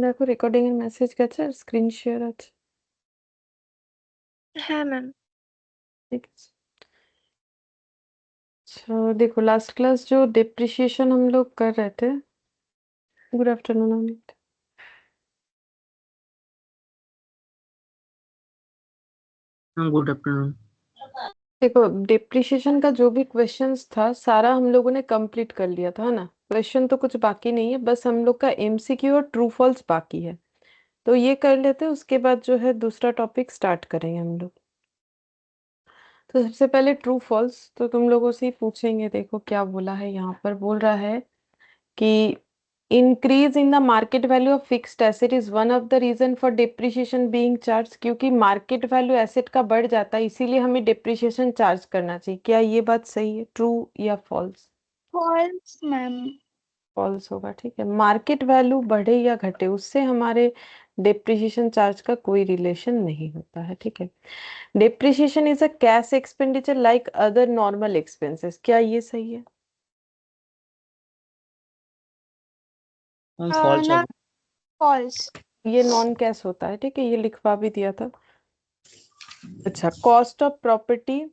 দেখো রেকর্ডিং এর মেসেজ গেছে আর স্ক্রিন শেয়ার আছে। হ্যাঁ ম্যাম। ঠিক আছে। अच्छा देखो लास्ट क्लास जो डिप्रिशिएशन हम लोग कर रहे थे। Good afternoon Amit. हाँ, गुड आफ्टरनून। देखो डिप्रिशिएशन का जो भी क्वेश्चंस था सारा हम लोगों ने कंप्लीट कर लिया था ना। क्वेश्चन तो कुछ बाकी नहीं है, बस हम लोग का एमसीक्यू और ट्रू फॉल्स बाकी है। तो ये कर लेते हैं, उसके बाद जो है दूसरा टॉपिक स्टार्ट करेंगे हम लोग। तो सबसे पहले ट्रू फॉल्स तो तुम लोगों से ही पूछेंगे। देखो क्या बोला है, यहाँ पर बोल रहा है कि increase in the market value of fixed asset is one of the reason for depreciation being charged. क्योंकि मार्केट वैल्यू एसेट का बढ़ जाता है इसीलिए हमें डिप्रिशिएशन चार्ज करना चाहिए। क्या ये बात सही है, ट्रू या फॉल्स? False ma'am. फॉल्स होगा, ठीक है। मार्केट वैल्यू बढ़े या घटे उससे हमारे डिप्रिशिएशन चार्ज का कोई रिलेशन नहीं होता है, ठीक है। Depreciation is a cash expenditure like other normal expenses. क्या ये सही है? फॉल्स ना, होगा। फॉल्स। ये नॉन कैश होता है, ठीक है, ये लिखवा भी दिया था। अच्छा, cost of property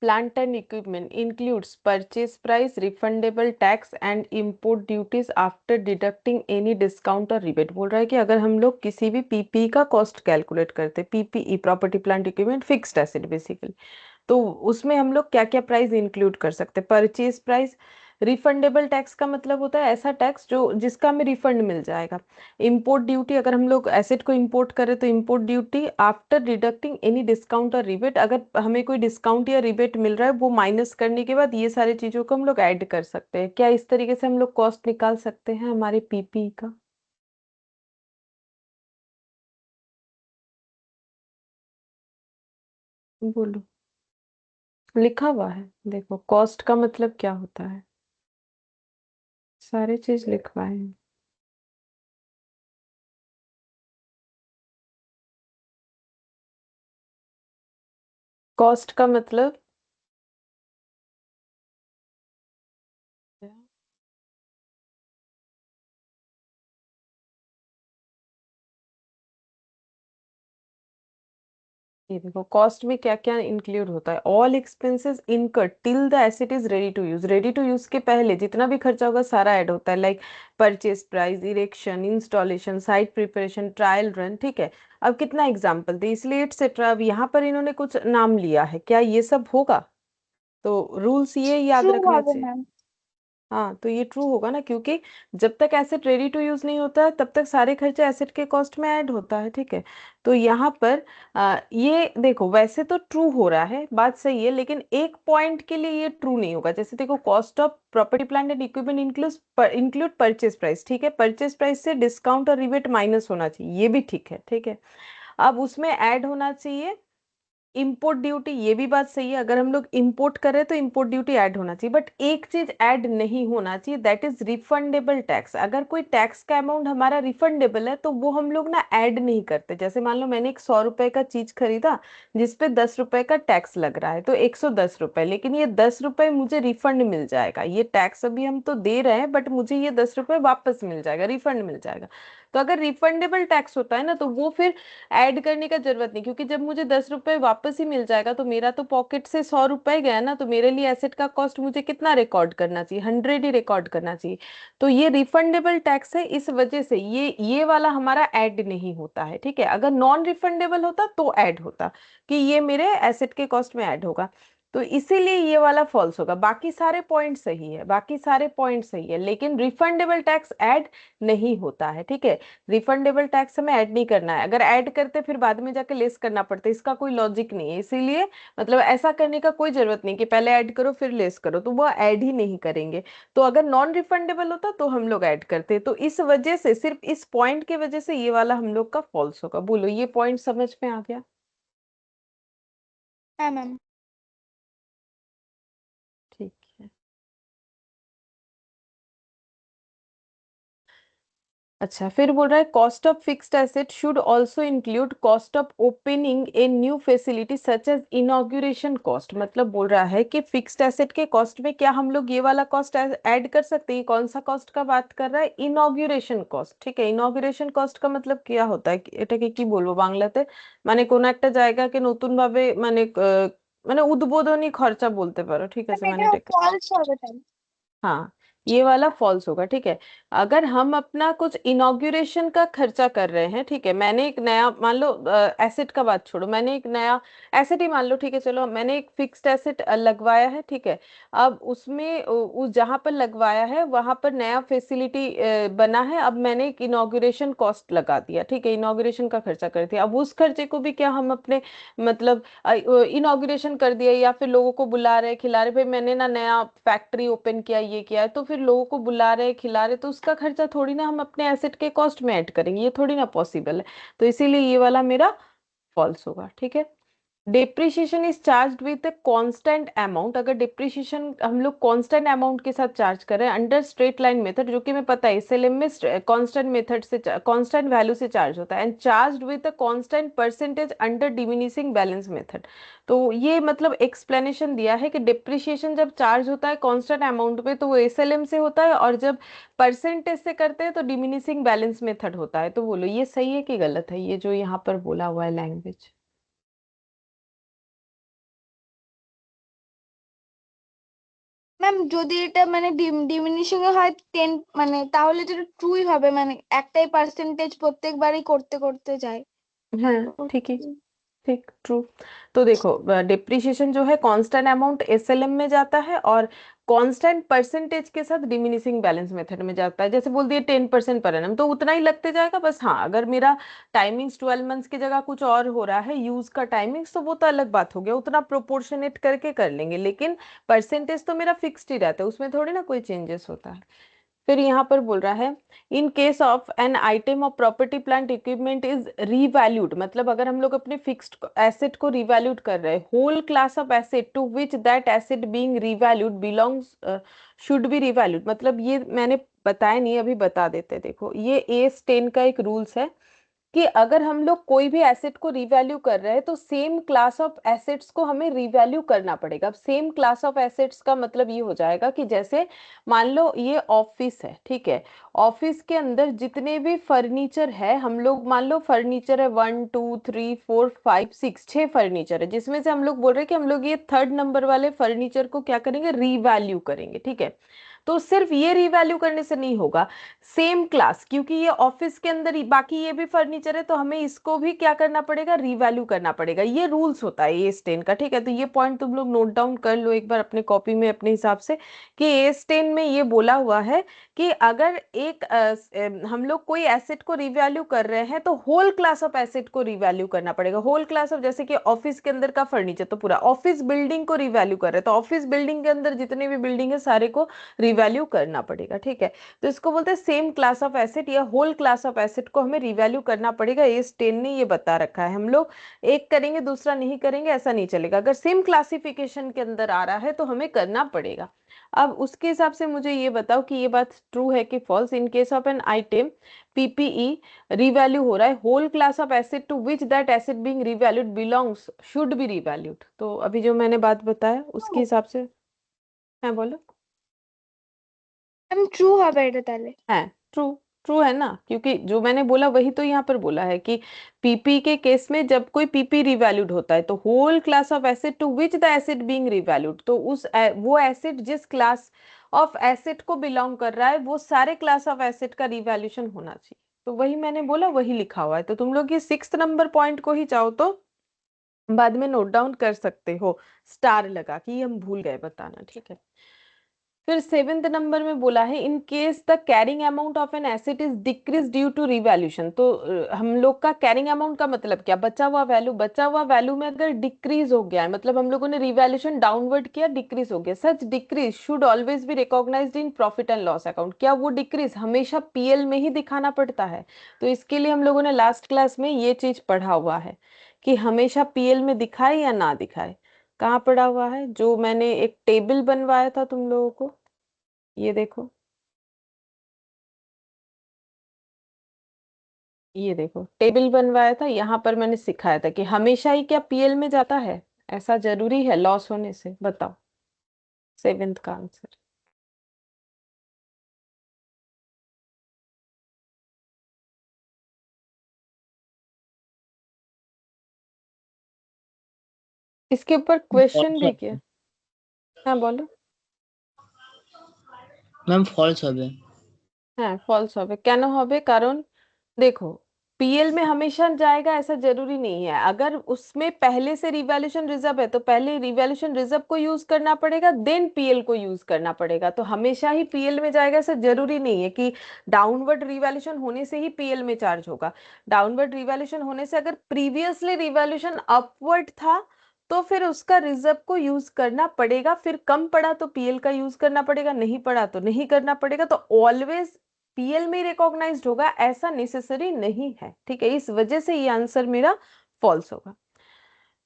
plant and equipment includes purchase price, refundable tax and import duties after deducting any discount or rebate। बोल रहा है कि अगर हम लोग किसी भी पीपीई का कॉस्ट कैलकुलेट करते, PPE property plant equipment fixed asset basically, तो उसमें हम लोग क्या क्या प्राइस इंक्लूड कर सकते हैं? Purchase price. रिफंडेबल टैक्स का मतलब होता है ऐसा टैक्स जो जिसका हमें रिफंड मिल जाएगा। इंपोर्ट ड्यूटी, अगर हम लोग एसेट को इंपोर्ट करें तो import duty after deducting any discount और रिबेट। अगर हमें कोई डिस्काउंट या रिबेट मिल रहा है वो माइनस करने के बाद ये सारी चीजों को हम लोग ऐड कर सकते हैं। क्या इस तरीके से हम लोग कॉस्ट निकाल सकते हैं हमारे पीपीई का? बोलो। लिखा हुआ है, देखो कॉस्ट का मतलब क्या होता है, सारे चीज लिखवाए हैं। कॉस्ट का मतलब ये देखो कॉस्ट में क्या क्या इंक्लूड होता है। All expenses incurred till the asset is ready to use. Ready to use के पहले जितना भी खर्चा होगा सारा ऐड होता है, like purchase price, erection, installation, site preparation, trial run, ठीक है। अब कितना एग्जांपल दे, इसलिए एटसेट्रा। अब यहाँ पर इन्होंने कुछ नाम लिया है, क्या ये सब होगा? तो रूल्स ये याद ट्रू रखना वाले चाहिए। मैम। हाँ तो ये ट्रू होगा ना, क्योंकि जब तक एसेट रेडी टू यूज नहीं होता है तब तक सारे खर्चे एसेट के कॉस्ट में ऐड होता है, ठीक है। तो यहाँ पर ये देखो वैसे तो ट्रू हो रहा है, बात सही है, लेकिन एक पॉइंट के लिए ये ट्रू नहीं होगा। जैसे देखो cost of property plant and equipment include purchase price, ठीक है। परचेज प्राइस से डिस्काउंट और रिबेट माइनस होना चाहिए, ये भी ठीक है, ठीक है। अब उसमें ऐड होना चाहिए इंपोर्ट ड्यूटी, ये भी बात सही है। अगर हम लोग इंपोर्ट करें तो इंपोर्ट ड्यूटी ऐड होना चाहिए, बट एक चीज ऐड नहीं होना चाहिए, दैट इज रिफंडेबल टैक्स। अगर कोई टैक्स का अमाउंट हमारा रिफंडेबल है तो वो हम लोग ना ऐड नहीं करते। जैसे मान लो मैंने एक 100 रुपए का चीज खरीदा जिसपे 10 रुपए का टैक्स लग रहा है, तो 110 रुपए, लेकिन ये 10 रुपए मुझे रिफंड मिल जाएगा। ये टैक्स अभी हम तो दे रहे हैं बट मुझे ये 10 रुपए वापस मिल जाएगा, रिफंड मिल जाएगा। तो अगर रिफंडेबल टैक्स होता है ना तो वो फिर ऐड करने का जरूरत नहीं, क्योंकि जब मुझे 10 रुपए वापस ही मिल जाएगा तो मेरा तो पॉकेट से 100 रुपए गया ना। तो मेरे लिए एसेट का कॉस्ट मुझे कितना रिकॉर्ड करना चाहिए, 100 ही रिकॉर्ड करना चाहिए। तो ये रिफंडेबल टैक्स है, इस वजह से ये वाला हमारा ऐड नहीं होता है, ठीक है। अगर नॉन रिफंडेबल होता तो ऐड होता, कि ये मेरे एसेट के कॉस्ट में ऐड होगा। तो इसीलिए ये वाला फॉल्स होगा। बाकी सारे पॉइंट सही है, बाकी सारे पॉइंट सही है, लेकिन रिफंडेबल टैक्स ऐड नहीं होता है, ठीक है। रिफंडेबल टैक्स हमें ऐड नहीं करना है, अगर ऐड करते फिर बाद में जाके लेस करना पड़ता है, इसका कोई लॉजिक नहीं है। इसीलिए मतलब ऐसा करने का कोई जरूरत नहीं कि पहले ऐड करो फिर लेस करो, तो वो ऐड ही नहीं करेंगे। तो अगर नॉन रिफंडेबल होता तो हम लोग ऐड करते। तो इस वजह से, सिर्फ इस पॉइंट की वजह से ये वाला हम लोग का फॉल्स होगा। बोलो ये पॉइंट समझ में आ गया? हाँ मैम। ठीक है। अच्छा, फिर बोल रहा है cost of fixed asset should also include cost of opening a new facility such as inauguration cost. मतलब बोल रहा है कि फिक्स्ड एसेट के कॉस्ट में क्या हम लोग ये वाला कॉस्ट ऐड कर सकते हैं? ये कौन सा कॉस्ट का बात कर रहा है? Inauguration cost. ठीक है, इनॉग्रेशन कॉस्ट का मतलब क्या होता है? এটাকে কি বলবো বাংলাতে? মানে কোন একটা জায়গাকে নতুন ভাবে মানে মানে উদ্বোধনী খরচা বলতে পারো। ঠিক আছে, ম্যাম মানে এটা এটাকে ফলস হবে তাই। हाँ, ये वाला फॉल्स होगा। ठीक है, अगर हम अपना कुछ इनॉग्रेशन का खर्चा कर रहे हैं, ठीक है, मैंने एक नया मान लो एसेट का बात छोड़ो, मैंने एक नया एसेट ही मान लो, ठीक है, चलो मैंने एक फिक्स्ड एसेट लगवाया है। ठीक है, अब उसमें उस जहां पर लगवाया है वहां पर नया फैसिलिटी बना है। अब मैंने एक इनॉग्रेशन कॉस्ट लगा दिया, ठीक है, इनॉग्रेशन का खर्चा कर दिया। अब उस खर्चे को भी क्या हम अपने मतलब इनॉग्रेशन कर दिया या फिर लोगों को बुला रहे खिला रहे, भाई मैंने ना नया फैक्ट्री ओपन किया ये किया है, तो फिर लोगों को बुला रहे खिला रहे, तो उसका खर्चा थोड़ी ना हम अपने एसेट के कॉस्ट में ऐड करेंगे, ये थोड़ी ना पॉसिबल है। तो इसीलिए ये वाला मेरा फॉल्स होगा। ठीक है, depreciation is charge with constant amount. अगर डिप्रिशिएशन हम लोग कांस्टेंट अमाउंट के साथ चार्ज कर रहे हैं अंडर स्ट्रेट लाइन मेथड, जो कि मैं पता है एसएलएम में कांस्टेंट मेथड से कांस्टेंट वैल्यू से चार्ज होता है, and charge with constant percentage under diminishing balance method. तो ये मतलब एक्सप्लेनेशन दिया है कि डिप्रिशिएशन जब चार्ज होता है कांस्टेंट अमाउंट पे तो वो एसएलएम से होता है, और जब परसेंटेज से करते हैं तो डिमिनिशिंग बैलेंस मेथड होता है। तो बोलो ये सही है कि गलत है, ये जो यहाँ पर बोला हुआ है लैंग्वेज? ম্যাম যদি এটা মানে ডিমিনিশিং এ হয় 10 মানে তাহলে তো ট্রুই হবে, মানে একটাই পার্সেন্টেজ প্রত্যেকবারই করতে করতে যায়। हाँ ठीक है, ठीक ट्रू। तो देखो डिप्रिशिएशन जो है कांस्टेंट अमाउंट एसएलएम में जाता है और कांस्टेंट परसेंटेज के साथ डिमिनिशिंग बैलेंस मेथड में जाता है। जैसे बोल दिए 10% पर एनम, तो उतना ही लगते जाएगा बस। हाँ, अगर मेरा टाइमिंग्स 12 मंथ्स की जगह कुछ और हो रहा है यूज का टाइमिंग्स, तो वो तो अलग बात हो गया, उतना प्रोपोर्शनेट करके कर लेंगे, लेकिन परसेंटेज तो मेरा फिक्स्ड ही रहता है, उसमें थोड़ी ना कोई चेंजेस होता है। फिर यहाँ पर बोल रहा है in case of an item of property plant equipment is revalued. मतलब अगर हम लोग अपने फिक्स्ड एसेट को रिवैल्यूड कर रहे हैं, whole class of asset to which that asset being revalued belongs should be revalued. मतलब ये मैंने बताया नहीं, अभी बता देते हैं। देखो ये एस 10 का एक रूल्स है कि अगर हम लोग कोई भी एसेट को रिवैल्यू कर रहे हैं तो सेम क्लास ऑफ एसेट्स को हमें रिवैल्यू करना पड़ेगा। अब सेम क्लास ऑफ एसेट्स का मतलब ये हो जाएगा कि जैसे मान लो ये ऑफिस है, ठीक है, ऑफिस के अंदर जितने भी फर्नीचर है, हम लोग मान लो फर्नीचर है 1 2 3 4 5 6 छह फर्नीचर है, जिसमें से हम लोग बोल रहे हैं कि हम लोग ये थर्ड नंबर वाले फर्नीचर को क्या करेंगे, रिवैल्यू करेंगे। ठीक है, तो सिर्फ ये रिवैल्यू करने से नहीं होगा, सेम क्लास, क्योंकि ये ऑफिस के अंदर ही बाकी ये भी फर्नीचर है, तो हमें इसको भी क्या करना पड़ेगा, रिवैल्यू करना पड़ेगा। ये रूल्स होता है ए स्टेन का। ठीक है, तो ये पॉइंट तुम लोग नोट डाउन कर लो एक बार अपने कॉपी में अपने हिसाब से, कि ए स्टेन में ये बोला हुआ है कि अगर एक हम लोग कोई एसेट को रिवैल्यू कर रहे हैं तो होल क्लास ऑफ एसेट को रिवैल्यू करना पड़ेगा। होल क्लास ऑफ जैसे कि ऑफिस के अंदर का फर्नीचर, तो पूरा ऑफिस बिल्डिंग को रिवैल्यू कर रहे हैं, तो ऑफिस बिल्डिंग के अंदर जितने भी बिल्डिंग है सारे को रिवैल्यू करना पड़ेगा। ठीक है, तो इसको बोलते हैं सेम क्लास ऑफ एसेट या होल क्लास ऑफ एसेट को हमें रिवैल्यू करना पड़ेगा। इस टेन ने ये बता रखा है, हम लोग एक करेंगे दूसरा नहीं करेंगे ऐसा नहीं चलेगा, अगर सेम क्लासिफिकेशन के अंदर आ रहा है तो हमें करना पड़ेगा। अब उसके हिसाब से मुझे ये बताओ कि ये बात ट्रू है कि false. In case of an item PPE revalue हो रहा है, whole class of asset to which that asset being revalued belongs should be revalued. तो अभी जो मैंने बात बताया उसके हिसाब से, मैं बोलो ম্যাম ট্রু হবে এটা তাহলে। है ट्रू। ट्रू है ना, क्योंकि जो मैंने बोला वही तो यहाँ पर बोला है कि पीपी के केस में जब कोई पीपी रिवैल्यूड होता है तो whole class of asset to which the asset being revalued, तो उस वो एसेट जिस क्लास ऑफ एसेट को बिलोंग कर रहा है वो सारे क्लास ऑफ एसेट का रिवैल्यूशन होना चाहिए। तो वही मैंने बोला, वही लिखा हुआ है। तो तुम लोग ये 6 नंबर पॉइंट को ही चाहो तो बाद में नोट डाउन कर सकते हो, स्टार लगा कि ये हम भूल गए बताना। ठीक है, फिर 7th नंबर में बोला है in case the carrying amount of an asset is decrease due to revaluation. तो हम लोग का कैरिंग अमाउंट का मतलब क्या, बचा हुआ वैल्यू, बचा हुआ वैल्यू में अगर डिक्रीज हो गया है, मतलब हम लोगों ने रिवैल्यूशन डाउनवर्ड किया, डिक्रीज हो गया, such decrease should always be recognised in profit and loss account. क्या वो डिक्रीज हमेशा पीएल में ही दिखाना पड़ता है? तो इसके लिए हम लोगों ने लास्ट क्लास में ये चीज पढ़ा हुआ है कि हमेशा पीएल में दिखाए या ना दिखाए। कहाँ पढ़ा हुआ है? जो मैंने एक टेबल बनवाया था तुम लोगों को, ये देखो, ये देखो टेबल बनवाया था, यहाँ पर मैंने सिखाया था कि हमेशा ही क्या पीएल में जाता है, ऐसा जरूरी है लॉस होने से? बताओ, सेवेंथ का आंसर। इसके ऊपर क्वेश्चन ফলস देखिए। हाँ बोलो। ম্যাম ফলস হবে। হ্যাঁ ফলস হবে, কেন হবে? কারণ देखो पीएल में हमेशा जाएगा ऐसा जरूरी नहीं है। अगर उसमें पहले से रिवैल्यूएशन रिजर्व है तो पहले रिवैल्यूएशन रिजर्व को यूज करना पड़ेगा, देन पीएल को यूज करना पड़ेगा। तो हमेशा ही पीएल में जाएगा ऐसा जरूरी नहीं है कि डाउनवर्ड रिवैल्यूएशन होने से ही पीएल में चार्ज होगा। डाउनवर्ड रिवैल्यूएशन होने से अगर प्रीवियसली रिवैल्यूएशन अपवर्ड था तो फिर उसका रिजर्व को यूज करना पड़ेगा, फिर कम पड़ा तो पीएल का यूज करना पड़ेगा, नहीं पड़ा तो नहीं करना पड़ेगा। तो ऑलवेज पीएल में रिकॉग्नाइज्ड होगा ऐसा नेसेसरी नहीं है, ठीक है? इस वजह से ये आंसर मेरा फॉल्स होगा।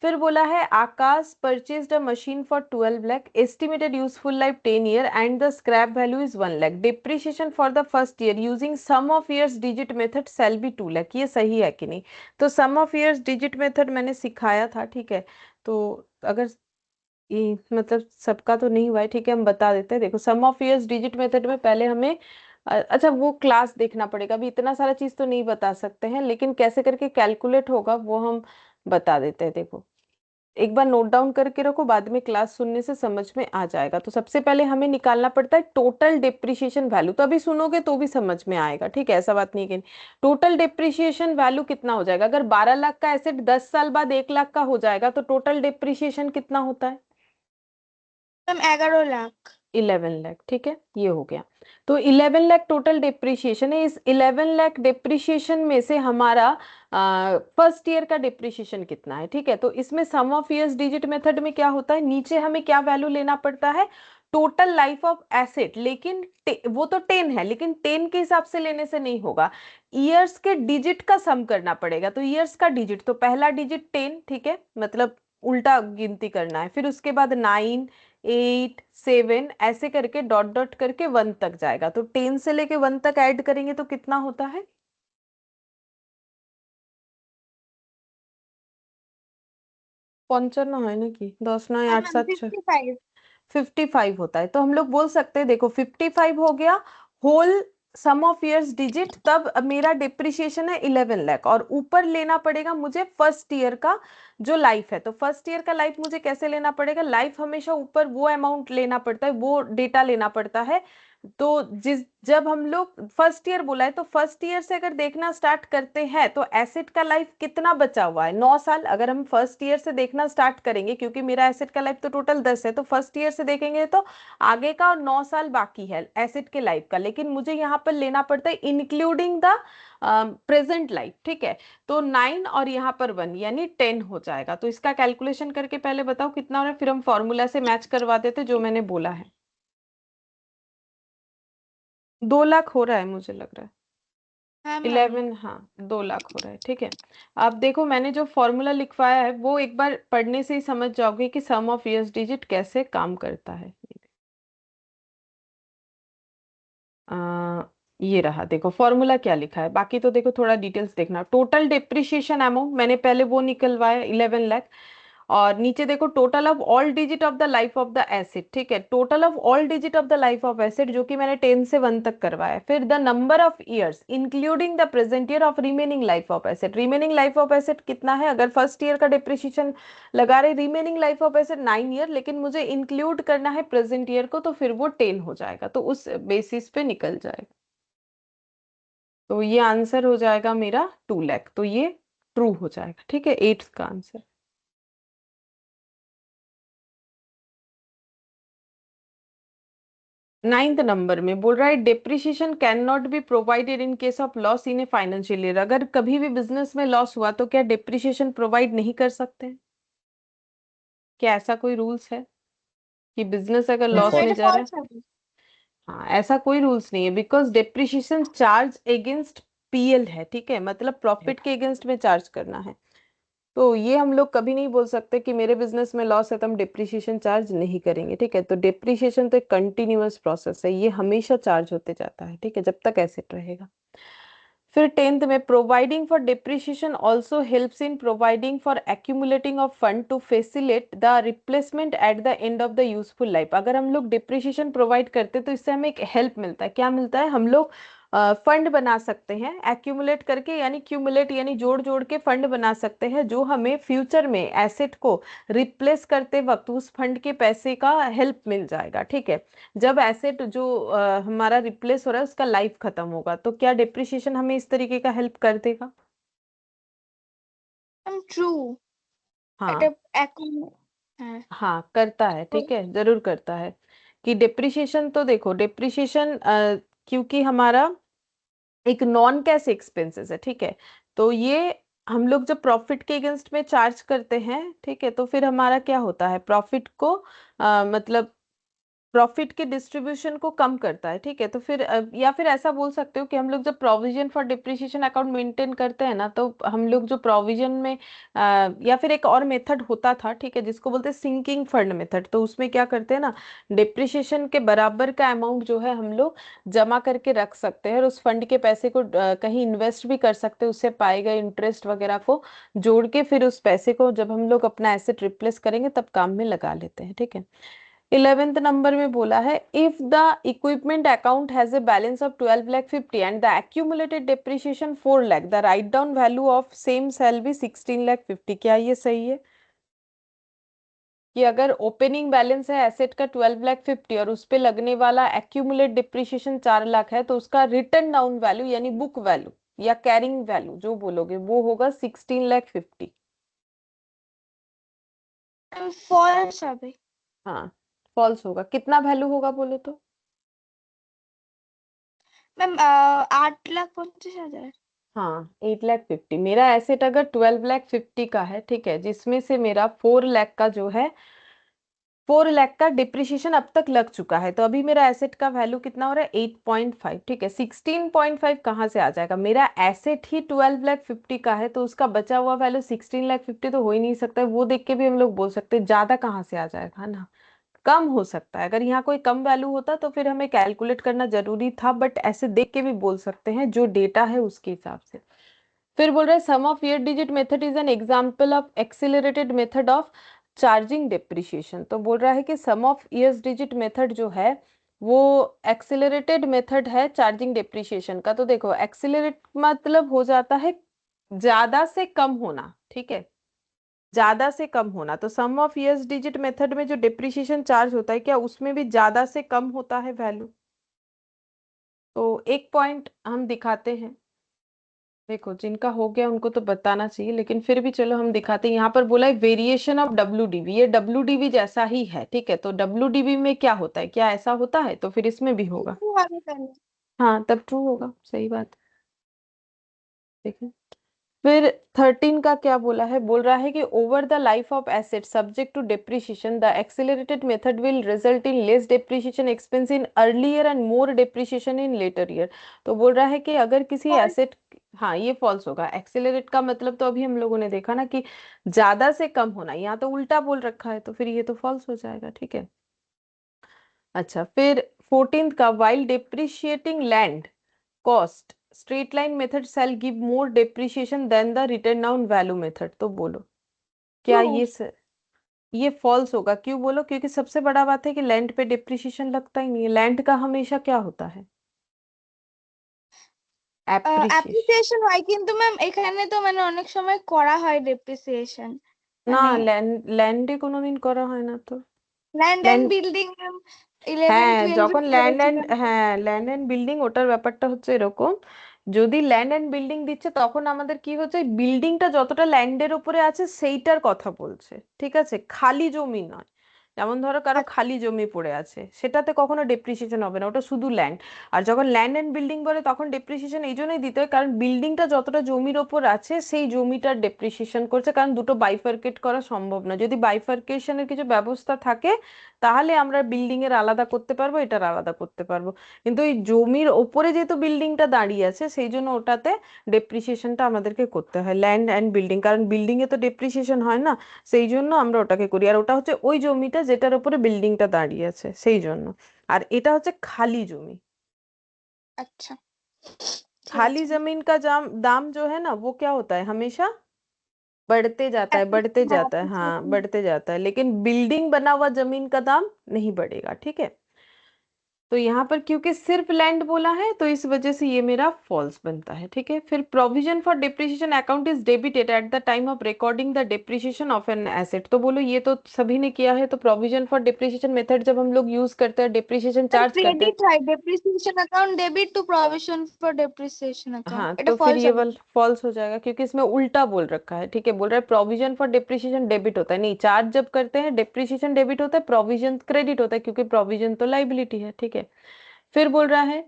फिर बोला है Akash purchased a machine for 12 lakh, estimated useful life 10 year and the scrap value is 1 lakh, depreciation for the first year using sum of years digit method shall be 2 lakh. ये सही है कि नहीं? तो sum of years digit method मैंने सिखाया था, ठीक है? तो अगर ये मतलब सबका तो नहीं हुआ है, ठीक है, हम बता देते हैं। देखो सम ऑफ ईयर्स डिजिट मेथड में पहले हमें अच्छा वो क्लास देखना पड़ेगा, अभी इतना सारा चीज तो नहीं बता सकते हैं, लेकिन कैसे करके कैलकुलेट होगा वो हम बता देते हैं। देखो एक बार नोट डाउन करके रखो, बाद में क्लास सुनने से समझ में आ जाएगा। तो सबसे पहले हमें निकालना पड़ता है टोटल डिप्रिशिएशन वैल्यू, तो अभी सुनोगे तो भी समझ में आएगा, ठीक है? ऐसा बात नहीं है कि टोटल डिप्रिशिएशन वैल्यू कितना हो जाएगा। अगर 12 लाख का एसेट 10 साल बाद 1 लाख का हो जाएगा तो टोटल डिप्रिशिएशन कितना होता है? मैम 11 लाख। 11 लाख, ठीक है, ये हो गया। तो 11 लाख टोटल डिप्रिशिएशन है। इस 11 लाख डिप्रिशिएशन में से हमारा फर्स्ट ईयर का डिप्रिशिएशन कितना है, ठीक है? तो इसमें सम ऑफ ईयर्स डिजिट मेथड में क्या होता है, नीचे हमें क्या वैल्यू लेना पड़ता है? Total life of asset. लेकिन वो तो 10 है, लेकिन 10 के हिसाब से लेने से नहीं होगा, ईयर्स के डिजिट का सम करना पड़ेगा। तो ईयर्स का डिजिट, तो पहला डिजिट 10, ठीक है, मतलब उल्टा गिनती करना है, फिर उसके बाद 9 8 7 ऐसे करके डॉट डॉट करके 1 तक जाएगा। तो 10 से लेके 1 तक ऐड करेंगे तो कितना होता है? 55 है ना कि 10 9 हाँ 8 मैम 7 55। 55 होता है। तो हम लोग बोल सकते हैं, देखो 55 हो गया whole sum of years digit, तब मेरा डिप्रिशिएशन है 11 लाख, और ऊपर लेना पड़ेगा मुझे फर्स्ट ईयर का जो लाइफ है। तो फर्स्ट ईयर का लाइफ मुझे कैसे लेना पड़ेगा? लाइफ हमेशा ऊपर वो अमाउंट लेना पड़ता है, वो डेटा लेना पड़ता है। तो जब हम लोग फर्स्ट ईयर बोला है तो फर्स्ट ईयर से अगर देखना स्टार्ट करते हैं तो एसेट का लाइफ कितना बचा हुआ है? 9 साल। अगर हम फर्स्ट ईयर से देखना स्टार्ट करेंगे, क्योंकि मेरा एसेट का लाइफ तो टोटल 10 है, तो फर्स्ट ईयर से देखेंगे तो आगे का और 9 साल बाकी है एसेट के लाइफ का। लेकिन मुझे यहाँ पर लेना पड़ता है इंक्लूडिंग द प्रेजेंट लाइफ, ठीक है? तो 9 और यहाँ पर 1 यानी 10 हो जाएगा। तो इसका कैलकुलेशन करके पहले बताओ कितना हो रहा है, फिर हम फॉर्मूला से मैच करवा देते जो मैंने बोला है। 2 लाख हो रहा है मुझे लग रहा है। हाँ मैम। 11, हाँ 2 लाख हो रहा है, ठीक है। अब देखो मैंने जो फॉर्मूला लिखवाया है वो एक बार पढ़ने से ही समझ जाओगे कि सम ऑफ ईयर्स डिजिट कैसे काम करता है। आ, ये रहा, देखो फॉर्मूला क्या लिखा है, बाकी तो देखो थोड़ा डिटेल्स देखना। टोटल डिप्रिशिएशन अमाउंट मैंने पहले वो निकलवाया 11 लाख, और नीचे देखो total of all digit of the life of the asset, ठीक है? Total of all digit of the life of asset जो कि मैंने 10 से 1 तक करवाया। फिर the number of years including the present year of remaining life of asset. Remaining life of asset कितना है? अगर फर्स्ट ईयर का डिप्रिशिएशन लगा रहे, remaining life of asset 9 year, लेकिन मुझे इंक्लूड करना है प्रेजेंट ईयर को, तो फिर वो 10 हो जाएगा, तो उस बेसिस पे निकल जाएगा। तो ये आंसर हो जाएगा मेरा 2 लाख, तो ये ट्रू हो जाएगा, ठीक है, 8th का आंसर। 9th नंबर में बोल रहा है depreciation can not be provided in case of loss in a financial year. अगर कभी भी बिजनेस में लॉस हुआ तो क्या डेप्रिसिएशन प्रोवाइड नहीं कर सकते हैं? क्या ऐसा कोई रूल्स है कि बिजनेस अगर ম্যাম लॉस में এটা ফলস। जा रहा है? ফলস হবে। हाँ ऐसा कोई रूल्स नहीं है, because depreciation charge against PL है, ठीक है, मतलब प्रॉफिट के अगेंस्ट में चार्ज करना है। तो ये हम लोग कभी नहीं बोल सकते कि मेरे बिजनेस में लॉस है तो हम डिप्रिशिएशन चार्ज नहीं करेंगे, ठीक है? तो डिप्रिशिएशन तो एक कंटिन्यूअस प्रोसेस है, ये हमेशा चार्ज होते जाता है, ठीक है, जब तक एसेट रहेगा। फिर 10th में providing for depreciation also helps in providing for accumulating of fund to facilitate the replacement at the end of the useful life. अगर हम लोग डिप्रिसिएशन प्रोवाइड करते तो इससे हमें एक हेल्प मिलता है। क्या मिलता है? हम लोग फंड बना सकते हैं एक्यूमुलेट करके, यानी क्यूमुलेट यानी जोड़ जोड़ के फंड बना सकते हैं, जो हमें फ्यूचर में एसेट को रिप्लेस करते वक्त उस फंड के पैसे का हेल्प मिल जाएगा। ठीक है, जब एसेट जो हमारा रिप्लेस हो रहा है उसका लाइफ खत्म होगा, तो क्या डिप्रिसिएशन हमें इस तरीके का हेल्प कर देगा? ट्रू। এটা हाँ এখন হ্যাঁ। हाँ करता है, ठीक है, जरूर करता है। कि डिप्रिसिएशन तो देखो, डिप्रिसिएशन क्योंकि हमारा एक नॉन कैश एक्सपेंसेस है, ठीक है, तो ये हम लोग जब प्रॉफिट के अगेंस्ट में चार्ज करते हैं, ठीक है, तो फिर हमारा क्या होता है, प्रॉफिट को मतलब प्रॉफिट के डिस्ट्रीब्यूशन को कम करता है। ठीक है, तो फिर या फिर ऐसा बोल सकते हो कि हम लोग जब provision for depreciation account maintain करते हैं ना, तो हम लोग जो प्रोविजन में या फिर एक और मेथड होता था, ठीक है, जिसको बोलते हैं सिंकिंग फंड मेथड, तो उसमें क्या करते हैं ना, डिप्रिसिएशन के बराबर का अमाउंट जो है हम लोग जमा करके रख सकते हैं और उस फंड के पैसे को कहीं इन्वेस्ट भी कर सकते हैं, उससे पाए गए इंटरेस्ट वगैरह को जोड़ के फिर उस पैसे को जब हम लोग अपना एसेट रिप्लेस करेंगे तब काम में लगा लेते हैं। ठीक है, 11th नंबर में बोला है if the equipment account has a balance of 12 lakh 50 and the accumulated depreciation 4 lakh, the write down value of same sale be 16 lakh 50। क्या ये सही है कि अगर ओपनिंग बैलेंस है एसेट का 12 लाख 50 और उस पे लगने वाला एक्यूमुलेट डिप्रिसिएशन 4 लाख है, तो उसका रिटर्न डाउन वैल्यू यानी बुक वैल्यू या कैरिंग वैल्यू जो बोलोगे वो होगा 16 लाख 50? फॉल्स হবে। हाँ फॉल्स होगा। कितना वैल्यू होगा बोलो तो? मैम 8,50,000। हाँ 8 लाख 50। मेरा एसेट अगर 12 लाख 50 का है, ठीक है, जिसमें से मेरा 4 लाख का जो है 4 लाख का डिप्रिसिएशन अब तक लग चुका है, तो अभी मेरा एसेट का वैल्यू कितना हो रहा है 8.5। ठीक है, 16.5 कहाँ से आ जाएगा? मेरा एसेट ही 12 लाख 50 का है, तो उसका बचा हुआ वैल्यू 16 लाख 50 तो हो ही नहीं सकता है। वो देख के भी हम लोग बोल सकते हैं ज्यादा कहाँ से आ जाएगा, है ना, कम हो सकता है। अगर यहाँ कोई कम वैल्यू होता तो फिर हमें कैलकुलेट करना जरूरी था, बट ऐसे देख के भी बोल सकते हैं जो डेटा है उसके हिसाब से। फिर बोल रहे हैं sum of year digit method is an example of accelerated method of charging depreciation. तो बोल रहा है कि sum of years digit method जो है वो एक्सेलरेटेड मेथड है चार्जिंग डिप्रिसिएशन का। तो देखो एक्सेलरेट मतलब हो जाता है ज्यादा से कम होना, ठीक है, ज्यादा से कम होना। तो sum of years digit method में जो डिप्रिसिएशन चार्ज होता है, क्या उसमें भी ज्यादा से कम होता है वैल्यू? तो एक पॉइंट हम दिखाते हैं, देखो जिनका हो गया उनको तो बताना चाहिए, लेकिन फिर भी चलो हम दिखाते हैं। यहाँ पर बोला है वेरिएशन ऑफ डब्ल्यूडीवी, ये डब्ल्यूडीवी जैसा ही है, ठीक है, तो डब्ल्यूडीवी में क्या होता है, क्या ऐसा होता है? तो फिर इसमें भी होगा। ট্রু হবে তাহলে। हाँ तब ट्रू होगा, सही बात। ठीक है, फिर 13 का क्या बोला है? बोल रहा है कि over the life of asset subject to depreciation the accelerated method will result in less depreciation expense in earlier and more depreciation in later year. तो बोल रहा है कि अगर किसी एसेट, हाँ ये फॉल्स होगा। एक्सेलरेट का मतलब तो अभी हम लोगों ने देखा ना कि ज्यादा से कम होना, यहाँ तो उल्टा बोल रखा है, तो फिर ये तो फॉल्स हो जाएगा। ठीक है, अच्छा फिर 14th का while depreciating land cost straight line method shall give more depreciation than the return down value method. तो बोलो क्या ট্রু। ये फॉल्स होगा? क्यों बोलो? क्योंकि सबसे बड़ा बात है कि लैंड पे डेप्रिसिएशन लगता ही नहीं है। लैंड का हमेशा क्या होता है? एप्रिसिएशन। অ্যাপ্রিসিয়েশন হয় কিন্তু ম্যাম এখানে তো মানে অনেক সময় করা হয় ডেপ্রিসিয়েশন না মানে ল্যান্ডে কোনোদিন করা হয় না তো। Land and land, building ma'am 11 হ্যাঁ 12 যখন এ ল্যান্ড এন্ড, পড়েছিলাম। হ্যাঁ ল্যান্ড এন্ড বিল্ডিং, ওটার ব্যাপারটা হচ্ছে এরকম, যদি ল্যান্ড এন্ড বিল্ডিং দিচ্ছে তখন আমাদের কি হচ্ছে, বিল্ডিংটা যতটা ল্যান্ডের উপরে আছে সেইটার কথা বলছে, ঠিক আছে, খালি জমি নয়। যেমন ধরো কারো আচ্ছা। খালি জমি পড়ে আছে, সেটাতে কখনো ডেপ্রিসিয়েশন হবে না, ওটা শুধু ল্যান্ড। আর যখন ল্যান্ড এন্ড বিল্ডিং বলে তখন ডেপ্রিসিয়েশন এই জন্যই দিতে হয় কারণ বিল্ডিংটা যতটা জমির ওপর আছে সেই জমিটার ডেপ্রিসিয়েশন করছে, কারণ দুটো বাইফার্কেট করা সম্ভব না। যদি বাইফার্কেশনের কিছু ব্যবস্থা থাকে তাহলে আমরা বিল্ডিং এর আলাদা করতে পারবো, এটার আলাদা করতে পারবো। কিন্তু এই জমির ওপরে যেহেতু বিল্ডিংটা দাঁড়িয়ে আছে সেই জন্য ওটাতে ডেপ্রিসিয়েশনটা আমাদেরকে করতে হয়, ল্যান্ড অ্যান্ড বিল্ডিং, কারণ বিল্ডিং এ তো ডেপ্রিসিয়েশন হয় না, সেই জন্য আমরা ওটাকে করি। আর ওটা হচ্ছে ওই জমিটা যেটার উপরে বিল্ডিংটা দাঁড়িয়ে আছে সেই জন্য। আর এটা হচ্ছে খালি জমি। আচ্ছা। खाली जमीन का दाम जो है ना वो क्या होता है, हमेशा बढ़ते जाता है, बढ़ते हाँ जाता है, हाँ appreciation। बढ़ते जाता है, लेकिन बिल्डिंग बना हुआ जमीन का दाम नहीं बढ़ेगा, ठीक है। तो यहाँ पर क्योंकि सिर्फ लैंड बोला है तो इस वजह से ये मेरा फॉल्स बनता है, ठीक है। फिर provision for depreciation account is debited at the time of recording the depreciation of an asset, तो बोलो ये तो सभी ने किया है। तो प्रोविजन फॉर डिप्रिसिएशन मेथड जब हम लोग यूज करते हैं, डिप्रिसिएशन चार्ज करते हैं, क्रेडिट है depreciation account debit to provision for depreciation account, हाँ এটা तो फिर ফলস ये হবে। वाला फॉल्स हो जाएगा क्योंकि इसमें उल्टा बोल रखा है, ठीक है। बोल रहा है प्रोविजन फॉर डिप्रिसिएशन डेबिट होता है, नहीं, चार्ज जब करते हैं डिप्रिसिएशन डेबिट होता है, प्रोविजन क्रेडिट होता है, क्योंकि प्रोविजन तो लाइबिलिटी है, ठीक है। फिर बोल रहा है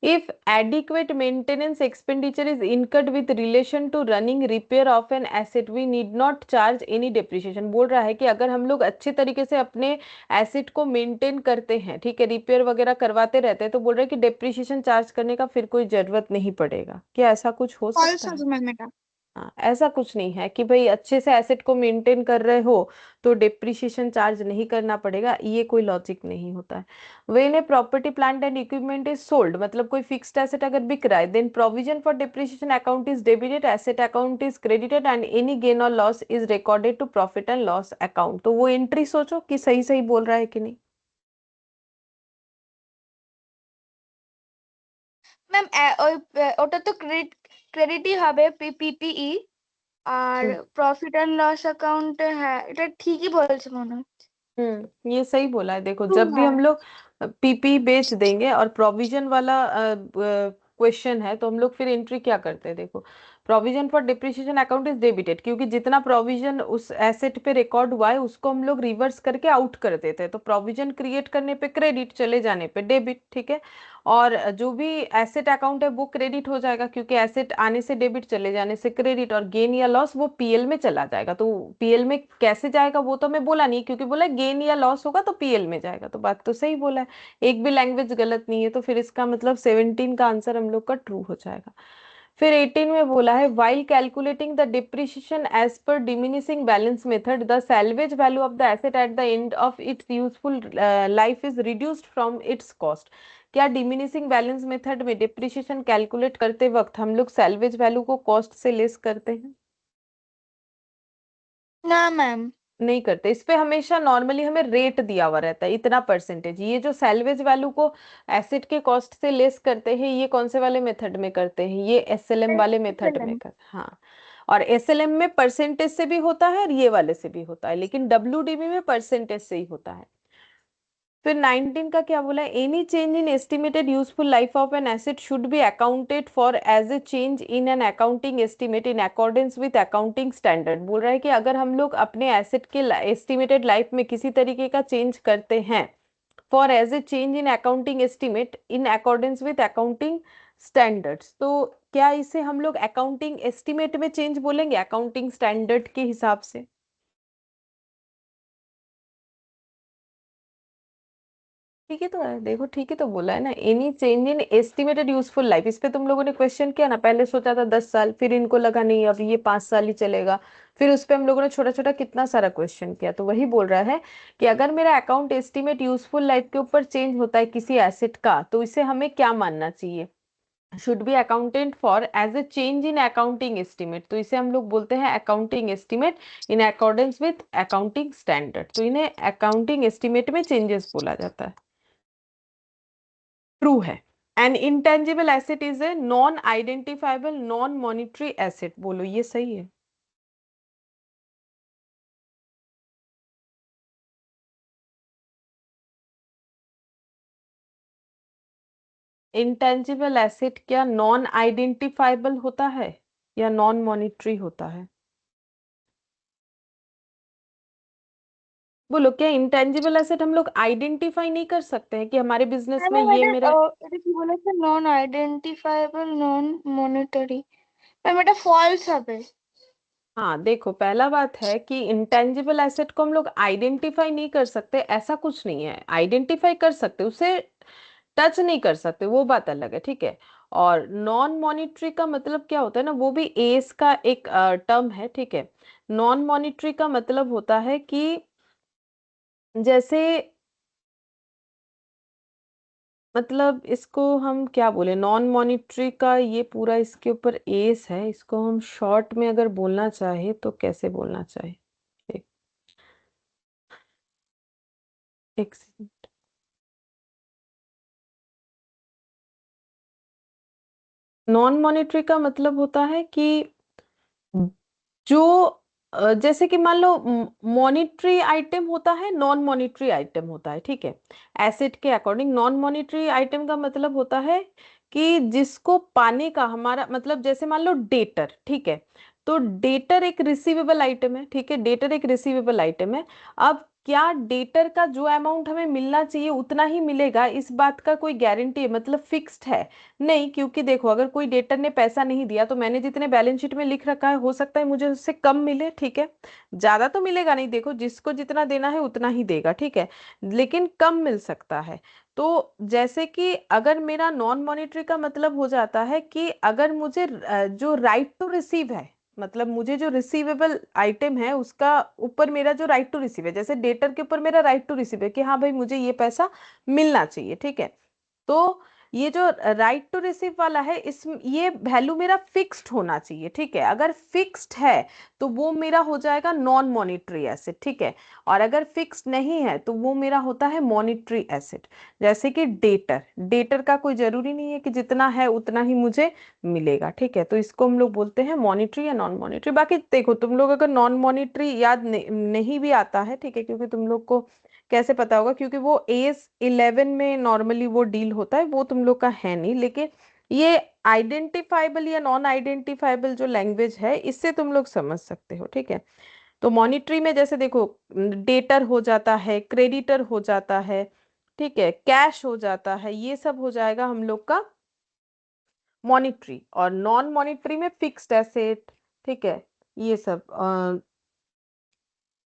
if adequate maintenance expenditure is incurred with relation to running repair of an asset we need not charge any depreciation. बोल रहा है कि अगर हम लोग अच्छे तरीके से अपने एसेट को मेंटेन करते हैं, ठीक है, रिपेयर वगैरह करवाते रहते हैं, तो बोल रहे हैं कि डिप्रिसिएशन चार्ज करने का फिर कोई जरूरत नहीं पड़ेगा। क्या ऐसा कुछ हो ফলস सकता है? হবে ম্যাম এটা। हाँ, ऐसा कुछ नहीं है कि भाई अच्छे से एसेट को मेंटेन कर रहे हो तो डिप्रिसिएशन चार्ज नहीं करना पड़ेगा, ये कोई लॉजिक नहीं होता है। When a property plant and equipment is sold, मतलब कोई फिक्स्ड एसेट अगर बिक रहा है, then provision for depreciation account is debited, asset account is credited and any gain और loss is recorded to profit and loss account. तो वो entry सोचो कि सही सही बोल रहा है कि नहीं। ম্যাম ওই ওটা তো ক্রেডিটই হবে পিপিই, আর हम्म প্রফিট এন্ড লস অ্যাকাউন্টে হ্যাঁ এটা ঠিকই বলছে মনে হয়। ये सही बोला है। देखो ট্রু जब भी হ্যাঁ। हम लोग पीपी बेच देंगे और प्रोविजन वाला क्वेश्चन है तो हम लोग फिर एंट्री क्या करते हैं, देखो provision for depreciation account is debited, क्योंकि जितना प्रोविजन उस एसेट पे रिकॉर्ड हुआ है उसको हम लोग रिवर्स करके आउट कर देते हैं, तो प्रोविजन क्रिएट करने पे क्रेडिट, चले जाने पे डेबिट, ठीक है। और जो भी एसेट अकाउंट है वो क्रेडिट हो जाएगा, क्योंकि एसेट आने से डेबिट, चले जाने से क्रेडिट, और गेन या लॉस वो पीएल में चला जाएगा। तो पीएल में कैसे जाएगा वो तो मैं बोला नहीं, क्योंकि बोला गेन या लॉस होगा तो पीएल में जाएगा, तो बात तो सही बोला है, एक भी लैंग्वेज गलत नहीं है। तो फिर इसका मतलब 17 का आंसर हम लोग का ट्रू हो जाएगा। फिर 18 में बोला है while calculating the depreciation as per diminishing balance method the salvage value of the asset at the end of its useful life is reduced from its cost. क्या डिमिनिशिंग बैलेंस मेथड में depreciation calculate करते वक्त हम लोग salvage value को cost से less करते हैं? না ম্যাম। नहीं करते। इस पे हमेशा नॉर्मली हमें रेट दिया हुआ रहता है, इतना परसेंटेज। ये जो सैल्वेज वैल्यू को एसिड के कॉस्ट से लेस करते हैं, ये कौन से वाले मेथड में करते हैं, ये एसएलएम वाले मेथड में कर, हाँ। और एसएलएम में परसेंटेज से भी होता है और ये वाले से भी होता है, लेकिन डब्ल्यूडीबी में परसेंटेज से ही होता है। फिर 19 का क्या बोला है, any change in estimated useful life of an asset should be accounted for as a change in an accounting estimate in accordance with accounting standard. बोल रहा है कि अगर हम लोग अपने एसेट के एस्टिमेटेड लाइफ में किसी तरीके का चेंज करते हैं, for as a change in accounting estimate in accordance with accounting standards, तो क्या इसे हम लोग अकाउंटिंग एस्टिमेट में चेंज बोलेंगे, अकाउंटिंग स्टैंडर्ड के हिसाब से? ठीक है तो है, देखो ठीक है तो बोला है ना, any change in estimated useful life. इस पे तुम लोगों ने क्वेश्चन किया ना, पहले सोचा था 10 साल, फिर इनको लगा नहीं अब ये 5 साल ही चलेगा, फिर उस पे हम लोगों ने छोटा छोटा कितना सारा क्वेश्चन किया। तो वही बोल रहा है कि अगर मेरा अकाउंट एस्टिमेट यूजफुल लाइफ के ऊपर चेंज होता है किसी एसेट का, तो इसे हमें क्या मानना चाहिए, should be accounted for as a change in accounting estimate, तो इसे हम लोग बोलते हैं accounting estimate in accordance with accounting standard, तो इन्हें अकाउंटिंग एस्टिमेट में चेंजेस बोला जाता है। ट्रू है। N intangible asset is a non identifiable non monetary asset, बोलो ये सही है। इंटेंजिबल एसेट क्या नॉन आइडेंटिफाइबल होता है या नॉन मॉनिटरी होता है? बोलो, क्या इंटेंजिबल एसेट हम लोग आइडेंटिफाई नहीं कर सकते हैं कि हमारे बिजनेस में ম্যাম ये এটা मेरे, এটা কি বলেছে নন আইডেন্টিফাইবল নন মনিটরি, ম্যাম এটা ফলস হবে। हाँ देखो पहला बात है कि इंटेंजिबल एसेट को हम लोग आइडेंटिफाई नहीं कर सकते, ऐसा कुछ नहीं है। आइडेंटिफाई कर सकते, उसे टच नहीं कर सकते, वो बात अलग है, ठीक है। और नॉन मॉनिटरी का मतलब क्या होता है ना, वो भी एस का एक टर्म है, ठीक है। नॉन मॉनिटरी का मतलब होता है कि जैसे मतलब इसको हम क्या बोले, नॉन मॉनिटरी का ये पूरा इसके ऊपर एस है, इसको हम शॉर्ट में अगर बोलना चाहे तो कैसे बोलना चाहे। एक, एक सेकंड। नॉन मॉनिटरी का मतलब होता है कि जो जैसे कि मान लो मॉनिटरी आइटम होता है, नॉन मॉनिटरी आइटम होता है, ठीक है। एसेट के अकॉर्डिंग नॉन मॉनिटरी आइटम का मतलब होता है कि जिसको पाने का हमारा मतलब, जैसे मान लो डेटर, ठीक है। तो डेटर एक रिसीवेबल आइटम है, ठीक है, डेटर एक रिसीवेबल आइटम है। अब क्या डेटर का जो अमाउंट हमें मिलना चाहिए उतना ही मिलेगा, इस बात का कोई गारंटी है, मतलब फिक्स्ड है? नहीं, क्योंकि देखो अगर कोई डेटर ने पैसा नहीं दिया तो मैंने जितने बैलेंस शीट में लिख रखा है हो सकता है मुझे उससे कम मिले, ठीक है। ज्यादा तो मिलेगा नहीं, देखो जिसको जितना देना है उतना ही देगा, ठीक है, लेकिन कम मिल सकता है। तो जैसे कि अगर मेरा नॉन मॉनिटरी का मतलब हो जाता है कि अगर मुझे जो राइट टू रिसीव है, मतलब मुझे जो रिसीवेबल आइटम है उसका ऊपर मेरा जो राइट टू रिसीव है, जैसे डेटर के ऊपर मेरा राइट टू रिसीव है कि हाँ भाई मुझे ये पैसा मिलना चाहिए, ठीक है। तो ये जो राइट टू रिसीव वाला है, इस ये वैल्यू मेरा फिक्स्ड होना चाहिए, ठीक है। अगर फिक्स्ड है तो वो मेरा हो जाएगा नॉन मॉनिटरी एसेट, ठीक है। और अगर फिक्स्ड नहीं है तो वो मेरा होता है मॉनिटरी एसेट। जैसे कि डेटर, डेटर का कोई जरूरी नहीं है कि जितना है उतना ही मुझे मिलेगा, ठीक है। तो इसको हम लोग बोलते हैं मॉनिटरी या नॉन मॉनिटरी। बाकी देखो तुम लोग अगर नॉन मॉनिटरी याद नहीं भी आता है, ठीक है, क्योंकि तुम लोग को कैसे पता होगा, क्योंकि वो एज 11 में नॉर्मली वो डील होता है, वो तुम लोग का है नहीं। लेकिन ये आइडेंटिफाइबल या नॉन आइडेंटिफाइबल जो लैंग्वेज है इससे तुम लोग समझ सकते हो, ठीक है। तो मॉनिटरी में जैसे देखो डेटर हो जाता है, क्रेडिटर हो जाता है, ठीक है, कैश हो जाता है, ये सब हो जाएगा हम लोग का मॉनिटरी। और नॉन मॉनिटरी में फिक्स्ड एसेट, ठीक है, ये सब।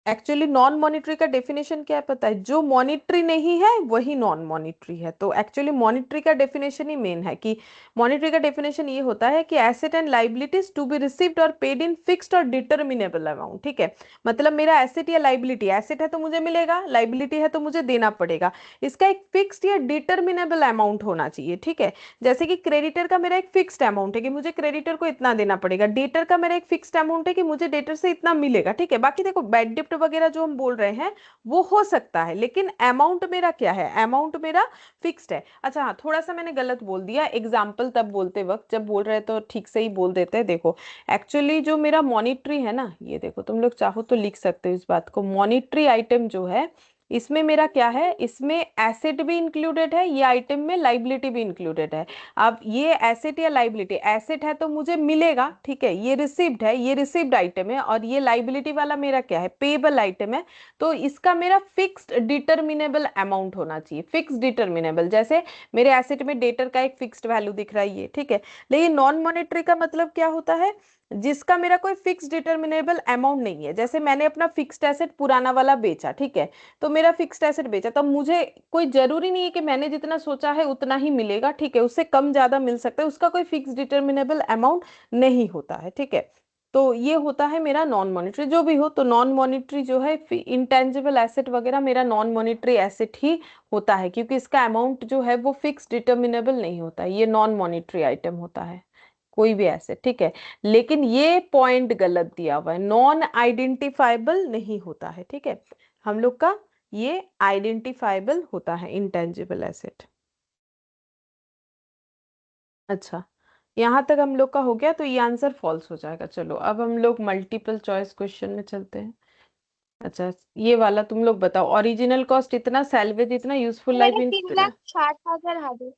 एक्चुअली नॉन मॉनिटरी का डेफिनेशन क्या है पता है? जो मॉनिटरी नहीं है वही नॉन मॉनिटरी है। तो एक्चुअली मॉनिटरी का डेफिनेशन ही मेन है कि मॉनिटरी का डेफिनेशन ये होता है कि asset and liabilities to be received और पेड इन फिक्स्ड और डिटरमिनेबल अमाउंट, ठीक है। मतलब मेरा एसेट या लाइबिलिटी, एसेट है तो मुझे मिलेगा, लाइबिलिटी है तो मुझे देना पड़ेगा, इसका एक फिक्स्ड या डिटरमिनेबल अमाउंट होना चाहिए, ठीक है। जैसे कि क्रेडिटर का मेरा एक फिक्स्ड अमाउंट है कि मुझे क्रेडिटर को इतना देना पड़ेगा, डेटर का मेरा एक फिक्स्ड अमाउंट है कि मुझे डेटर से इतना मिलेगा, ठीक है। बाकी देखो बैड डिप्ट वगैरह जो हम बोल रहे हैं वो हो सकता है, लेकिन अमाउंट मेरा क्या है, अमाउंट मेरा फिक्स्ड है। अच्छा हाँ, थोड़ा सा मैंने गलत बोल दिया, एग्जाम्पल तब बोलते वक्त जब बोल रहे तो ठीक से ही बोल देते हैं। देखो एक्चुअली जो मेरा मॉनिटरी है ना, ये देखो तुम लोग चाहो तो लिख सकते हो इस बात को, मॉनिटरी आइटम जो है इसमें मेरा क्या है, इसमें एसेट भी इंक्लूडेड है, ये आइटम में लाइबिलिटी भी इंक्लूडेड है। अब ये एसेट या लाइबिलिटी, एसेट है तो मुझे मिलेगा, ठीक है, ये रिसीव्ड है, ये रिसीव्ड आइटम है, और ये लाइबिलिटी वाला मेरा क्या है, पेबल आइटम है। तो इसका मेरा फिक्स्ड डिटरमिनेबल अमाउंट होना चाहिए, फिक्स्ड डिटरमिनेबल। जैसे मेरे एसेट में डेटर का एक फिक्स्ड वैल्यू दिख रहा है ये, ठीक है। लेकिन नॉन मॉनेटरी का मतलब क्या होता है, जिसका मेरा कोई फिक्स डिटरमिनेबल अमाउंट नहीं है। जैसे मैंने अपना फिक्स्ड एसेट पुराना वाला बेचा, ठीक है, तो मेरा फिक्स्ड एसेट बेचा, तो मुझे कोई जरूरी नहीं है कि मैंने जितना सोचा है उतना ही मिलेगा, ठीक है, उससे कम ज्यादा मिल सकता है, उसका कोई फिक्स डिटरमिनेबल अमाउंट नहीं होता है, ठीक है। तो ये होता है मेरा नॉन मॉनिटरी। जो भी हो, तो नॉन मॉनिटरी जो है इंटेंजिबल एसेट वगैरह मेरा नॉन मॉनिटरी एसेट ही होता है, क्योंकि इसका अमाउंट जो है वो फिक्स डिटरमिनेबल नहीं होता है, ये नॉन मॉनिटरी आइटम होता है, कोई भी एसेट, ठीक है। लेकिन ये पॉइंट गलत दिया हुआ है, नॉन आइडेंटिफाइबल नहीं होता है, ठीक है। हम लोग का ये आइडेंटिफाइबल होता है इंटेंजिबल एसेट। अच्छा, यहां तक हम लोग का हो गया, तो ये आंसर फॉल्स हो जाएगा। चलो अब हम लोग मल्टीपल चॉइस क्वेश्चन में चलते हैं। अच्छा, ये वाला तुम लोग बताओ, ओरिजिनल कॉस्ट इतना, सैलवेज इतना, यूजफुल लाइफ मैंने तीन इतना। लाख साठ हजार हाजिर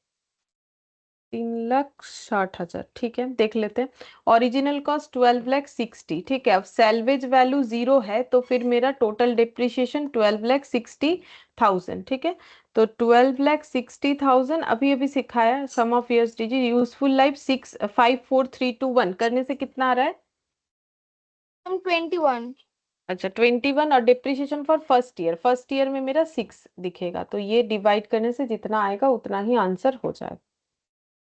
3,60,000, ठीक है, देख लेते हैं। ओरिजिनल कॉस्ट 12,60,000, ठीक है। अब सैलवेज वैल्यू 0 है तो फिर मेरा टोटल डिप्रिशिएशन 12,60,000, ठीक है। तो 12,60,000 अभी अभी सिखाया, सम ऑफ ईयर्स दीजिए, यूजफुल लाइफ 6, 5, 4, 3, 2, 1 करने से कितना आ रहा है? हम 21। अच्छा 21, और depreciation for first year, first year में मेरा 6 दिखेगा, तो ये डिवाइड करने से जितना आएगा उतना ही आंसर हो जाएगा।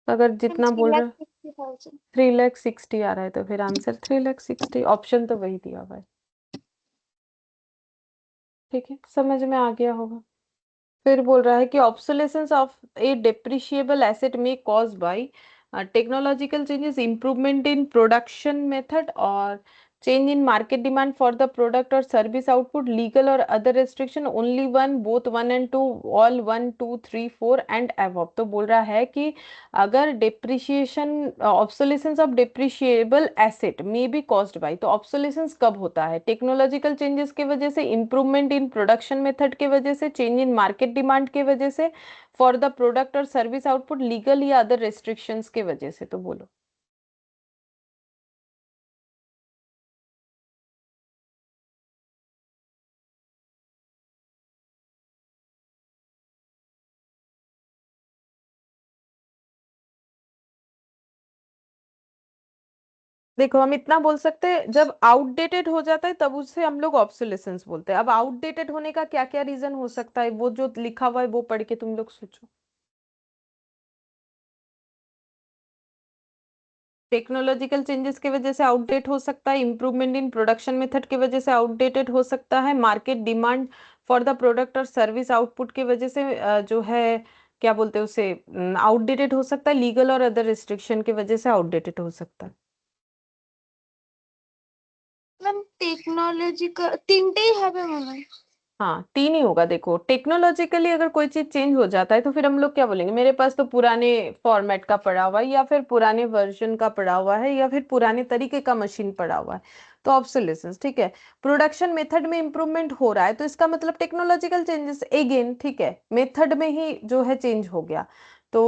अगर हम जितना थ्री बोल लाख रहे, सिक्सटी थाउजेंड 3,60,000 आ रहा है तो फिर आंसर 3,60,000, ऑप्शन तो वही दिया हुआ है, ठीक है, समझ में आ गया होगा। फिर बोल रहा है कि obsolescence of a depreciable asset में cause by technological changes, improvement in production method और change in market demand for the product और सर्विस आउटपुट, लीगल और other restriction, only one, both one and two, all one two three four and above. तो बोल रहा है कि अगर depreciation, obsolescence of depreciable asset may be caused by, तो obsolescence कब होता है? टेक्नोलॉजिकल चेंजेस की वजह से, इंप्रूवमेंट इन प्रोडक्शन मेथड की वजह से, चेंज इन मार्केट डिमांड की वजह से, फॉर द प्रोडक्ट और सर्विस आउटपुट, लीगल या अदर रेस्ट्रिक्शंस की वजह से। तो बोलो। देखो, हम इतना बोल सकते हैं, जब आउटडेटेड हो जाता है तब उससे हम लोग ऑब्सोलेसेंस बोलते हैं। अब आउटडेटेड होने का क्या क्या रीजन हो सकता है, वो जो लिखा हुआ है वो पढ़ के तुम लोग सोचो। टेक्नोलॉजिकल चेंजेस की वजह से आउटडेट हो सकता है, इंप्रूवमेंट इन प्रोडक्शन मेथड की वजह से आउटडेटेड हो सकता है, market demand for the product और सर्विस आउटपुट की वजह से जो है क्या बोलते हैं उसे, आउटडेटेड हो सकता है, लीगल और अदर रिस्ट्रिक्शन की वजह से आउटडेटेड हो सकता है। ম্যাম টেকনোলজিক্যাল তিনটেই হবে মনে হয়। हाँ, तीन ही होगा। देखो, टेक्नोलॉजिकली अगर कोई चीज चेंज हो जाता है तो फिर हम लोग क्या बोलेंगे, मेरे पास तो पुराने फॉर्मेट का पड़ा हुआ है, या फिर पुराने वर्जन का पड़ा हुआ है, या फिर पुराने तरीके का मशीन पड़ा हुआ है। तो ऑब्सोलेसेंस, ठीक है। प्रोडक्शन मेथड में इंप्रूवमेंट हो रहा है तो इसका मतलब टेक्नोलॉजिकल चेंजेस अगेन, ठीक है, मेथड में ही जो है चेंज हो गया। तो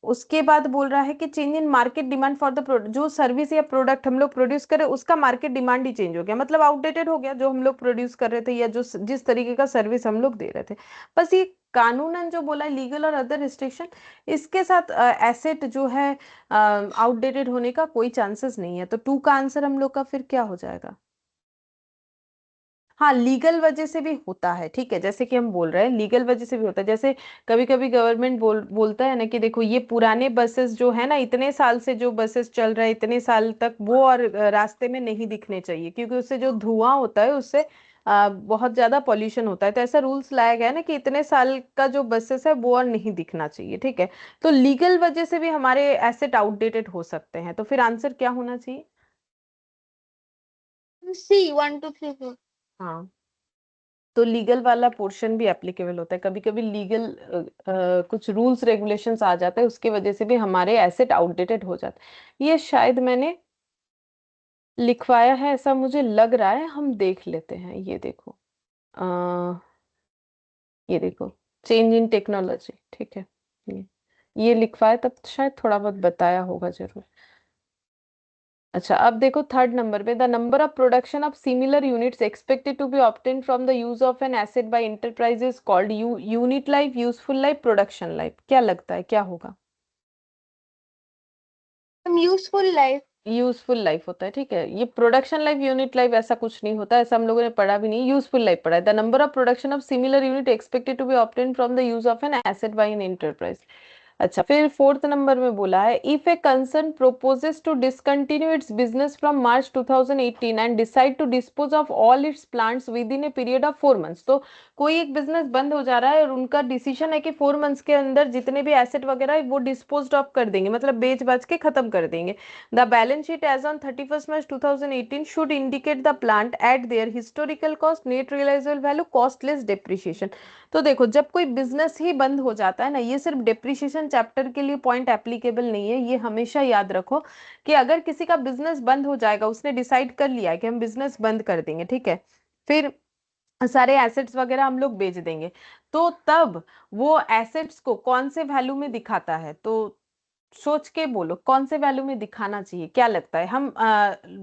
उसके बाद बोल रहा है कि change in market demand for the product, जो सर्विस या प्रोडक्ट हम लोग प्रोड्यूस करें उसका मार्केट डिमांड ही चेंज हो गया, मतलब आउटडेटेड हो गया जो हम लोग प्रोड्यूस कर रहे थे, या जो जिस तरीके का सर्विस हम लोग दे रहे थे। बस ये कानूनन जो बोला है, लीगल और अदर रिस्ट्रिक्शन, इसके साथ एसेट जो है आउटडेटेड होने का कोई चांसेस नहीं है। तो टू का आंसर हम लोग का फिर क्या हो जाएगा? हाँ, लीगल वजह से भी होता है, ठीक है, जैसे कि हम बोल रहे हैं लीगल वजह से भी होता है। जैसे कभी कभी गवर्नमेंट बोलता है ना कि देखो ये पुराने बसेस जो है ना, इतने साल से जो बसेस चल रहा है इतने साल तक, वो और रास्ते में नहीं दिखने चाहिए, क्योंकि उससे जो धुआं होता है उससे बहुत ज्यादा पॉल्यूशन होता है। तो ऐसा रूल्स लाया गया है ना कि इतने साल का जो बसेस है वो और नहीं दिखना चाहिए, ठीक है। तो लीगल वजह से भी हमारे एसेट आउटडेटेड हो सकते हैं। तो फिर आंसर क्या होना चाहिए? সি 1 2 3 4। हाँ, तो लीगल वाला पोर्शन भी एप्लीकेबल होता है। कभी कभी लीगल कुछ रूल्स रेगुलेशंस आ जाते हैं, उसकी वजह से भी हमारे एसेट आउटडेटेड हो जाते हैं। ये शायद मैंने लिखवाया है ऐसा मुझे लग रहा है, हम देख लेते हैं। ये देखो, अ, ये देखो, चेंज इन टेक्नोलॉजी, ठीक है। ये ये लिखवाया, तब शायद थोड़ा बहुत बताया होगा जरूर। अच्छा, अब देखो थर्ड नंबर पे, the number of production of similar units expected to be obtain from the use of an asset by enterprises called unit life, useful life, production life. क्या लगता है क्या होगा? Useful life. यूजफुल लाइफ होता है, ठीक है। ये प्रोडक्शन लाइफ, यूनिट लाइफ ऐसा कुछ नहीं होता, ऐसा हम लोगों ने पढ़ा भी नहीं। यूजफुल लाइफ पढ़ा है। The number of production of similar unit expected to be obtain from the use of an asset by an enterprise. अच्छा, फिर फोर्थ नंबर में बोला है, if a concern proposes to discontinue its business from March 2018 and decide to dispose of all its plants within a period of 4 months. तो कोई एक business बंद हो जा रहा है और उनका डिसीजन है कि 4 मंथ्स के अंदर जितने भी एसेट वगैरह है वो डिस्पोज ऑफ कर देंगे, मतलब बेच बाच के खत्म कर देंगे। The balance sheet as on 31st March 2018 should indicate the plant at their historical cost, net realisable value, cost less depreciation. तो देखो, जब कोई बिजनेस ही बंद हो जाता है ना, ये सिर्फ डेप्रिसिएशन चैप्टर के लिए पॉइंट एप्लीकेबल नहीं है, ये हमेशा याद रखो कि अगर किसी का बिजनेस बंद हो जाएगा, उसने डिसाइड कर लिया है कि हम बिजनेस बंद कर देंगे, ठीक है, फिर सारे एसेट्स वगैरह हम लोग बेच देंगे, तो तब वो एसेट्स को कौन से वैल्यू में दिखाता है? तो सोच के बोलो, कौन से वैल्यू में दिखाना चाहिए? क्या लगता है? हम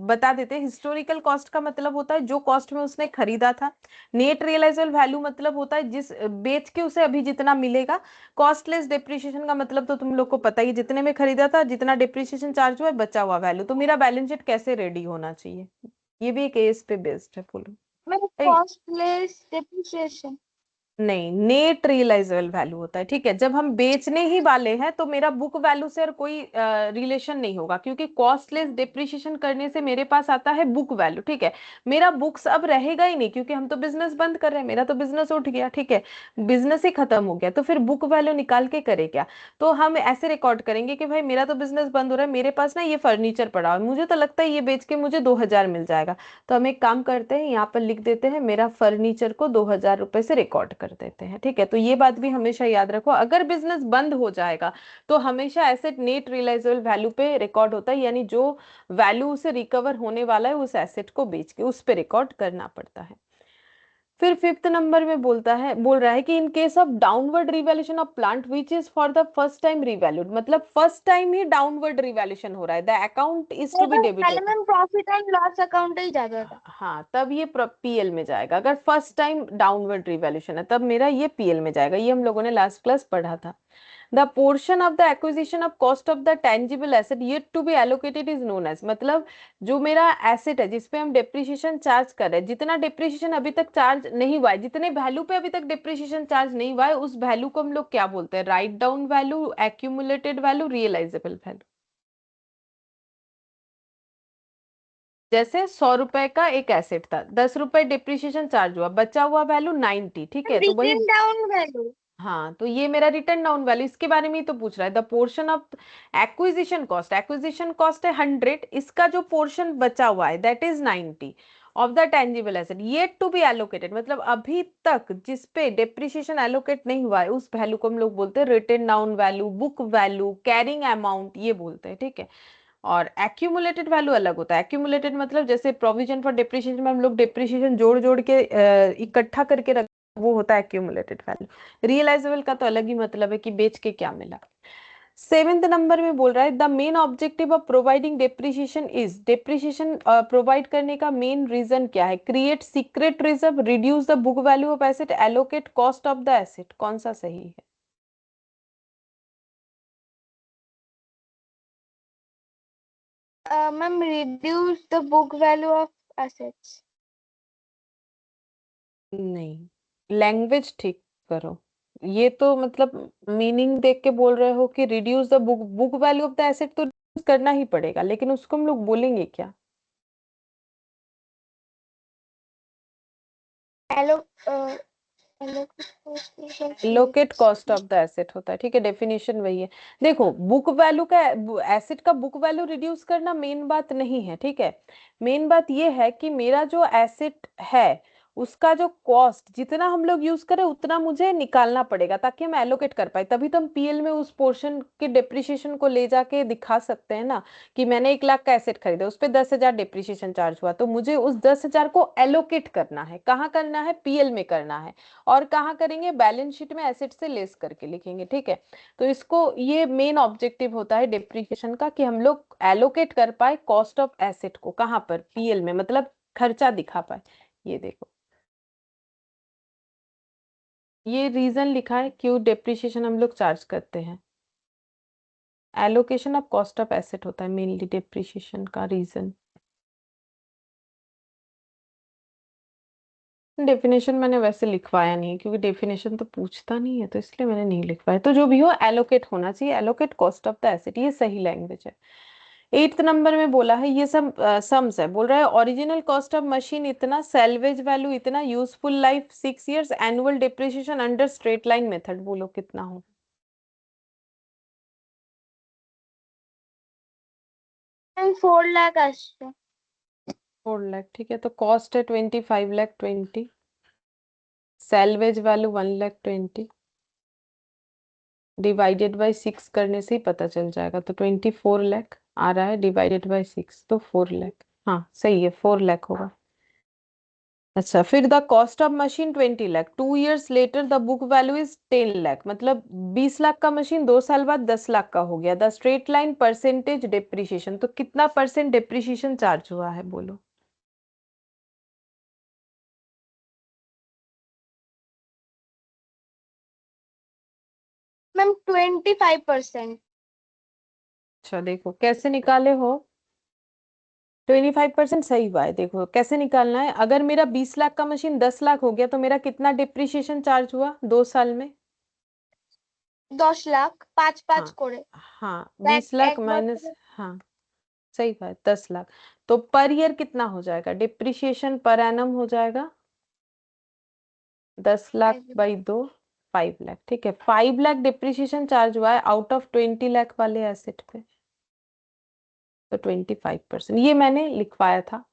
बता देते हैं। हिस्टोरिकल कॉस्ट का मतलब होता है जो कॉस्ट में उसने खरीदा था। नेट रियलाइजेबल वैल्यू मतलब होता है जिस बेच के उसे अभी जितना मिलेगा। कॉस्टलेस डेप्रिसिएशन का मतलब तो तुम लोग को पता ही है, जितने में खरीदा था जितना डेप्रिसिएशन चार्ज हुआ है, बचा हुआ वैल्यू। तो मेरा बैलेंस शीट कैसे रेडी होना चाहिए? ये भी एक एज पे बेस्ड है, बोलो। মানে ए, कॉस्टलेस डेप्रिसिएशन। नहीं, नेट रियलाइजेबल वैल्यू होता है, ठीक है। जब हम बेचने ही वाले हैं तो मेरा बुक वैल्यू से और कोई रिलेशन नहीं होगा, क्योंकि कॉस्टलेस डिप्रिशिएशन करने से मेरे पास आता है बुक वैल्यू, ठीक है। मेरा बुक्स अब रहेगा ही नहीं, क्योंकि हम तो बिजनेस बंद कर रहे हैं, मेरा तो बिजनेस उठ गया, ठीक है, बिजनेस ही खत्म हो गया, तो फिर बुक वैल्यू निकाल के करे क्या। तो हम ऐसे रिकॉर्ड करेंगे कि भाई मेरा तो बिजनेस बंद हो रहा है, मेरे पास ना ये फर्नीचर पड़ा हुआ है, मुझे तो लगता है ये बेच के मुझे 2,000 मिल जाएगा। तो हम एक काम करते हैं, यहाँ पर लिख देते हैं मेरा फर्नीचर को 2,000 रुपए से रिकॉर्ड कर देते हैं, ठीक है। तो ये बात भी हमेशा याद रखो, अगर बिजनेस बंद हो जाएगा तो हमेशा एसेट नेट रियलाइजेबल वैल्यू पे रिकॉर्ड होता है, यानी जो वैल्यू उसे रिकवर होने वाला है उस एसेट को बेच के उस पे रिकॉर्ड करना पड़ता है। फिर फिफ्थ नंबर में बोल रहा है कि in case of downward revaluation of plant which is for the first time revalued, मतलब फर्स्ट टाइम ही डाउनवर्ड रिवैल्यूएशन हो रहा है, the account is to be पहले debited. Ma'am profit and loss account ही जाता था। हाँ, तब ये पीएल में जाएगा। अगर फर्स्ट टाइम डाउनवर्ड रिवैल्यूएशन है तब मेरा ये पीएल में जाएगा, ये हम लोगों ने लास्ट क्लास पढ़ा था। The portion of the acquisition of cost of the tangible asset yet to be allocated is known as, मतलब जो मेरा एसेट है जिसपे हम डिप्रिशिएशन चार्ज कर रहे हैं, जितना डिप्रिशिएशन अभी तक चार्ज नहीं हुआ है, जितने वैल्यू पे अभी तक डिप्रिशिएशन चार्ज नहीं हुआ है, उस वैल्यू को हम लोग क्या बोलते हैं, write down value, accumulated value, realisable value. जैसे 100 रुपए का एक एसेट था, 10 रुपए डिप्रिशिएशन चार्ज हुआ, बचा हुआ वैल्यू 90, ठीक है, तो वही। Written down value. हाँ, तो ये मेरा रिटर्न डाउन वैल्यू, इसके बारे में ही तो पूछ रहा है। The portion of acquisition cost है 100, इसका जो पोर्शन बचा हुआ है that is 90 of the tangible asset yet to be allocated, मतलब अभी तक जिसपे डेप्रिसिएशन एलोकेट नहीं हुआ है उस वैल्यू को हम लोग बोलते हैं return down value, book value, carrying amount, ये बोलते हैं, ठीक है। और एक्यूमुलेटेड वैल्यू अलग होता है। एक्यूमुलेटेड मतलब जैसे प्रोविजन फॉर डिप्रिसिएशन में हम लोग डिप्रिसिएशन जोड़ जोड़ के इकट्ठा करके रख, वो होता है एक्यूमुलेटेड वैल्यू। रियलाइजेबल का तो अलग ही मतलब है कि बेच के क्या मिला। सेवेंथ नंबर में बोल रहा है the main objective of providing depreciation is, depreciation provide करने का मेन रीजन क्या है, create secret reserve, reduce the book value of asset, allocate cost of the asset, कौन सा सही है। Ma'am reduce the book value of assets. नहीं, language ठीक करो। ये तो मतलब मीनिंग देख के बोल रहे हो कि reduce the book value of the asset, तो reduce करना ही पड़ेगा, लेकिन उसको हम लोग बोलेंगे क्या। Allo allocate cost of the asset होता है, ठीक है, डेफिनेशन वही है। देखो, बुक वैल्यू का, एसेट का बुक वैल्यू रिड्यूस करना मेन बात नहीं है, ठीक है। मेन बात ये है कि मेरा जो एसेट है उसका जो कॉस्ट जितना हम लोग यूज करें उतना मुझे निकालना पड़ेगा, ताकि हम एलोकेट कर पाए, तभी तो हम पीएल में उस पोर्शन के डिप्रिशिएशन को ले जाके दिखा सकते हैं ना, कि मैंने 1 लाख का एसेट खरीदा, उस पर 10,000 डिप्रिशिएशन चार्ज हुआ, तो मुझे उस 10,000 को एलोकेट करना है, कहाँ करना है, पीएल में करना है। और कहाँ करेंगे, बैलेंस शीट में एसेट से लेस करके लिखेंगे, ठीक है। तो इसको, ये मेन ऑब्जेक्टिव होता है डिप्रिसिएशन का, कि हम लोग एलोकेट कर पाए कॉस्ट ऑफ एसेट को, कहाँ पर, पीएल में, मतलब खर्चा दिखा पाए। ये देखो, ये रीजन लिखा है क्यों डिप्रिसिएशन हम लोग चार्ज करते हैं। Allocation of cost of asset होता है मेनली डिप्रिसिएशन का रीजन। डेफिनेशन मैंने वैसे लिखवाया नहीं, क्योंकि डेफिनेशन तो पूछता नहीं है, तो इसलिए मैंने नहीं लिखवाया। तो जो भी हो, एलोकेट होना चाहिए, allocate cost of the asset, ये सही लैंग्वेज है। एट्थ नंबर में बोला है, ये सब सम्स है, बोल रहा है ओरिजिनल कॉस्ट ऑफ मशीन इतना, सैल्वेज वैल्यू इतना, useful life 6 years, annual depreciation under straight line method, बोलो कितना हो। 4 लाख আসছে। 4 लाख, ठीक है, तो कॉस्ट है 25,20,000, सैल्वेज वैल्यू 1,20,000, डिवाइडेड बाई 6 करने से ही पता चल जाएगा, तो 24 लाख आ रहा है, डिवाइडेड बाई 6 तो 4 लाख, हाँ सही है, 4 लाख होगा। अच्छा, फिर the cost of machine 20 lakh, 2 years later the book value is 10 lakh, मतलब 20 लाख का मशीन 2 साल बाद 10 लाख का हो गया। The straight line percentage depreciation, तो कितना परसेंट डिप्रिसिएशन चार्ज हुआ है, बोलो। मैम 25%। अच्छा, देखो कैसे निकाले हो। 25% सही हुआ है। देखो कैसे निकालना है, अगर मेरा 20 लाख का मशीन 10 लाख हो गया तो मेरा कितना डिप्रिसिएशन चार्ज हुआ 2 साल में? 10 लाख, 5 5 हाँ করে। हाँ, এক 20 लाख এক माइनस, বছরে हाँ सही बात, 10 लाख। तो पर ईयर कितना हो जाएगा डिप्रिसिएशन पर एनम हो जाएगा? 10 लाख 5 बाई 2, 5 लाख। ठीक है, 5 लाख डिप्रिसिएशन चार्ज हुआ है आउट ऑफ 20 लाख वाले एसेट पे। तो 25%, ये मैंने लिखवाया था,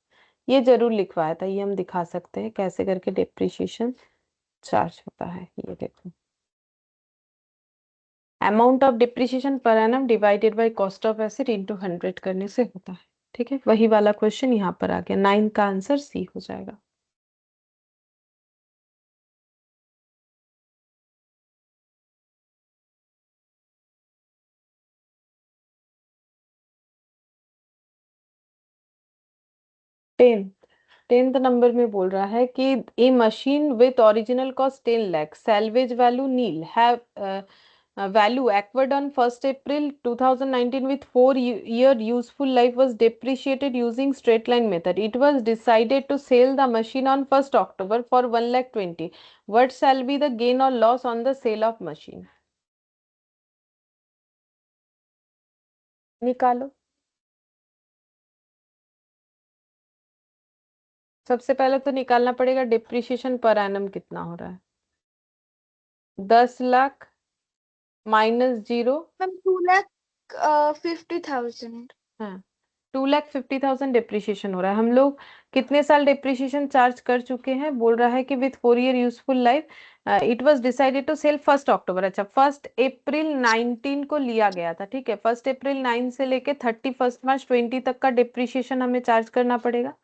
ये जरूर लिखवाया था, ये हम दिखा सकते हैं कैसे करके डिप्रिसिएशन चार्ज होता है। ये देखो, amount of depreciation per annum divided by cost of asset into 100 करने से होता है। ठीक है, वही वाला क्वेश्चन यहाँ पर आ गया, 9 का आंसर सी हो जाएगा। टेंथ, 10th नंबर में बोल रहा है कि a machine with original cost 10 lakh, salvage value nil, have value acquired on 1st April 2019 with 4-year useful life was depreciated using straight line method. It was decided to sell the machine on 1st October for 1,20,000. What shall be the gain or loss on the sale of machine? निकालो। सबसे पहले तो निकालना पड़ेगा depreciation per annum कितना हो रहा है। 10 लाख माइनस 0, मैम 2,50,000। हाँ 2,50,000 डिप्रिसिएशन हो रहा है। हम लोग कितने साल डिप्रिसिएशन चार्ज कर चुके हैं, बोल रहा है कि with 4 year useful life it was decided to sell 1st October. अच्छा, 1 अप्रैल 19 को लिया गया था, ठीक है, 1 अप्रैल 9 से लेके 31 मार्च 20 तक का डिप्रिसिएशन हमें चार्ज करना पड़ेगा,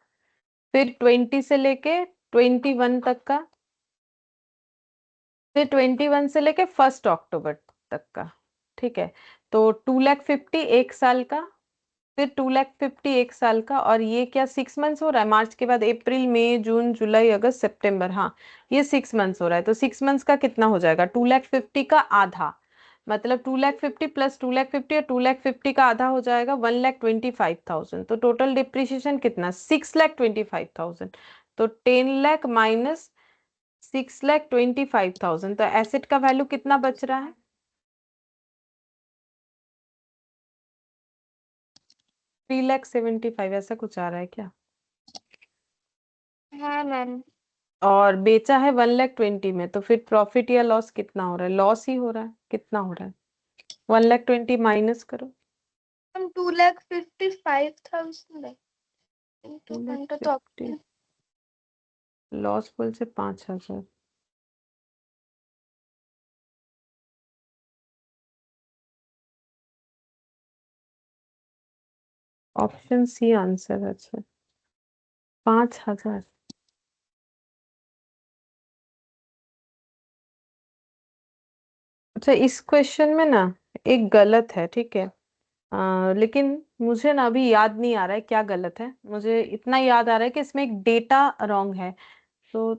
फिर 20 से लेके 21 तक का, फिर 21 से लेके 1 अक्टूबर तक का। ठीक है, तो 2,50,000 1 साल का, फिर 2,50,000 1 साल का, और ये क्या 6 मंथ्स हो रहा है, मार्च के बाद अप्रैल मई जून जुलाई अगस्त सितंबर, हाँ ये 6 मंथ्स हो रहा है। तो 6 मंथ्स का कितना हो जाएगा, 2,50,000 का आधा, मतलब 2,50,000 प्लस 2,50,000 और 2,50,000 का आधा हो जाएगा 1,25,000। तो टोटल डिप्रिसिएशन कितना, 6,25,000। तो 10 लाख माइनस 6,25,000, तो एसेट का वैल्यू कितना बच रहा है? 3,75,000 ऐसा कुछ आ रहा है क्या? हाँ मैम। और बेचा है 1,20,000 में, तो फिर प्रॉफिट या लॉस कितना हो रहा है, लॉस ही हो रहा है, कितना हो रहा है? 1,20,000 माइनस करो, मैम 2,55,000 है। टू लैख घंटा तो फिफ्टी लॉस बोल से 5,000। Option C answer. अच्छा, 5,000। अच्छा, इस क्वेश्चन में ना एक गलत है, ठीक है, लेकिन मुझे ना अभी याद नहीं आ रहा है क्या गलत है, मुझे इतना याद आ रहा है कि इसमें एक डेटा रॉन्ग है। तो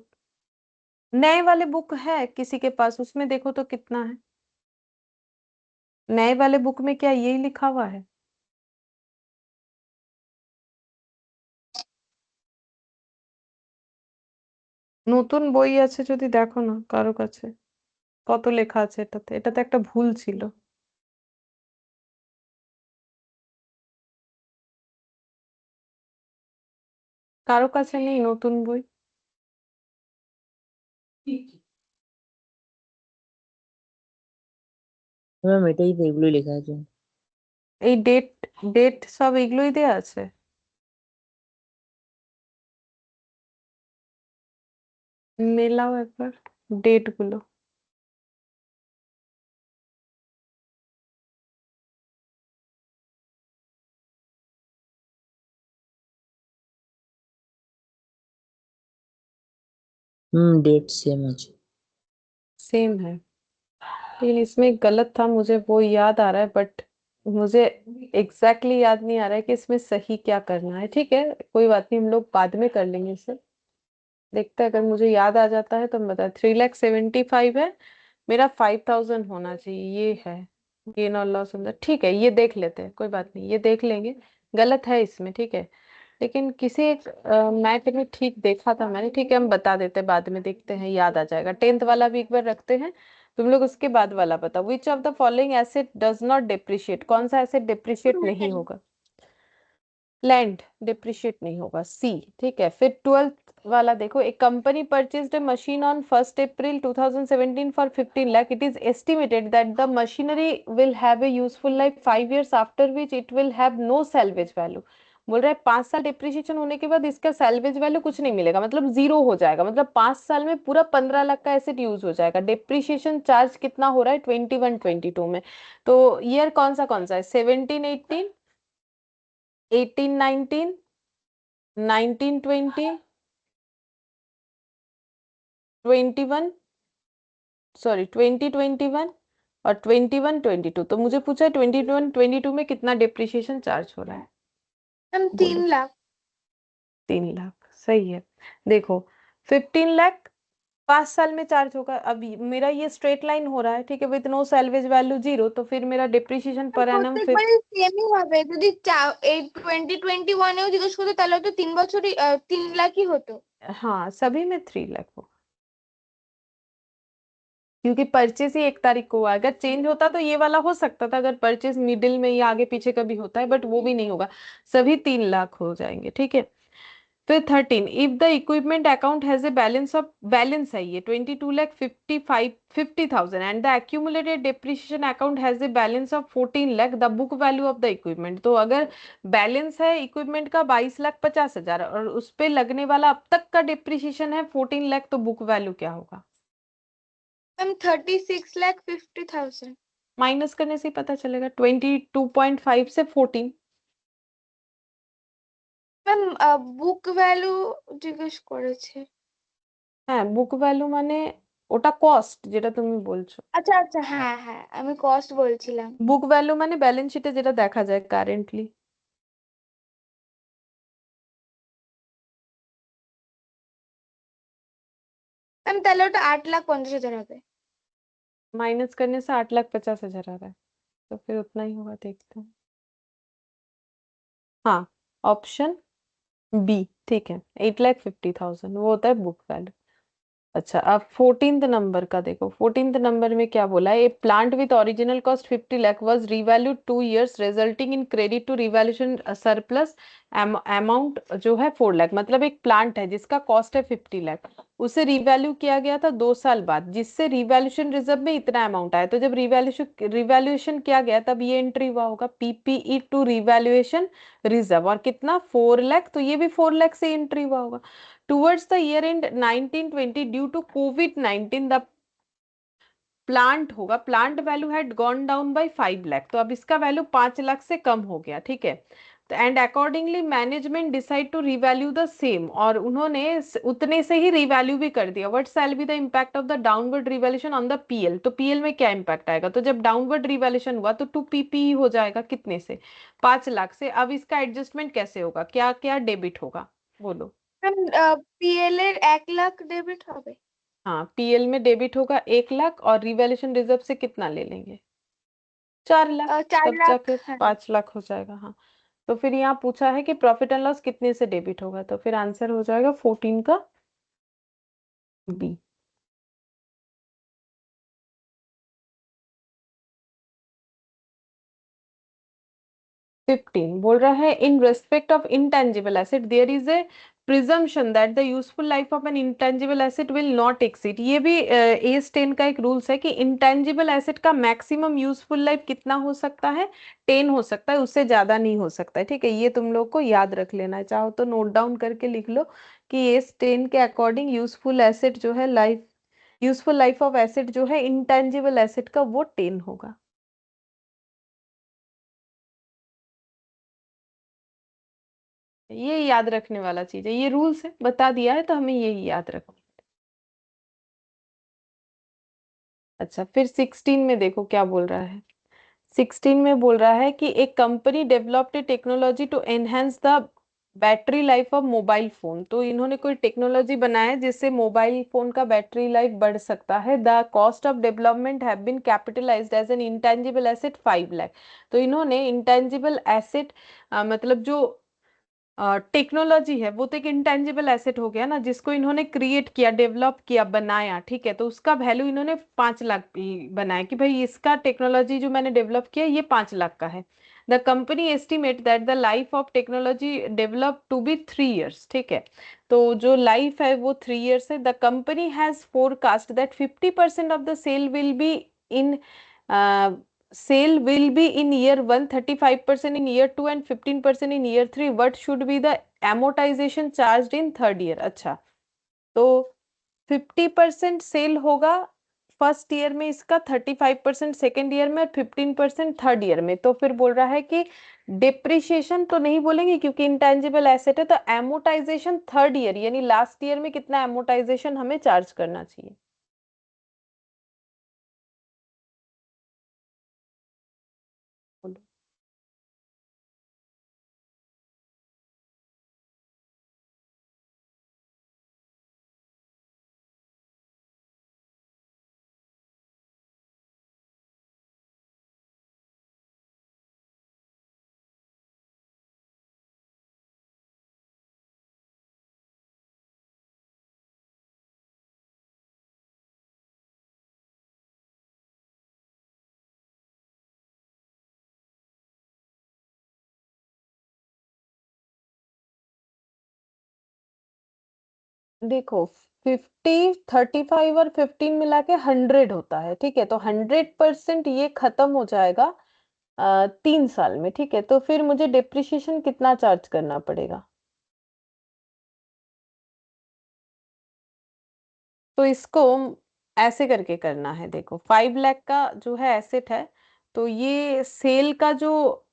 नए वाले बुक है किसी के पास, उसमें देखो तो कितना है, नए वाले बुक में क्या यही लिखा हुआ है? নতুন বই আছে যদি দেখো না কারো কাছে, কত লেখা আছে এটাতে, এটাতে একটা ভুল ছিল। কারো কাছে নেই নতুন বই? ম্যাম এটাই তো, এগুলোই লেখা আছে। এই ডেট, ডেট সব এগুলোই দেয়া আছে। মেলাও একবার ডেট গুলো। डेट सेम আছে। सेम है, लेकिन इसमें एक गलत था, मुझे वो याद आ रहा है, बट मुझे एग्जैक्टली याद नहीं आ रहा है कि इसमें सही क्या करना है। ठीक है, कोई बात नहीं, हम लोग बाद में कर लेंगे इसे, देखते हैं, अगर मुझे याद आ जाता है तो हम बता। 3,75,000 है, मेरा 5,000 होना चाहिए, ये है गेन और लॉस अंदर। ठीक है, ये देख लेते हैं, कोई बात नहीं, ये देख लेंगे, गलत है इसमें, ठीक है। लेकिन किसी एक मैथ में ठीक देखा था मैंने, ठीक है हम बता देते हैं, बाद में देखते हैं, याद आ जाएगा। 10th वाला भी एक बार रखते हैं, तुम लोग उसके बाद वाला बताओ। Which of the following asset does not depreciate, कौन सा एसेट डिप्रिशिएट नहीं होगा? लैंड डिप्रिशिएट नहीं होगा, सी। ठीक है, फिर 12th वाला देखो, एक company purchased a machine on 1st April 2017 for 15 lakh, it is estimated that the machinery will have a useful life 5 years after which it will have no salvage value. बोल रहा है 5 साल डिप्रिशिएशन होने के बाद इसका सैल्वेज वैल्यू कुछ नहीं मिलेगा, मतलब जीरो हो जाएगा, मतलब 5 साल में पूरा 15 लाख का एसेट यूज हो जाएगा। डिप्रिशिएशन चार्ज कितना हो रहा है 21-22 में, तो ईयर कौन सा है? 17-18, 18-19, 19-20, 21, सॉरी 20-21 और 21-22। तो मुझे पूछा है 21-22 में कितना डिप्रिशिएशन चार्ज हो रहा है? मैम बोलो। 3 लाख। 3 लाख, सही है। देखो 15 लाख 5 साल में चार्ज होगा। अब मेरा ये स्ट्रेट लाइन हो रहा है, ठीक है, with no salvage value zero, तो फिर मेरा ডিপ্রিসিয়েশন पर एनम প্রত্যেকবারই সেমই হবে, যদি এই 2021-এও জিজ্ঞেস করতো তাহলে তো 3 বছরই 3 লাখই হতো। हाँ सभी में 3 लाख हो, क्योंकि परचेज ही 1 तारीख को हुआ। अगर चेंज होता तो ये वाला हो सकता था, अगर परचेज मिडिल में या आगे पीछे कभी होता है, बट वो भी नहीं होगा, सभी 3 लाख हो जाएंगे। ठीक है, फिर 13, if the equipment account has a balance है ये 22,55,50,000 and the accumulated depreciation account has a balance of 14 lakh, the book value of the equipment. तो अगर बैलेंस है इक्विपमेंट का 22,50,000 और उस पे लगने वाला अब तक का डिप्रिसिएशन है 14 लाख, तो बुक वैल्यू क्या होगा? मैम 36,50,000। माइनस करने से ही पता चलेगा, 22.5 से 14। ম্যাম বুক ভ্যালু জিজ্ঞেস করেছে। হ্যাঁ, বুক ভ্যালু মানে ওটা কস্ট, যেটা তুমি বলছো। আচ্ছা আচ্ছা, হ্যাঁ হ্যাঁ, আমি কস্ট বলছিলাম। বুক ভ্যালু মানে ব্যালেন্স শিটে যেটা দেখা যায় কারেন্টলি। ম্যাম তাহলে ওটা 8,50,000 হবে। माइनस करने से 8,50,000 आ रहा है, तो फिर उतना ही होगा, देखते हैं। हाँ, ऑप्शन बी ठीक है, 8,50,000 वो होता है बुक वैल्यू। अच्छा, अब 14th नंबर का देखो, 14th नंबर में क्या बोला है? A plant with original cost 50 lakh was revalued 2 years resulting in credit to revaluation surplus amount जो है 4 लाख। मतलब एक प्लांट है जिसका कॉस्ट है 50 लाख, उसे रिवैल्यू किया गया था 2 साल बाद, जिससे रिवैल्यूएशन रिजर्व में इतना अमाउंट आया। तो जब रिवैल्यूएशन किया गया तब ये एंट्री हुआ होगा पीपीई टू रिवैल्यूएशन रिजर्व, और कितना 4 लाख, तो ये भी 4 लाख से एंट्री हुआ होगा। Towards the year end 1920, due to COVID-19, the plant होगा, plant value had gone down by 5 lakh, तो अब इसका वैल्यू 5 लाख से कम हो गया। ठीक है, तो and accordingly management decide to revalue the same, और उन्होंने उतने से ही रिवैल्यू भी कर दिया। What shall be the impact of the downward revaluation on the PL? तो पीएल में क्या इम्पैक्ट आएगा? तो जब डाउनवर्ड रिवैल्यूएशन हुआ तो 2 पीपीई हो जाएगा, कितने से? 5 लाख से। अब इसका एडजस्टमेंट कैसे होगा, क्या क्या डेबिट होगा, बोलो। ম্যাম পিএল এর 1 লাখ ডেবিট হবে। हाँ, पीएल में डेबिट होगा 1 लाख, और रिवैल्यूएशन रिजर्व से कितना ले लेंगे? 4 लाख, 4 तब লাখ, जाके হ্যাঁ। 5 लाख हो जाएगा। हाँ, तो फिर यहाँ पूछा है कि प्रॉफिट एंड लॉस कितने से डेबिट होगा, तो फिर आंसर हो जाएगा 14 का बी। 15 बोल रहा है in respect of intangible asset there is a presumption that the useful life of an intangible asset will not exceed. ये भी एज 10 का एक रूल्स है कि इंटेंजिबल एसेट का मैक्सिमम यूजफुल लाइफ कितना हो सकता है? 10 हो सकता है, उससे ज्यादा नहीं हो सकता है। ठीक है, ये तुम लोग को याद रख लेना है, चाहो तो नोट डाउन करके लिख लो कि एज 10 के अकॉर्डिंग यूजफुल एसेट जो है life, useful life of asset जो है इंटेंजिबल एसेट का, वो 10 होगा। ये याद रखने वाला चीज है, ये रूल्स है, बता दिया है तो हमें यही याद रखना। अच्छा, फिर 16 में देखो क्या बोल रहा है। 16 में बोल रहा है कि एक company developed a technology to enhance the battery life of mobile phone. तो इन्होंने कोई टेक्नोलॉजी बनाया है जिससे मोबाइल फोन का बैटरी लाइफ बढ़ सकता है। The cost of development have been capitalised as an intangible asset 5 lakh. तो इन्होंने इंटेंजिबल एसेट मतलब जो टेक्नोलॉजी है वो तो एक इंटेंजिबल एसेट हो गया ना, जिसको इन्होंने क्रिएट किया, डेवलप किया, बनाया, ठीक है, तो उसका वैल्यू इन्होंने 5 लाख बनाया कि भाई इसका टेक्नोलॉजी जो मैंने डेवलप किया ये 5 लाख का है। The company estimate that the life of technology develop to be 3 years, ठीक है, तो जो लाइफ है वो 3 years है। The company has forecast that 50% of the sale will be in sale will be in year 1, 35% in year 2 and 15% in year 3. What should be the amortization charged in third year? अच्छा, तो 50% cell होगा first year में इसका, 35% second year में और 15% third year में। तो फिर बोल रहा है कि डिप्रिशिएशन तो नहीं बोलेंगे क्योंकि इंटेंजिबल एसेट है, तो एमोटाइजेशन थर्ड ईयर यानी लास्ट ईयर में कितना एमोटाइजेशन हमें चार्ज करना चाहिए। बोलो। देखो 50, 35 और 15 मिला के 100 होता है, ठीक है, तो 100% ये खत्म हो जाएगा 3 साल में, ठीक है, तो फिर मुझे डिप्रिशिएशन कितना चार्ज करना पड़ेगा? तो इसको ऐसे करके करना है, देखो 5 लाख का जो है एसेट है, तो ये सेल का जो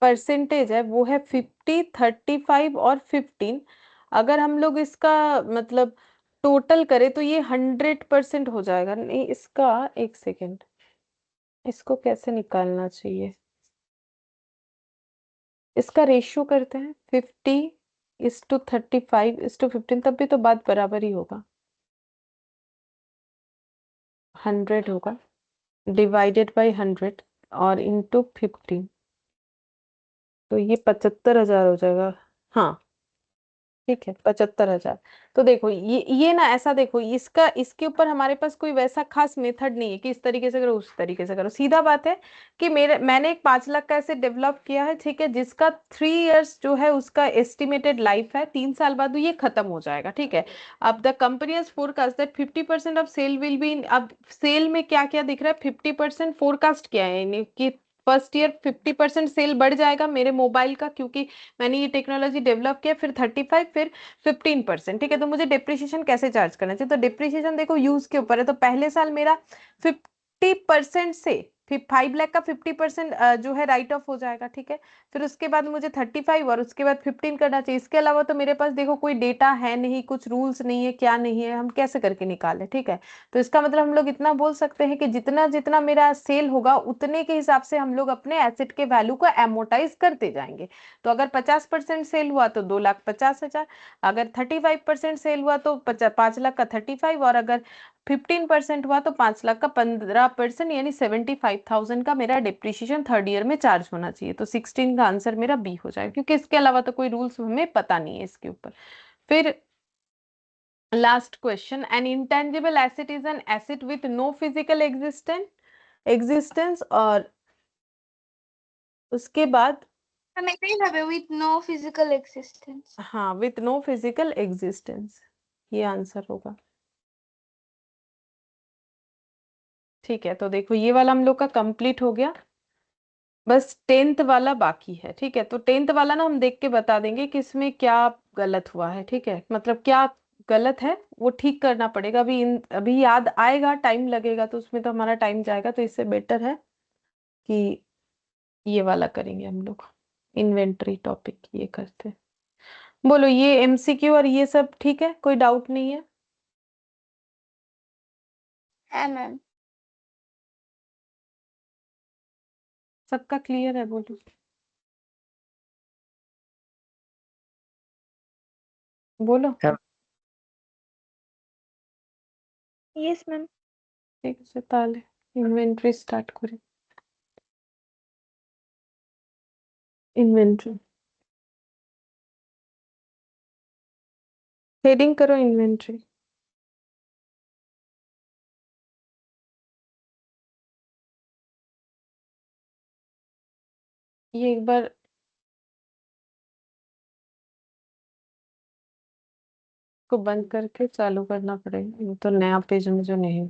परसेंटेज है वो है 50, 35 और 15। अगर हम लोग इसका मतलब टोटल करें तो ये 100% हो जाएगा। नहीं, इसका एक सेकेंड, इसको कैसे निकालना चाहिए, इसका रेशियो करते हैं 50:35:15, तब भी तो बात बराबर ही होगा, 100 होगा डिवाइडेड बाई 100 और इंटू 15, तो ये 75,000 हो जाएगा। हाँ, ठीक है, 75,000। तो देखो ये ना ऐसा, देखो इसका इसके ऊपर हमारे पास कोई वैसा खास मेथड नहीं है कि इस तरीके से करो उस तरीके से करो, सीधा बात है कि मैंने एक 5 लाख का ऐसे डेवलप किया है, ठीक है, जिसका 3 years जो है उसका एस्टिमेटेड लाइफ है, 3 साल बाद ये खत्म हो जाएगा, ठीक है। अब the company has forecast that 50% of sale will be in, अब सेल में क्या क्या दिख रहा है, 50% फोरकास्ट किया है यानी कि फर्स्ट ईयर 50% सेल बढ़ जाएगा मेरे मोबाइल का, क्योंकि मैंने ये टेक्नोलॉजी डेवलप किया, फिर 35, फिर 15%, ठीक है। तो मुझे डिप्रिशिएशन कैसे चार्ज करना चाहिए, तो डिप्रिशिएशन देखो यूज के ऊपर है, तो पहले साल मेरा 50% से 5 लाख का 50% जो है राइट ऑफ हो जाएगा, ठीक है। फिर उसके बाद मुझे 35 और उसके बाद 15 करना चाहिए। इसके अलावा तो मेरे पास देखो कोई डेटा है नहीं, कुछ रूल्स नहीं है, क्या नहीं है, हम कैसे करके निकालें, ठीक है। तो इसका मतलब हम लोग इतना बोल सकते हैं कि जितना जितना मेरा सेल होगा उतने के हिसाब से हम लोग अपने एसेट के वैल्यू को एमोटाइज करते जाएंगे। तो अगर 50% सेल हुआ तो 2,50,000, अगर 35% सेल हुआ तो 5 लाख का 35, और अगर 15% हुआ तो 5 लाख का 15% यानी 75,000 का मेरा डिप्रिशिएशन थर्ड ईयर में चार्ज होना चाहिए। तो 16 का आंसर मेरा बी हो जाएगा, क्योंकि इसके अलावा तो कोई रूल्स हमें पता नहीं है इसके ऊपर। फिर last question, an intangible asset is an asset with no physical existence और उसके बाद, हम এটাই হবে with no physical existence। हाँ, विथ नो फिजिकल एग्जिस्टेंस, ये आंसर होगा, ठीक है। तो देखो ये वाला हम लोग का कंप्लीट हो गया, बस 10th वाला बाकी है, ठीक है। तो 10th वाला ना हम देख के बता देंगे कि इसमें क्या गलत हुआ है, ठीक है, मतलब क्या गलत है वो ठीक करना पड़ेगा। अभी याद आएगा, टाइम लगेगा, तो उसमें तो हमारा टाइम जाएगा, तो इससे बेटर है कि ये वाला करेंगे हम लोग, इन्वेंटरी टॉपिक ये करते हैं। बोलो, ये एमसीक्यू और ये सब ठीक है, कोई डाउट नहीं है? হ্যাঁ ম্যাম। सबका क्लियर है? बोलो बोलो। हाँ ইয়েস ম্যাম। ठीक है, ताले इन्वेंटरी स्टार्ट करें, इन्वेंटरी हेडिंग करो इन्वेंट्री। ये एक बार को बंद करके चालू करना पड़ेगा, ये तो नया पेज में जो नहीं।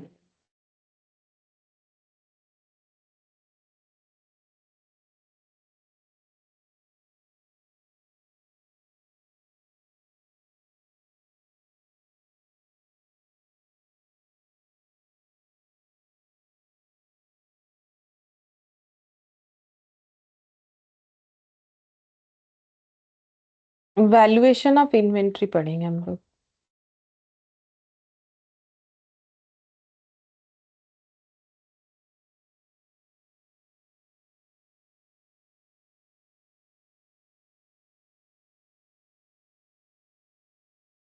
वैल्यूएशन ऑफ इन्वेंट्री पढ़ेंगे हम लोग।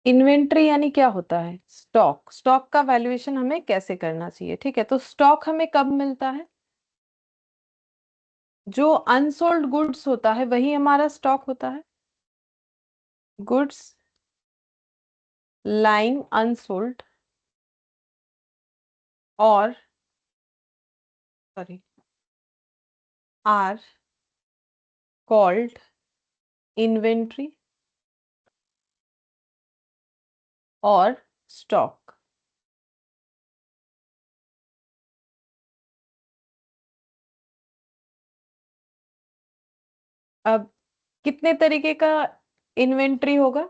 इन्वेंट्री यानी क्या होता है? स्टॉक। स्टॉक का वैल्यूएशन हमें कैसे करना चाहिए, ठीक है। तो स्टॉक हमें कब मिलता है? जो अनसोल्ड गुड्स होता है वही हमारा स्टॉक होता है। गुड्स लाइंग अनसोल्ड और सॉरी आर कॉल्ड इन्वेंट्री और स्टॉक। अब कितने तरीके का इन्वेंट्री होगा?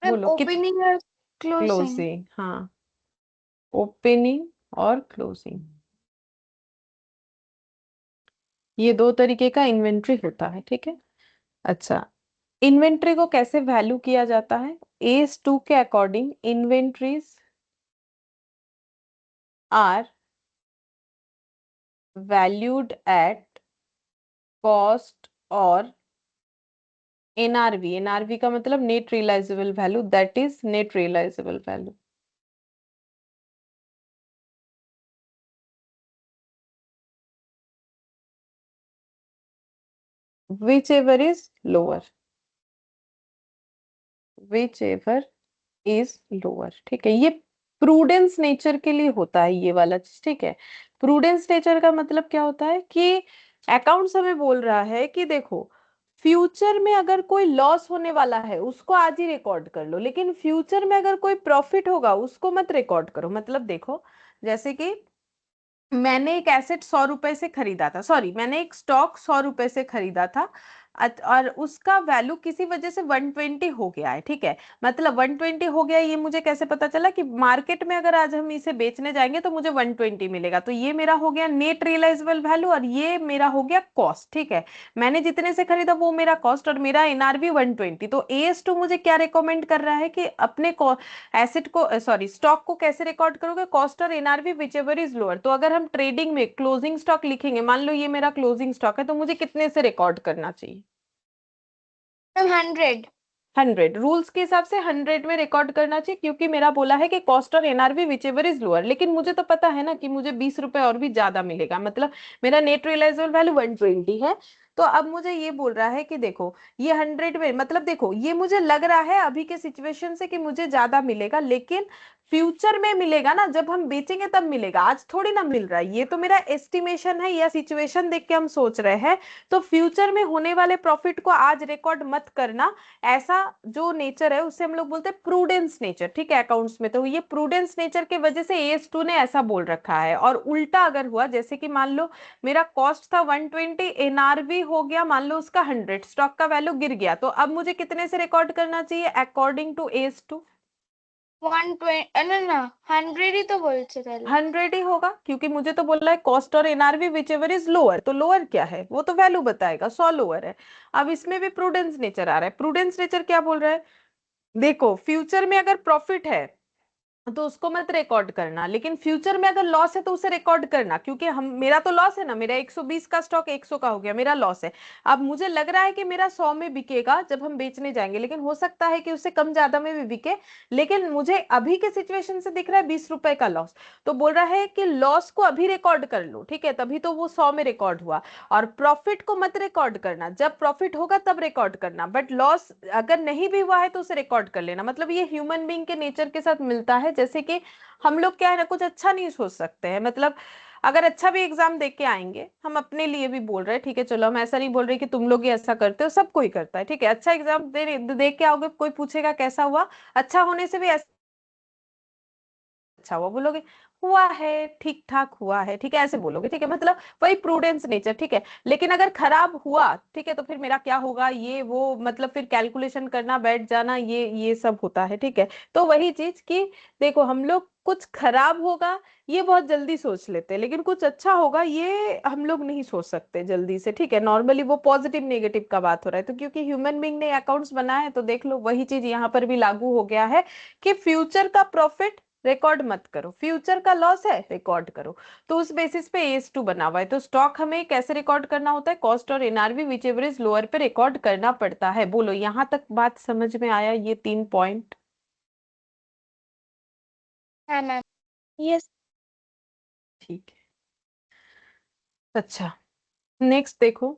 मैम बोलो कित ओपनिंग और क्लोजिंग। क्लोजिंग, हाँ। ओपनिंग और क्लोजिंग, ये दो तरीके का इन्वेंट्री होता है, ठीक है। अच्छा, इन्वेंट्री को कैसे वैल्यू किया जाता है? एस टू के according inventories are valued at cost और एनआरवी। एनआरवी का मतलब net realisable value, that is net realisable value. Whichever is lower, whichever is lower, ठीक है। ये प्रूडेंस नेचर के लिए होता है ये वाला चीज, ठीक है। प्रूडेंस नेचर का मतलब क्या होता है कि अकाउंट्स हमें बोल रहा है कि देखो, फ्यूचर में अगर कोई लॉस होने वाला है उसको आज ही रिकॉर्ड कर लो, लेकिन फ्यूचर में अगर कोई प्रॉफिट होगा उसको मत रिकॉर्ड करो। मतलब देखो, जैसे कि मैंने एक एसेट 100 रुपए से खरीदा था, सॉरी मैंने एक स्टॉक 100 रुपए से खरीदा था, और उसका वैल्यू किसी वजह से 120 हो गया है, ठीक है। मतलब 120 हो गया, ये मुझे कैसे पता चला? कि मार्केट में अगर आज हम इसे बेचने जाएंगे तो मुझे 120 मिलेगा। तो ये मेरा हो गया नेट रियलाइजेबल वैल्यू और ये मेरा हो गया कॉस्ट, ठीक है। मैंने जितने से खरीदा वो मेरा कॉस्ट और मेरा एनआरवी 120। तो एएस2 मुझे क्या रिकमेंड कर रहा है कि अपने एसेट को, सॉरी स्टॉक को कैसे रिकॉर्ड करोगे? कॉस्ट और NRV which ever is lower. तो अगर हम ट्रेडिंग में क्लोजिंग स्टॉक लिखेंगे, मान लो ये मेरा क्लोजिंग स्टॉक है, तो मुझे कितने से रिकॉर्ड करना चाहिए? मैम 100। 100। रूल्स के हिसाब से 100 में रिकॉर्ड करना चाहिए, क्योंकि मेरा बोला है कि कॉस्ट और NRV which ever is lower. लेकिन मुझे तो पता है ना कि मुझे 20 रुपए और भी ज्यादा मिलेगा, मतलब मेरा नेट रियलाइजेबल वैल्यू 120 है। तो अब मुझे ये बोल रहा है कि देखो, ये 100 में, मतलब देखो ये मुझे लग रहा है अभी के सिचुएशन से कि मुझे ज्यादा मिलेगा, लेकिन फ्यूचर में मिलेगा ना, जब हम बेचेंगे तब मिलेगा, आज थोड़ी ना मिल रहा है। ये तो मेरा एस्टिमेशन है या सिचुएशन देख के हम सोच रहे हैं। तो फ्यूचर में होने वाले प्रॉफिट को आज रिकॉर्ड मत करना। ऐसा जो नेचर है उसे हम लोग बोलते हैं प्रूडेंस नेचर, ठीक है, अकाउंट्स में। तो ये प्रूडेंस नेचर की वजह से एएस2 ने ऐसा बोल रखा है। और उल्टा अगर हुआ, जैसे कि मान लो मेरा कॉस्ट था 120, एनआरवी हो गया मान लो उसका 100, स्टॉक का वैल्यू गिर गया, तो अब मुझे कितने से रिकॉर्ड करना चाहिए अकॉर्डिंग टू एएस2? 120 ना ना 100 ही तो बोलছে তাহলে। 100 ही होगा, क्योंकि मुझे तो बोल रहा है कॉस्ट और NRV which ever is lower. तो लोअर क्या है वो तो वैल्यू बताएगा, 100 लोअर है। अब इसमें भी प्रूडेंस नेचर आ रहा है। प्रूडेंस नेचर क्या बोल रहा है? देखो, फ्यूचर में अगर प्रॉफिट है तो उसको मत रिकॉर्ड करना, लेकिन फ्यूचर में अगर लॉस है तो उसे रिकॉर्ड करना, क्योंकि हम मेरा तो लॉस है ना, मेरा 120 का स्टॉक 100 का हो गया, मेरा लॉस है। अब मुझे लग रहा है कि मेरा 100 में बिकेगा जब हम बेचने जाएंगे, लेकिन हो सकता है कि उससे कम ज्यादा में भी बिके, लेकिन मुझे अभी के सिचुएशन से दिख रहा है 20 रुपए का लॉस। तो बोल रहा है कि लॉस को अभी रिकॉर्ड कर लो, ठीक है, तभी तो वो 100 में रिकॉर्ड हुआ। और प्रॉफिट को मत रिकॉर्ड करना, जब प्रॉफिट होगा तब रिकॉर्ड करना, बट लॉस अगर नहीं भी हुआ है तो उसे रिकॉर्ड कर लेना। मतलब ये ह्यूमन बीइंग के नेचर के साथ मिलता है, जैसे कि हम लोग क्या है ना, कुछ अच्छा नहीं सोच सकते हैं। मतलब अगर अच्छा भी एग्जाम देख के आएंगे, हम अपने लिए भी बोल रहे हैं, ठीक है, चलो हम ऐसा नहीं बोल रहे कि तुम लोग ही ऐसा करते हो, सब कोई करता है, ठीक है, अच्छा एग्जाम देख के आओगे, कोई पूछेगा कैसा हुआ, अच्छा होने से भी अच्छा हुआ बोलोगे, हुआ है, ठीक ठाक हुआ है, ठीक है, ऐसे बोलोगे, ठीक है, मतलब वही प्रूडेंस नेचर, ठीक है। लेकिन अगर खराब हुआ, ठीक है, तो फिर मेरा क्या होगा, ये वो, मतलब फिर कैलकुलेशन करना, बैठ जाना, ये सब होता है, ठीक है। तो वही चीज कि देखो, हम लोग कुछ खराब होगा ये बहुत जल्दी सोच लेते हैं, लेकिन कुछ अच्छा होगा ये हम लोग नहीं सोच सकते जल्दी से, ठीक है। नॉर्मली वो पॉजिटिव नेगेटिव का बात हो रहा है, तो क्योंकि ह्यूमन बीइंग ने अकाउंट्स बनाए हैं, तो देख लो वही चीज यहाँ पर भी लागू हो गया है कि फ्यूचर का प्रॉफिट रिकॉर्ड मत करो, फ्यूचर का लॉस है रिकॉर्ड करो। तो उस बेसिस पे एस टू बना हुआ है। तो स्टॉक हमें कैसे रिकॉर्ड करना होता है, कॉस्ट और NRV which ever is lower पे रिकॉर्ड करना पड़ता है। बोलो यहां तक बात समझ में आया, ये 3 पॉइंट? हाँ मैम। यस। ठीक है। अच्छा, नेक्स्ट देखो,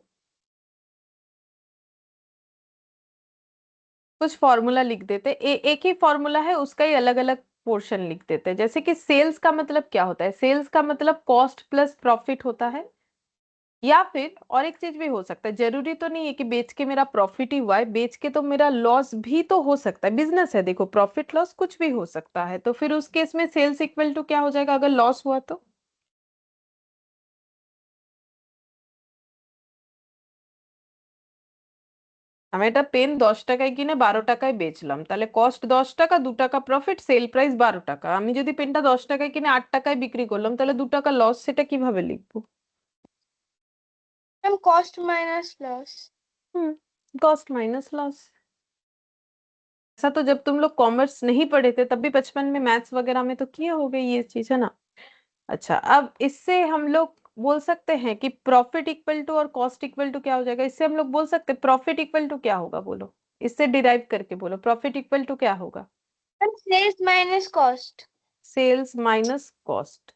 कुछ फॉर्मूला लिख देते, एक ही फॉर्मूला है, उसका ही अलग अलग पोर्शन लिख देते हैं। जैसे कि सेल्स का मतलब क्या होता है, सेल्स का मतलब कॉस्ट प्लस प्रॉफिट होता है। या फिर और एक चीज भी हो सकता है, जरूरी तो नहीं है कि बेच के मेरा प्रॉफिट ही हुआ है, बेच के तो मेरा लॉस भी तो हो सकता है, बिजनेस है, देखो प्रॉफिट लॉस कुछ भी हो सकता है। तो फिर उस केस में सेल्स इक्वल टू क्या हो जाएगा अगर लॉस हुआ तो? আমি একটা পেন 10 টাকায় কিনে 12 টাকায় বেচলাম, তাহলে কস্ট 10 টাকা, 2 টাকা প্রফিট, সেল প্রাইস 12 টাকা। আমি যদি পেনটা 10 টাকায় কিনে 8 টাকায় বিক্রি করলাম, তাহলে 2 টাকা লস, সেটা কিভাবে লিখবো? Ma'am cost minus loss. Hmm, cost minus loss. ऐसा तो जब तुम लोग कॉमर्स नहीं पढ़े थे तब भी बचपन में मैथ्स वगैरह में तो किए होगे ये चीज, है ना। अच्छा, अब इससे हम लोग बोल सकते हैं कि प्रॉफिट इक्वल टू और कॉस्ट इक्वल टू क्या हो जाएगा, इससे हम लोग बोल सकते हैं प्रॉफिट इक्वल टू क्या होगा, बोलो, इससे डिराइव करके बोलो, प्रॉफिट इक्वल टू क्या होगा? Ma'am sales minus cost. Sales minus cost.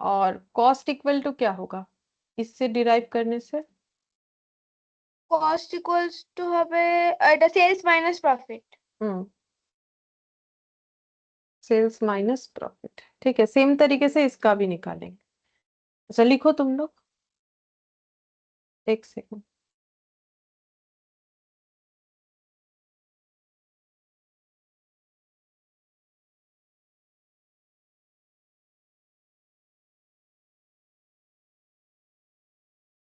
और कॉस्ट इक्वल टू क्या होगा इससे डिराइव करने से? कॉस्ट इक्वल्स टू হবে এটা সেলস মাইনাস প্রফিট। हम्म, सेल्स माइनस प्रॉफिट, ठीक है, सेम तरीके से इसका भी निकालेंगे। अच्छा लिखो तुम लोग, एक सेकंड।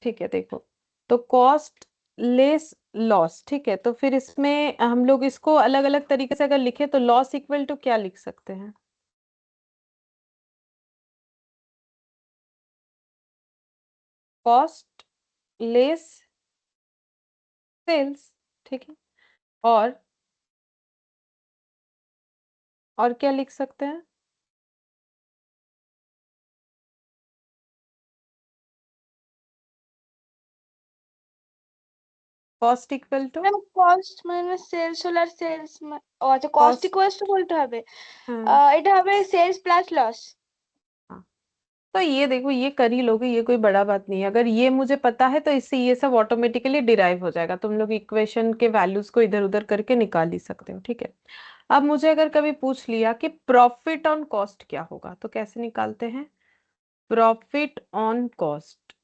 ठीक है, देखो, तो कॉस्ट लेस लॉस, ठीक है, तो फिर इसमें हम लोग इसको अलग अलग तरीके से अगर लिखे तो लॉस इक्वल टू क्या लिख सकते हैं? कॉस्ट लेस सेल्स, ठीक है। और क्या लिख सकते हैं? Cost equal to ma'am cost minus sales হলো আর সেলস ও আচ্ছা কস্ট कॉस्ट। ইকুয়ালস টু বলতে হবে हाँ এটা হবে সেলস প্লাস লস। हाँ, तो ये देखो, ये कर ही लोगे, ये कोई बड़ा बात नहीं है। अगर ये मुझे पता है तो इससे ये सब ऑटोमेटिकली डिराइव हो जाएगा, तुम लोग इक्वेशन के वैल्यूज को इधर उधर करके निकाल ही सकते हो, ठीक है। अब मुझे अगर कभी पूछ लिया कि प्रॉफिट ऑन कॉस्ट क्या होगा, तो कैसे निकालते हैं? प्रॉफिट ऑन कॉस्ट,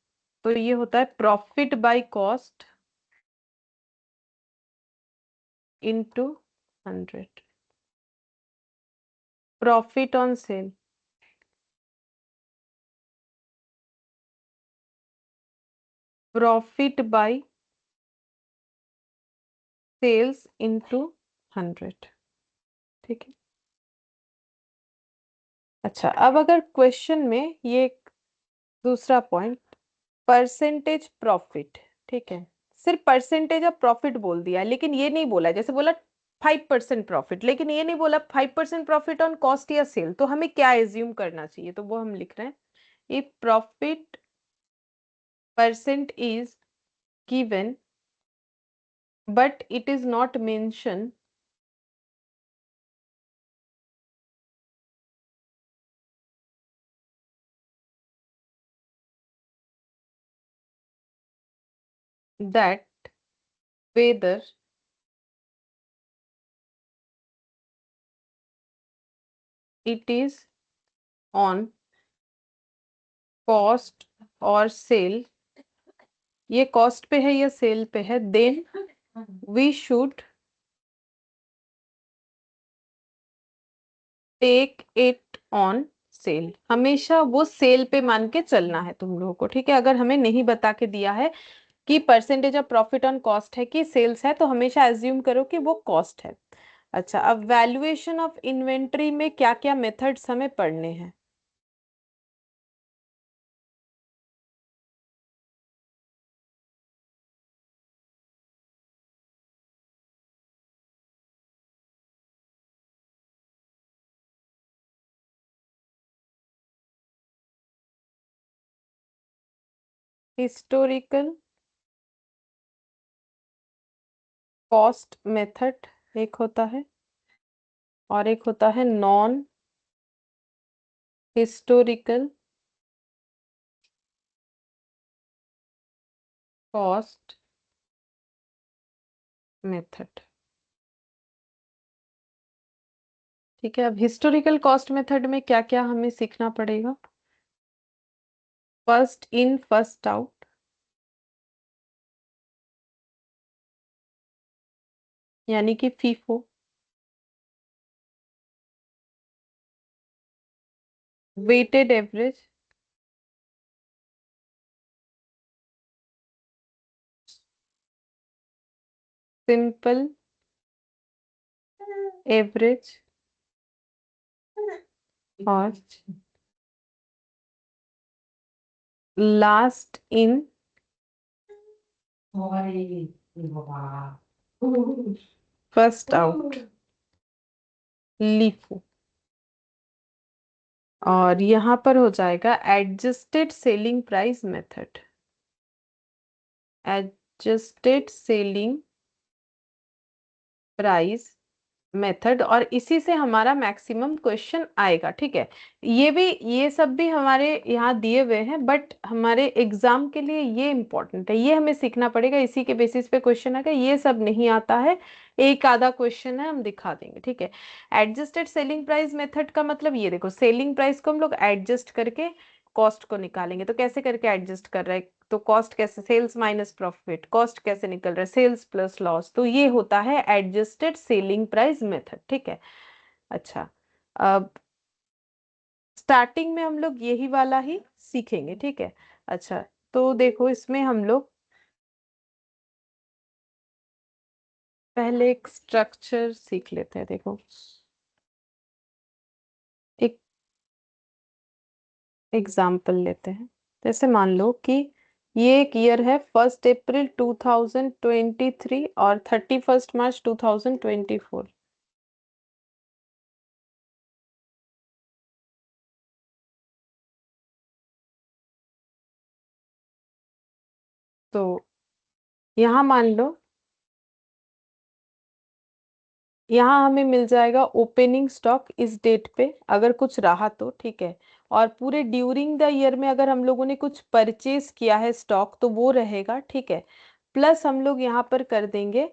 तो ये होता है profit by cost into 100। Profit on sale, profit by sales into 100, ठीक है। अच्छा, अब अगर क्वेश्चन में ये दूसरा पॉइंट, परसेंटेज प्रॉफिट, ठीक है, सिर्फ परसेंटेज ऑफ प्रॉफिट बोल दिया, लेकिन ये नहीं बोला, जैसे बोला 5% प्रॉफिट, लेकिन ये नहीं बोला 5% प्रॉफिट ऑन कॉस्ट या सेल। तो हमें क्या एज्यूम करना चाहिए, तो वो हम लिख रहे हैं, if profit percent is given but it is not mentioned that whether it is on cost or sale, ये कॉस्ट पे है या सेल पे है, then we should take it on sale. हमेशा वो सेल पे मान के चलना है तुम लोगों को, ठीक है। अगर हमें नहीं बता के दिया है कि percentage of profit on cost है कि सेल्स है, तो हमेशा एज्यूम करो कि वो कॉस्ट है। अच्छा, अब वैल्यूएशन ऑफ इन्वेंट्री में क्या क्या मेथड्स हमें पढ़ने हैं। हिस्टोरिकल कॉस्ट मेथड एक होता है, और एक होता है नॉन हिस्टोरिकल कॉस्ट मेथड। ठीक है, अब हिस्टोरिकल कॉस्ट मेथड में क्या क्या हमें सीखना पड़ेगा। फर्स्ट इन फर्स्ट आउट, यानी कि FIFO. Weighted average, simple average, और last in first out, LIFO. और यहाँ पर हो जाएगा adjusted selling price method. Adjusted selling price method, और इसी से हमारा मैक्सिमम क्वेश्चन आएगा, ठीक है। ये सब भी हमारे यहाँ दिए हुए हैं, बट हमारे एग्जाम के लिए ये इंपॉर्टेंट है, ये हमें सीखना पड़ेगा, इसी के बेसिस पे क्वेश्चन आएगा। ये सब नहीं आता है, एक आधा क्वेश्चन है, हम दिखा देंगे, ठीक है। एडजस्टेड सेलिंग प्राइस मेथड का मतलब ये देखो, सेलिंग प्राइस को हम लोग एडजस्ट करके कॉस्ट को निकालेंगे। तो कैसे करके एडजस्ट कर रहे हैं, तो कॉस्ट कैसे, सेल्स माइनस प्रॉफिट, कॉस्ट कैसे निकल रहा है, सेल्स प्लस लॉस। तो ये होता है एडजस्टेड सेलिंग प्राइस मेथड, ठीक है। अच्छा, अब स्टार्टिंग में हम लोग यही वाला ही सीखेंगे, ठीक है। अच्छा, तो देखो इसमें हम लोग पहले एक स्ट्रक्चर सीख लेते हैं। देखो, एक एग्जाम्पल लेते हैं। जैसे मान लो कि ये एक ईयर है, 1 अप्रैल 2023 और 31 मार्च 2024। तो यहाँ मान लो, यहाँ हमें मिल जाएगा ओपनिंग स्टॉक इस डेट पे, अगर कुछ रहा तो, ठीक है। और पूरे ड्यूरिंग द ईयर में अगर हम लोगों ने कुछ परचेज किया है स्टॉक, तो वो रहेगा, ठीक है। प्लस हम लोग यहाँ पर कर देंगे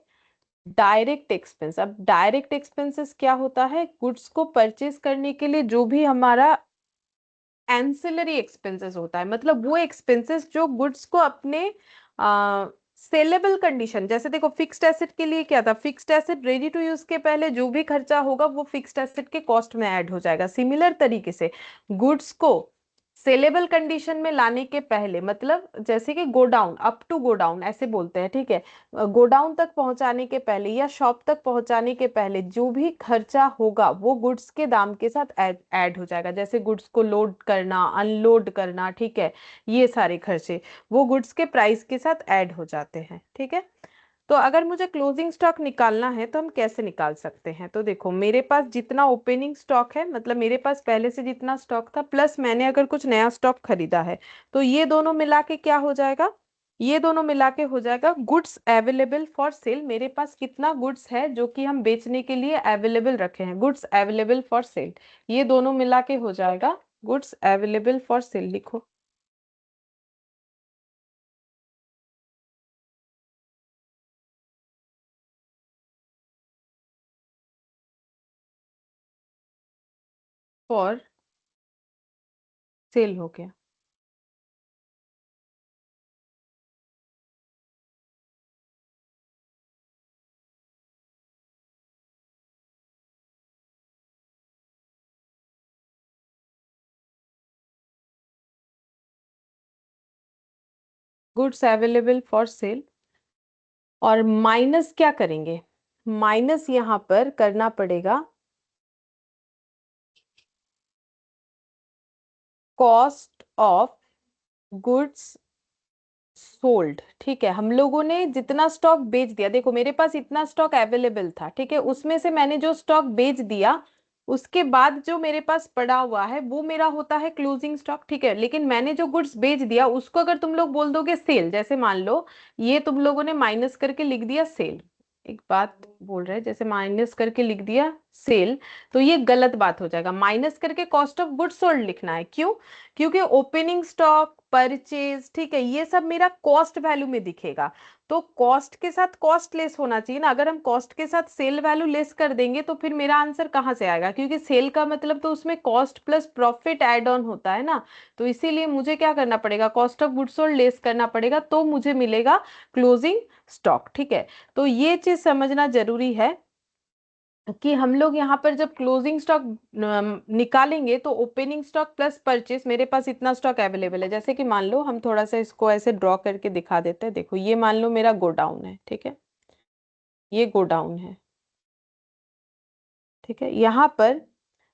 डायरेक्ट एक्सपेंस। अब डायरेक्ट एक्सपेंसेस क्या होता है, गुड्स को परचेज करने के लिए जो भी हमारा एंसिलरी एक्सपेंसेस होता है, मतलब वो एक्सपेंसेस जो गुड्स को अपने सेलेबल कंडीशन, जैसे देखो फिक्स्ड एसेट के लिए क्या था, fixed asset ready to use के पहले जो भी खर्चा होगा वो फिक्स्ड एसेट के कॉस्ट में ऐड हो जाएगा। सिमिलर तरीके से गुड्स को सेलेबल कंडीशन में लाने के पहले, मतलब जैसे कि godown, up to godown ऐसे बोलते हैं, ठीक है। गो डाउन तक पहुंचाने के पहले या शॉप तक पहुंचाने के पहले जो भी खर्चा होगा वो गुड्स के दाम के साथ ऐड हो जाएगा। जैसे गुड्स को लोड करना, अनलोड करना, ठीक है, ये सारे खर्चे वो गुड्स के प्राइस के साथ ऐड हो जाते हैं, ठीक है। तो अगर मुझे क्लोजिंग स्टॉक निकालना है तो हम कैसे निकाल सकते हैं? तो देखो, मेरे पास जितना ओपनिंग स्टॉक है, मतलब मेरे पास पहले से जितना स्टॉक था, प्लस मैंने अगर कुछ नया स्टॉक खरीदा है, तो ये दोनों मिला के क्या हो जाएगा? ये दोनों मिला के हो जाएगा गुड्स अवेलेबल फॉर सेल। मेरे पास कितना गुड्स है जो कि हम बेचने के लिए अवेलेबल रखे हैं, गुड्स अवेलेबल फॉर सेल, ये दोनों मिला के हो जाएगा गुड्स अवेलेबल फॉर सेल। लिखो। फॉर सेल हो गया। गुड्स अवेलेबल फॉर सेल, और माइनस क्या करेंगे? माइनस यहाँ पर करना पड़ेगा कॉस्ट ऑफ गुड्स सोल्ड, ठीक है। हम लोगों ने जितना स्टॉक बेच दिया, देखो मेरे पास इतना स्टॉक अवेलेबल था, ठीक है, उसमें से मैंने जो स्टॉक बेच दिया, उसके बाद जो मेरे पास पड़ा हुआ है वो मेरा होता है क्लोजिंग स्टॉक, ठीक है। लेकिन मैंने जो गुड्स बेच दिया उसको अगर तुम लोग बोल दोगे सेल, जैसे मान लो ये तुम लोगों ने माइनस करके लिख दिया सेल, एक बात बोल रहे हैं, जैसे माइनस करके लिख दिया सेल, तो ये गलत बात हो जाएगा। माइनस करके कॉस्ट ऑफ गुड्स सोल्ड लिखना है। क्यों? क्योंकि ओपनिंग स्टॉक, परचेज, ठीक है, ये सब मेरा कॉस्ट वैल्यू में दिखेगा। तो कॉस्ट के साथ कॉस्ट लेस होना चाहिए ना। अगर हम कॉस्ट के साथ सेल वैल्यू लेस कर देंगे तो फिर मेरा आंसर कहाँ से आएगा? क्योंकि सेल का मतलब तो उसमें cost plus profit add on होता है ना। तो इसीलिए मुझे क्या करना पड़ेगा? Cost of goods sold less करना पड़ेगा, तो मुझे मिलेगा क्लोजिंग स्टॉक, ठीक है। तो ये चीज समझना जरूरी है कि हम लोग यहाँ पर जब क्लोजिंग स्टॉक निकालेंगे तो ओपनिंग स्टॉक प्लस परचेस, मेरे पास इतना स्टॉक अवेलेबल है। जैसे कि मान लो हम थोड़ा सा इसको ऐसे ड्रॉ करके दिखा देते हैं। देखो ये मान लो मेरा गोडाउन है, ठीक है, ये गोडाउन है, ठीक है। यहाँ पर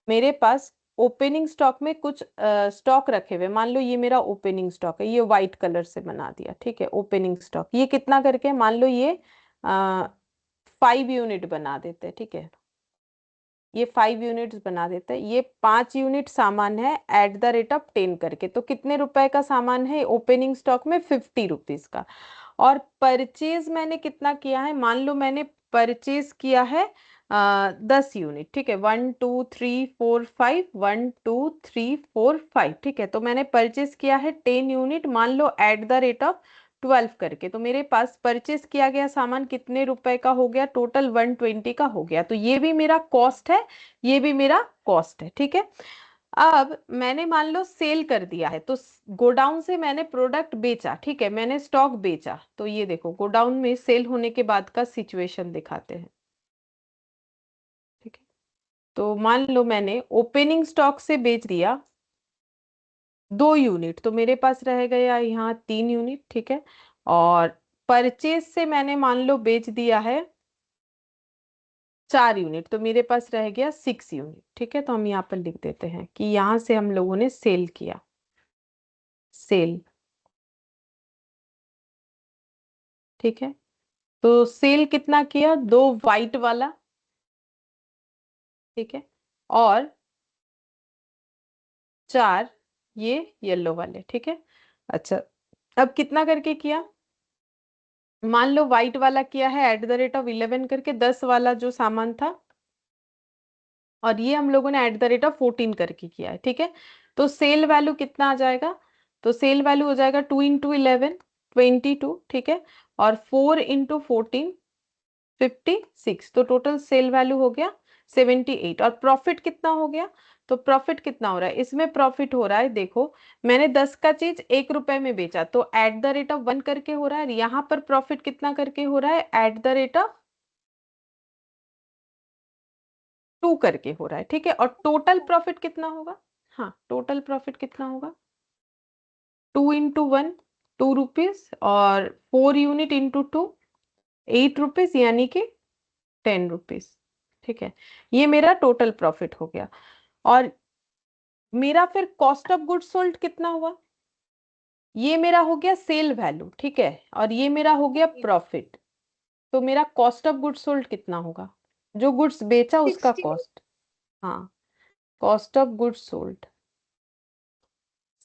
मेरे पास ओपनिंग स्टॉक में कुछ स्टॉक रखे हुए, मान लो ये मेरा ओपनिंग स्टॉक है, ये व्हाइट कलर से बना दिया, ठीक है। ओपनिंग स्टॉक ये कितना करके, मान लो ये 5 यूनिट बना देते हैं, ठीक है, ये 5 यूनिट्स बना देते हैं। ये 5 यूनिट सामान है एट द रेट ऑफ 10 करके, तो कितने रुपए का सामान है ओपनिंग स्टॉक में? 50 रुपीज का। और परचेज मैंने कितना किया है? मान लो मैंने परचेज किया है 10 यूनिट, ठीक है, 1 2 3 4 5, 1 2 3 4 5, ठीक है। तो मैंने परचेज किया है 10 यूनिट, मान लो एट द रेट ऑफ 12 करके। तो मेरे पास परचेज किया गया सामान कितने रुपए का हो गया? टोटल 120 का हो गया। तो ये भी मेरा कॉस्ट है, ये भी मेरा कॉस्ट है, ठीक है। अब मैंने मान लो सेल कर दिया है, तो गोडाउन से मैंने प्रोडक्ट बेचा, ठीक है, मैंने स्टॉक बेचा। तो ये देखो गोडाउन में सेल होने के बाद का सिचुएशन दिखाते हैं, ठीक है। तो मान लो मैंने ओपनिंग स्टॉक से बेच दिया 2 यूनिट, तो मेरे पास रह गया यहाँ 3 यूनिट, ठीक है। और परचेज से मैंने मान लो बेच दिया है 4 यूनिट, तो मेरे पास रह गया 6 यूनिट, ठीक है। तो हम यहाँ पर लिख देते हैं कि यहाँ से हम लोगों ने सेल किया, सेल, ठीक है। तो सेल कितना किया? 2 व्हाइट वाला, ठीक है, और 4 ये येलो वाले, ठीक है। अच्छा, अब कितना करके किया? मान लो व्हाइट वाला किया है एट द रेट ऑफ 11 करके, 10 वाला जो सामान था, और ये हम लोगों ने एट द रेट ऑफ 14 करके किया है, ठीक है। तो सेल वैल्यू कितना आ जाएगा? तो सेल वैल्यू हो जाएगा 2 × 11 22, ठीक है, और 4 × 14 56, तो टोटल सेल वैल्यू हो गया 78। और प्रॉफिट कितना हो गया? तो प्रॉफिट कितना हो रहा है इसमें? प्रॉफिट हो रहा है, देखो मैंने 10 का चीज 1 रुपए में बेचा, तो एट द रेट ऑफ 1 करके हो रहा है। यहाँ पर प्रॉफिट कितना करके हो रहा है? एट द रेट ऑफ 2 करके हो रहा है, ठीक है। और टोटल प्रॉफिट कितना होगा? हाँ, टोटल प्रॉफिट कितना होगा? 2 इंटू 1 2 रुपीज और 4 यूनिट इंटू 2 8 रुपीज यानी कि 10 रुपीज। ठीक है, ये मेरा टोटल प्रॉफिट हो गया। और मेरा फिर कॉस्ट ऑफ गुड्स सोल्ड कितना हुआ, ये मेरा हो गया सेल वैल्यू। ठीक है, और ये मेरा हो गया प्रॉफिट। तो मेरा कॉस्ट ऑफ गुड्स सोल्ड कितना होगा, जो गुड्स बेचा उसका 60। कॉस्ट। हाँ, cost of goods sold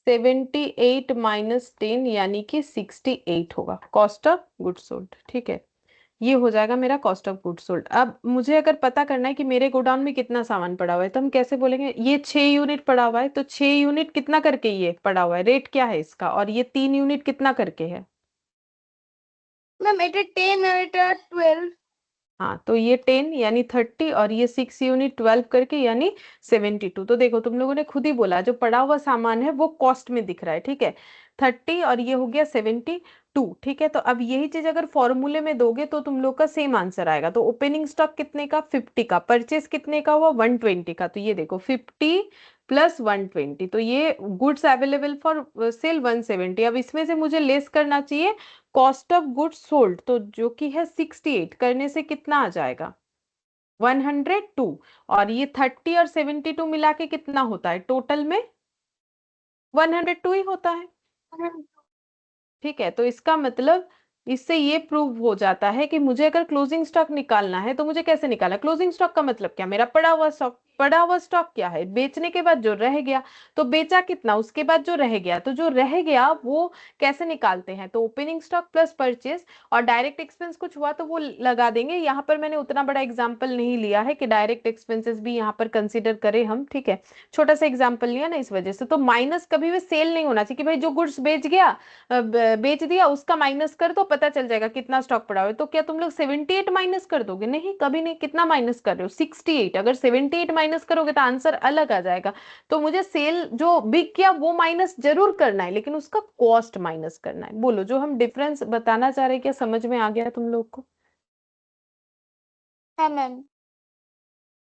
78 minus 10 यानी कि 68 होगा कॉस्ट ऑफ गुड्स सोल्ड। ठीक है, ये हो जाएगा मेरा कॉस्ट ऑफ गुड्स सोल्ड। अब मुझे अगर पता करना है कि मेरे गोडाउन में कितना सामान पड़ा हुआ है, तो हम कैसे बोलेंगे, ये 6 यूनिट पड़ा हुआ है तो 6 यूनिट कितना करके ये पड़ा हुआ है, रेट क्या है इसका, और ये 3 यूनिट कितना करके है। मैम এটা 10 আর এটা 12। हाँ, तो ये 10 यानी 30 और ये 6 यूनिट 12 करके यानी 72। तो देखो तुम लोगों ने खुद ही बोला जो पड़ा हुआ सामान है वो कॉस्ट में दिख रहा है। ठीक है, 30 और ये हो गया 72। ठीक है, तो अब यही चीज अगर फॉर्मूले में दोगे तो तुम लोग का सेम आंसर आएगा। तो ओपनिंग स्टॉक कितने का, 50 का, परचेस कितने का हुआ, 120 का। तो ये देखो 50 प्लस 120, तो ये गुड्स अवेलेबल फॉर सेल 170। अब इसमें से मुझे लेस करना चाहिए कॉस्ट ऑफ गुड्स सोल्ड, तो जो कि है 68, करने से कितना आ जाएगा 102। और ये 30 और 72 मिला के कितना होता है टोटल में 102 ही होता है। ठीक है, तो इसका मतलब इससे ये प्रूव हो जाता है कि मुझे अगर क्लोजिंग स्टॉक निकालना है तो मुझे कैसे निकालना, क्लोजिंग स्टॉक का मतलब क्या, मेरा पड़ा हुआ स्टॉक। पड़ा हुआ स्टॉक क्या है, बेचने के बाद जो रह गया। तो बेचा कितना, उसके बाद जो रह गया, तो जो रह गया वो कैसे निकालते हैं, तो ओपनिंग स्टॉक प्लस परचेज। और डायरेक्ट एक्सपेंस कुछ हुआ तो वो लगा देंगे। यहाँ पर मैंने उतना बड़ा एग्जाम्पल नहीं लिया है कि डायरेक्ट एक्सपेंसेस भी यहाँ पर कंसिडर करें हम। ठीक है, छोटा सा एग्जाम्पल लिया ना इस वजह से। तो माइनस कभी भी सेल नहीं होना चाहिए कि भाई जो गुड्स बेच गया बेच दिया उसका माइनस कर दो, पता चल जाएगा कितना स्टॉक पड़ा हुआ है। तो क्या तुम लोग 78 माइनस कर दोगे, नहीं कभी नहीं। कितना माइनस कर रहे हो, 68। अगर 78 माइनस करोगे तो आंसर अलग आ जाएगा। तो मुझे सेल जो बिक गया वो माइनस जरूर करना है, लेकिन उसका कॉस्ट माइनस करना है। बोलो जो हम डिफरेंस बताना चाह रहे हैं, क्या समझ में आ गया तुम लोग को। हाँ मैम।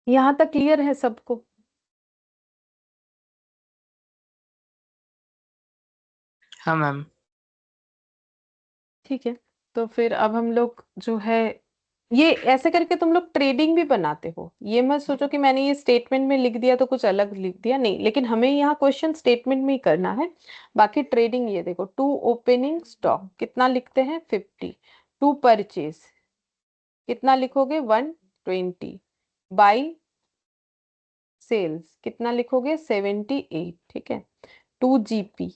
यहाँ तक क्लियर है सबको। हाँ मैम। ठीक है, तो फिर अब हम लोग जो है ये ऐसे करके तुम लोग ट्रेडिंग भी बनाते हो। ये मत सोचो कि मैंने ये स्टेटमेंट में लिख दिया तो कुछ अलग लिख दिया, नहीं। लेकिन हमें यहाँ क्वेश्चन स्टेटमेंट में ही करना है। बाकी ट्रेडिंग ये देखो, टू ओपनिंग स्टॉक कितना लिखते हैं 50, टू परचेज कितना लिखोगे 120, बाई सेल्स कितना लिखोगे 78। ठीक है, टू जीपी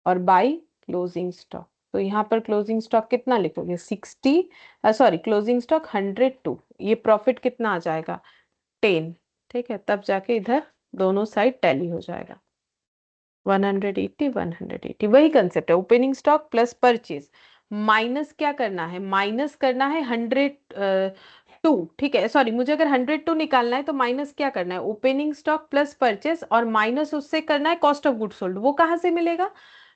और बाई क्लोजिंग स्टॉक। तो यहाँ पर क्लोजिंग स्टॉक कितना लिखोगे 60, सॉरी क्लोजिंग स्टॉक 102। ये प्रॉफिट कितना आ जाएगा 10। ठीक है, तब जाके इधर दोनों साइड टैली हो जाएगा 180 180। वही कंसेप्ट है, opening stock plus purchase minus क्या करना है, माइनस करना है 102। ठीक है, सॉरी मुझे अगर 102 निकालना है तो माइनस क्या करना है, ओपनिंग स्टॉक प्लस परचेज, और माइनस उससे करना है कॉस्ट ऑफ गुड सोल्ड। वो कहाँ से मिलेगा,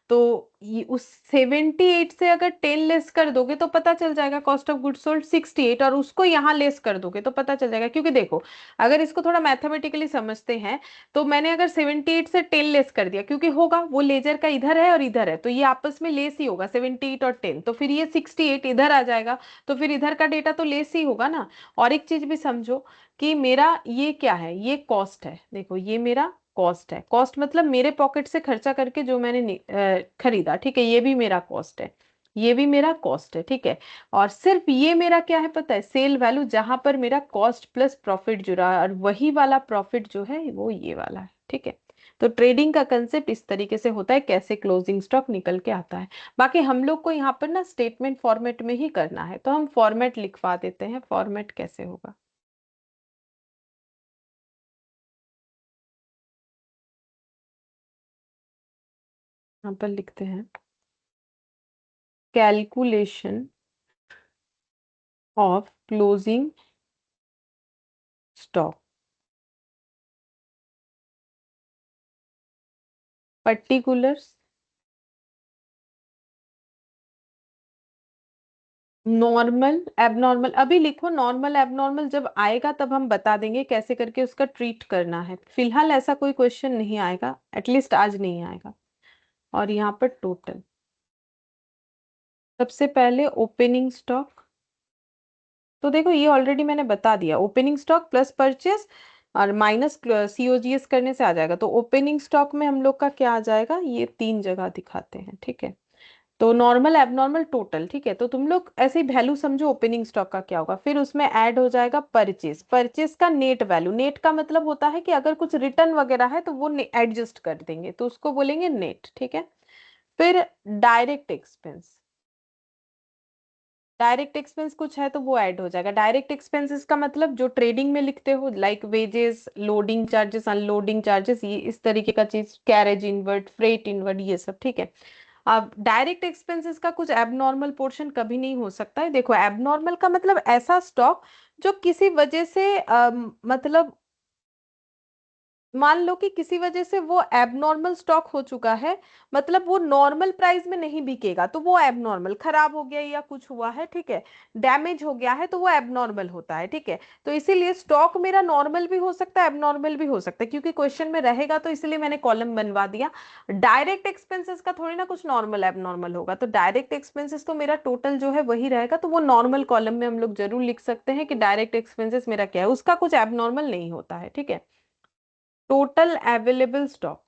तो ये उस 78 से अगर 10 लेस कर दोगे तो पता चल जाएगा कॉस्ट ऑफ गुड सोल्ड 68, और उसको यहाँ लेस कर दोगे तो पता चल जाएगा। क्योंकि देखो अगर इसको थोड़ा मैथमेटिकली समझते हैं तो मैंने अगर 78 से 10 लेस कर दिया, क्योंकि होगा वो लेजर का इधर है और इधर है तो ये आपस में लेस ही होगा 78 और 10, तो फिर ये 68 इधर आ जाएगा, तो फिर इधर का डेटा तो लेस ही होगा ना। और एक चीज भी समझो कि मेरा ये क्या है, ये कॉस्ट है। देखो ये मेरा कॉस्ट है, कॉस्ट मतलब मेरे पॉकेट से खर्चा करके जो मैंने खरीदा। ठीक है, ये भी मेरा कॉस्ट है, ये भी मेरा कॉस्ट है। ठीक है, और सिर्फ ये मेरा क्या है पता है, सेल वैल्यू, जहां पर मेरा कॉस्ट प्लस प्रॉफिट जुड़ा है, और वही वाला प्रॉफिट जो है वो ये वाला है। ठीक है, तो ट्रेडिंग का कंसेप्ट इस तरीके से होता है, कैसे क्लोजिंग स्टॉक निकल के आता है। बाकी हम लोग को यहाँ पर ना स्टेटमेंट फॉर्मेट में ही करना है, तो हम फॉर्मेट लिखवा देते हैं। फॉर्मेट कैसे होगा, यहाँ पर लिखते हैं calculation of closing stock particulars normal abnormal. अभी लिखो नॉर्मल एबनॉर्मल, जब आएगा तब हम बता देंगे कैसे करके उसका ट्रीट करना है। फिलहाल ऐसा कोई क्वेश्चन नहीं आएगा, एटलीस्ट आज नहीं आएगा। और यहाँ पर टोटल। सबसे पहले ओपनिंग स्टॉक, तो देखो ये ऑलरेडी मैंने बता दिया, ओपनिंग स्टॉक प्लस परचेस और माइनस सीओजीएस करने से आ जाएगा। तो ओपनिंग स्टॉक में हम लोग का क्या आ जाएगा, ये तीन जगह दिखाते हैं, ठीक है। तो नॉर्मल, एबनॉर्मल, टोटल, ठीक है। तो तुम लोग ऐसे ही वैल्यू समझो ओपनिंग स्टॉक का क्या होगा, फिर उसमें ऐड हो जाएगा परचेस। परचेस का नेट वैल्यू, नेट का मतलब होता है कि अगर कुछ रिटर्न वगैरह है तो वो एडजस्ट कर देंगे, तो उसको बोलेंगे नेट, ठीक है। फिर डायरेक्ट एक्सपेंस, डायरेक्ट एक्सपेंस कुछ है तो वो ऐड हो जाएगा। डायरेक्ट एक्सपेंसेस का मतलब जो ट्रेडिंग में लिखते हो, like wages, loading charges, unloading charges, ये इस तरीके का चीज, कैरेज इनवर्ड, फ्रेट इनवर्ड, ये सब, ठीक है। अब डायरेक्ट एक्सपेंसेस का कुछ एबनॉर्मल पोर्शन कभी नहीं हो सकता है। देखो एबनॉर्मल का मतलब ऐसा स्टॉक जो किसी वजह से मतलब मान लो कि किसी वजह से वो एबनॉर्मल स्टॉक हो चुका है, मतलब वो नॉर्मल प्राइस में नहीं बिकेगा, तो वो एबनॉर्मल, खराब हो गया या कुछ हुआ है, ठीक है, डैमेज हो गया है, तो वो एबनॉर्मल होता है, ठीक है। तो इसीलिए स्टॉक मेरा नॉर्मल भी हो सकता है, एबनॉर्मल भी हो सकता है, क्योंकि क्वेश्चन में रहेगा, तो इसलिए मैंने कॉलम बनवा दिया। डायरेक्ट एक्सपेंसेस का थोड़ी ना कुछ नॉर्मल एबनॉर्मल होगा, तो डायरेक्ट एक्सपेंसेस तो मेरा टोटल जो है वही रहेगा, तो वो नॉर्मल कॉलम में हम लोग जरूर लिख सकते हैं कि डायरेक्ट एक्सपेंसेस मेरा क्या है, उसका कुछ एबनॉर्मल नहीं होता है, ठीक है। टोटल अवेलेबल स्टॉक,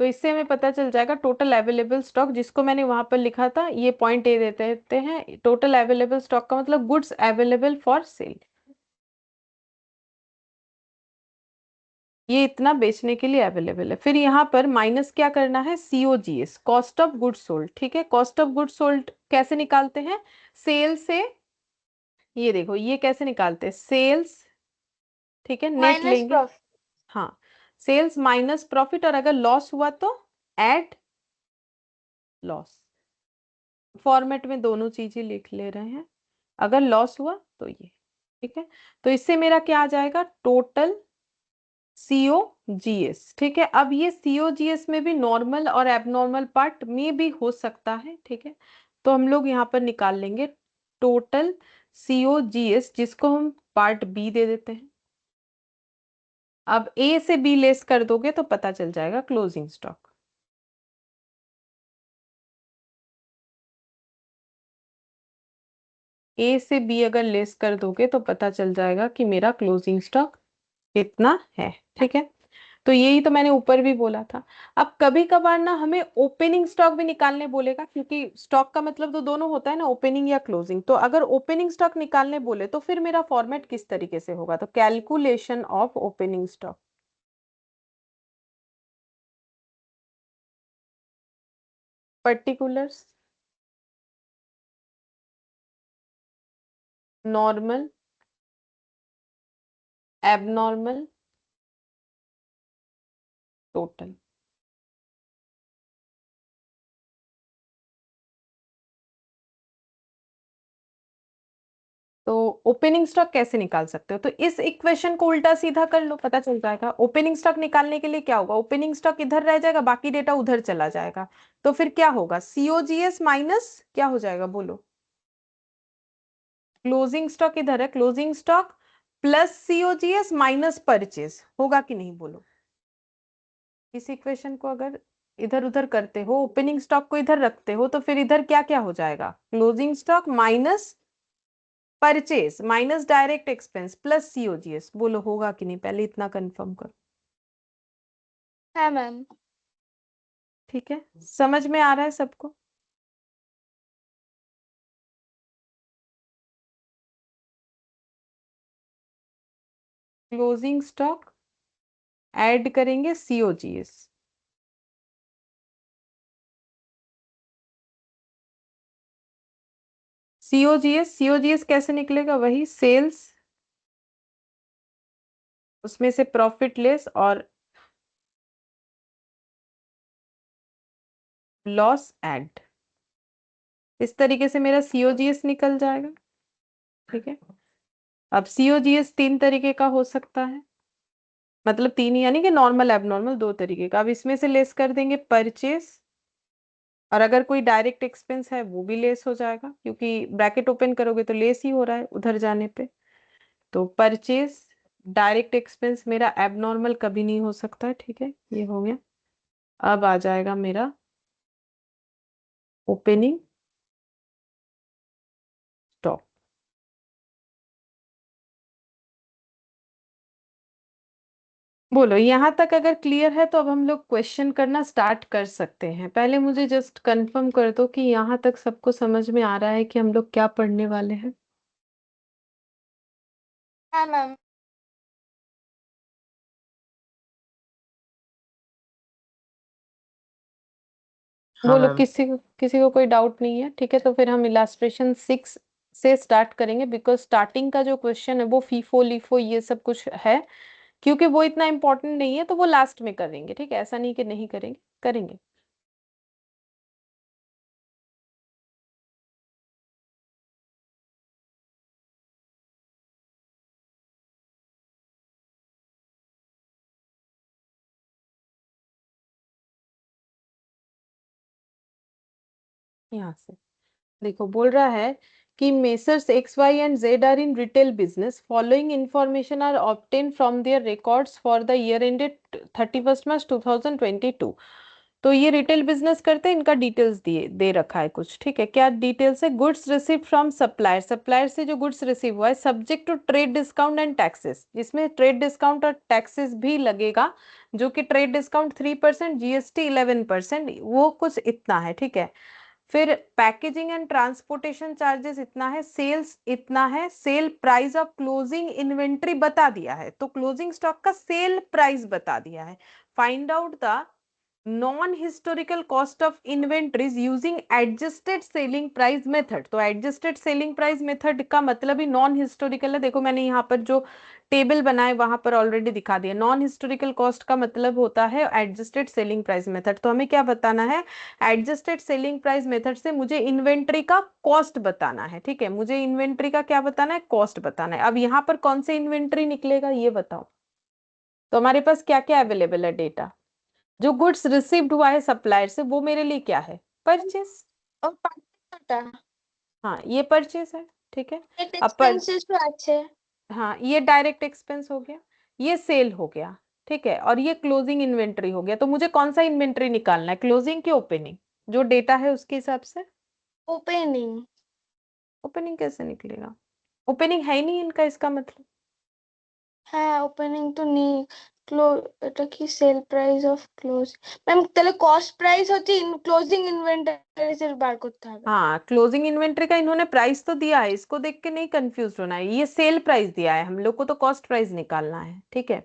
तो इससे हमें पता चल जाएगा टोटल अवेलेबल स्टॉक, जिसको मैंने वहां पर लिखा था, ये पॉइंट ए देते हैं। टोटल अवेलेबल स्टॉक का मतलब गुड्स अवेलेबल फॉर सेल, ये इतना बेचने के लिए अवेलेबल है। फिर यहाँ पर माइनस क्या करना है, COGS, cost of goods sold, ठीक है। कॉस्ट ऑफ गुड्स सोल्ड कैसे निकालते हैं, सेल से, ये देखो ये कैसे निकालते हैं, सेल्स, ठीक है, नेट माइनस लेंगे, प्रॉफिट। हाँ, सेल्स माइनस प्रॉफिट, और अगर लॉस हुआ तो एड लॉस। फॉर्मेट में दोनों चीजें लिख ले रहे हैं, अगर लॉस हुआ तो ये, ठीक है। तो इससे मेरा क्या आ जाएगा, टोटल सीओजीएस, ठीक है। अब ये सीओजीएस में भी नॉर्मल और एबनॉर्मल पार्ट में भी हो सकता है, ठीक है। तो हम लोग यहाँ पर निकाल लेंगे टोटल सीओजीएस, जिसको हम पार्ट बी दे देते हैं। अब ए से बी लेस कर दोगे तो पता चल जाएगा क्लोजिंग स्टॉक। ए से बी अगर लेस कर दोगे तो पता चल जाएगा कि मेरा क्लोजिंग स्टॉक कितना है, ठीक है। तो यही तो मैंने ऊपर भी बोला था। अब कभी कभार ना हमें ओपनिंग स्टॉक भी निकालने बोलेगा, क्योंकि स्टॉक का मतलब तो दोनों होता है ना, ओपनिंग या क्लोजिंग। तो अगर ओपनिंग स्टॉक निकालने बोले तो फिर मेरा फॉर्मेट किस तरीके से होगा, तो calculation of opening stock, particulars, normal, abnormal, total. तो ओपनिंग स्टॉक कैसे निकाल सकते हो, तो इस इक्वेशन को उल्टा सीधा कर लो, पता चल जाएगा। ओपनिंग स्टॉक निकालने के लिए क्या होगा, ओपनिंग स्टॉक इधर रह जाएगा, बाकी डेटा उधर चला जाएगा। तो फिर क्या होगा, सीओजीएस माइनस क्या हो जाएगा, बोलो, क्लोजिंग स्टॉक इधर है, closing stock plus COGS minus purchase, होगा कि नहीं, बोलो। इस इक्वेशन को अगर इधर उधर करते हो, ओपनिंग स्टॉक को इधर रखते हो, तो फिर इधर क्या क्या हो जाएगा, closing stock minus purchase minus direct expense plus COGS, बोलो होगा कि नहीं, पहले इतना कंफर्म करो। हाँ मैम। ठीक है, समझ में आ रहा है सबको। क्लोजिंग स्टॉक ऐड करेंगे सीओजीएस, सीओजीएस, सीओजीएस कैसे निकलेगा, वही सेल्स, उसमें से प्रॉफिट लेस और लॉस ऐड, इस तरीके से मेरा सीओजीएस निकल जाएगा, ठीक है। अब सीओजीएस तीन तरीके का हो सकता है, मतलब तीन यानी कि नॉर्मल एबनॉर्मल दो तरीके का। अब इसमें से लेस कर देंगे परचेस, और अगर कोई डायरेक्ट एक्सपेंस है वो भी लेस हो जाएगा, क्योंकि ब्रैकेट ओपन करोगे तो लेस ही हो रहा है उधर जाने पे। तो परचेस, डायरेक्ट एक्सपेंस मेरा एबनॉर्मल कभी नहीं हो सकता है, ठीक है, ये हो गया। अब आ जाएगा मेरा ओपनिंग स्टॉक। बोलो यहाँ तक अगर क्लियर है तो अब हम लोग क्वेश्चन करना स्टार्ट कर सकते हैं। पहले मुझे जस्ट कंफर्म कर दो कि यहाँ तक सबको समझ में आ रहा है कि हम लोग क्या पढ़ने वाले हैं। हाँ मैम। हाँ बोलो, मैम। किसी को कोई डाउट नहीं है? ठीक है, तो फिर हम इलास्ट्रेशन 6 से स्टार्ट करेंगे, बिकॉज स्टार्टिंग का जो क्वेश्चन है वो फीफो लीफो ये सब कुछ है। क्योंकि वो इतना इंपॉर्टेंट नहीं है तो वो लास्ट में करेंगे। ठीक है, ऐसा नहीं कि नहीं करेंगे, करेंगे। यहाँ से देखो, बोल रहा है कि Messrs X Y and Z are in retail business, following information are obtain from their records for the year ended 31 March 2022। तो ये रिटेल बिजनेस करते हैं, इनका डिटेल्स दिए दे रखा है कुछ। ठीक है, क्या डिटेल्स है? Goods receive from supplier, supplier से जो गुड्स रिसीव हुआ है subject to trade discount and taxes, जिसमें ट्रेड डिस्काउंट और टैक्सेस भी लगेगा, जो कि ट्रेड डिस्काउंट 3%, जीएसटी 11%, वो कुछ इतना है। ठीक है, फिर पैकेजिंग एंड ट्रांसपोर्टेशन चार्जेस इतना है, सेल्स इतना है, sale price of closing inventory बता दिया है, तो क्लोजिंग स्टॉक का सेल प्राइस बता दिया है। Find out the non historical cost of inventories using adjusted selling price method. तो एडजस्टेड सेलिंग प्राइस मेथड का मतलब ही नॉन हिस्टोरिकल है। देखो मैंने यहाँ पर जो टेबल बनाए वहां पर ऑलरेडी दिखा दिया। नॉन हिस्टोरिकल कॉस्ट का मतलब होता है एडजस्टेड सेलिंग प्राइस मेथड। तो हमें क्या बताना है? एडजस्टेड सेलिंग प्राइस मेथड से मुझे इन्वेंट्री का कॉस्ट बताना है। ठीक है, मुझे इन्वेंट्री का क्या बताना है? कॉस्ट बताना है। अब यहाँ पर कौन से इन्वेंट्री निकलेगा ये बताओ। तो हमारे पास क्या क्या अवेलेबल है डेटा? जो गुड्स रिसीव्ड हुआ है सप्लायर से वो मेरे लिए क्या है? परचेस। और পাঁচটা हाँ, ये परचेस है। ठीक है, নেট अब पर এক্সপেন্সেসও আছে। हाँ, ये डायरेक्ट एक्सपेंस हो गया, ये सेल हो गया। ठीक है, और ये क्लोजिंग इन्वेंट्री हो गया। तो मुझे कौन सा इन्वेंट्री निकालना है, क्लोजिंग की ओपनिंग? जो डेटा है उसके हिसाब से। ওপেনিং। ओपनिंग कैसे निकलेगा? ओपनिंग है ही नहीं इनका, इसका मतलब। হ্যাঁ, ওপেনিং তো নেই। ক্লো এটা কি sale price of close. Ma'am তাহলে কস্ট প্রাইস হচ্ছে ক্লোজিং ইনভেন্টরিজ এর বার করতে হবে। हाँ, क्लोजिंग इन्वेंट्री का इन्होंने प्राइस तो दिया है, इसको देख के नहीं कंफ्यूज होना है। ये सेल प्राइस दिया है, हम लोग को तो कॉस्ट प्राइस निकालना है। ठीक है,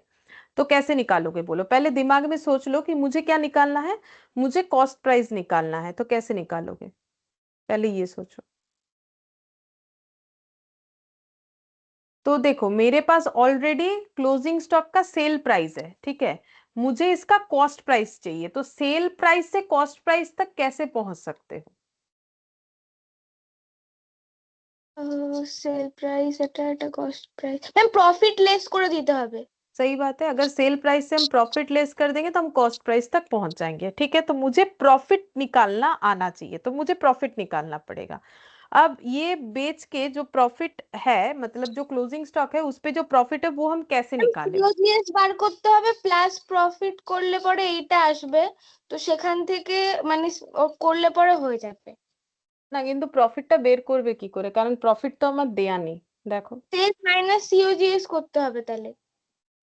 तो कैसे निकालोगे बोलो? पहले दिमाग में सोच लो कि मुझे क्या निकालना है। मुझे कॉस्ट प्राइस निकालना है, तो कैसे निकालोगे? पहले ये सोचो। तो देखो मेरे पास ऑलरेडी क्लोजिंग स्टॉक का सेल प्राइस है। ठीक है, मुझे इसका कॉस्ट प्राइस चाहिए, तो सेल प्राइस से कॉस्ट प्राइस तक कैसे पहुंच सकते हो? সেল প্রাইস এটা cost price. Ma'am profit less করে দিতে হবে। सही बात है, अगर सेल प्राइस से हम प्रॉफिट लेस कर देंगे तो हम कॉस्ट प्राइस तक पहुंच जाएंगे। ठीक है, तो मुझे प्रॉफिट निकालना आना चाहिए, तो मुझे प्रॉफिट निकालना पड़ेगा। अब ये बेच के जो प्रॉफिट है, मतलब जो क्लोजिंग स्टॉक है उस पे जो प्रॉफिट है वो हम कैसे निकालें? সিওজিএস বার করতে হবে প্লাস প্রফিট করলে পরে এইটা আসবে। তো সেখান থেকে মানে করলে পরে হয়ে যাবে। না, কিন্তু প্রফিটটা বের করবে কি করে, কারণ প্রফিট তো আমার দেয়া নেই। দেখো, সেলস মাইনাস সিওজিএস করতে হবে তাহলে।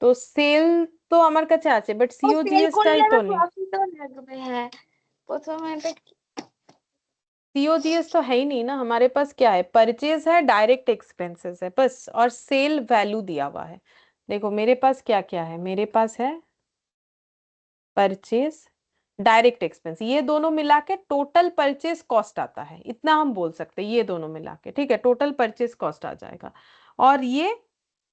তো সেল তো আমার কাছে আছে, বাট ও সেল সিওজিএস টাই করলে তো আবার নেই। প্রফিটও লাগবে। হ্যাঁ, প্রথমে এটা सीओजीएस तो है ही नहीं ना हमारे पास। क्या है? परचेज है, डायरेक्ट एक्सपेंसेस है बस, और सेल वैल्यू दिया हुआ है। देखो मेरे पास क्या क्या है, मेरे पास है परचेज, डायरेक्ट एक्सपेंस, ये दोनों मिला के टोटल परचेज कॉस्ट आता है, इतना हम बोल सकते हैं। ये दोनों मिला के, ठीक है, टोटल परचेज कॉस्ट आ जाएगा। और ये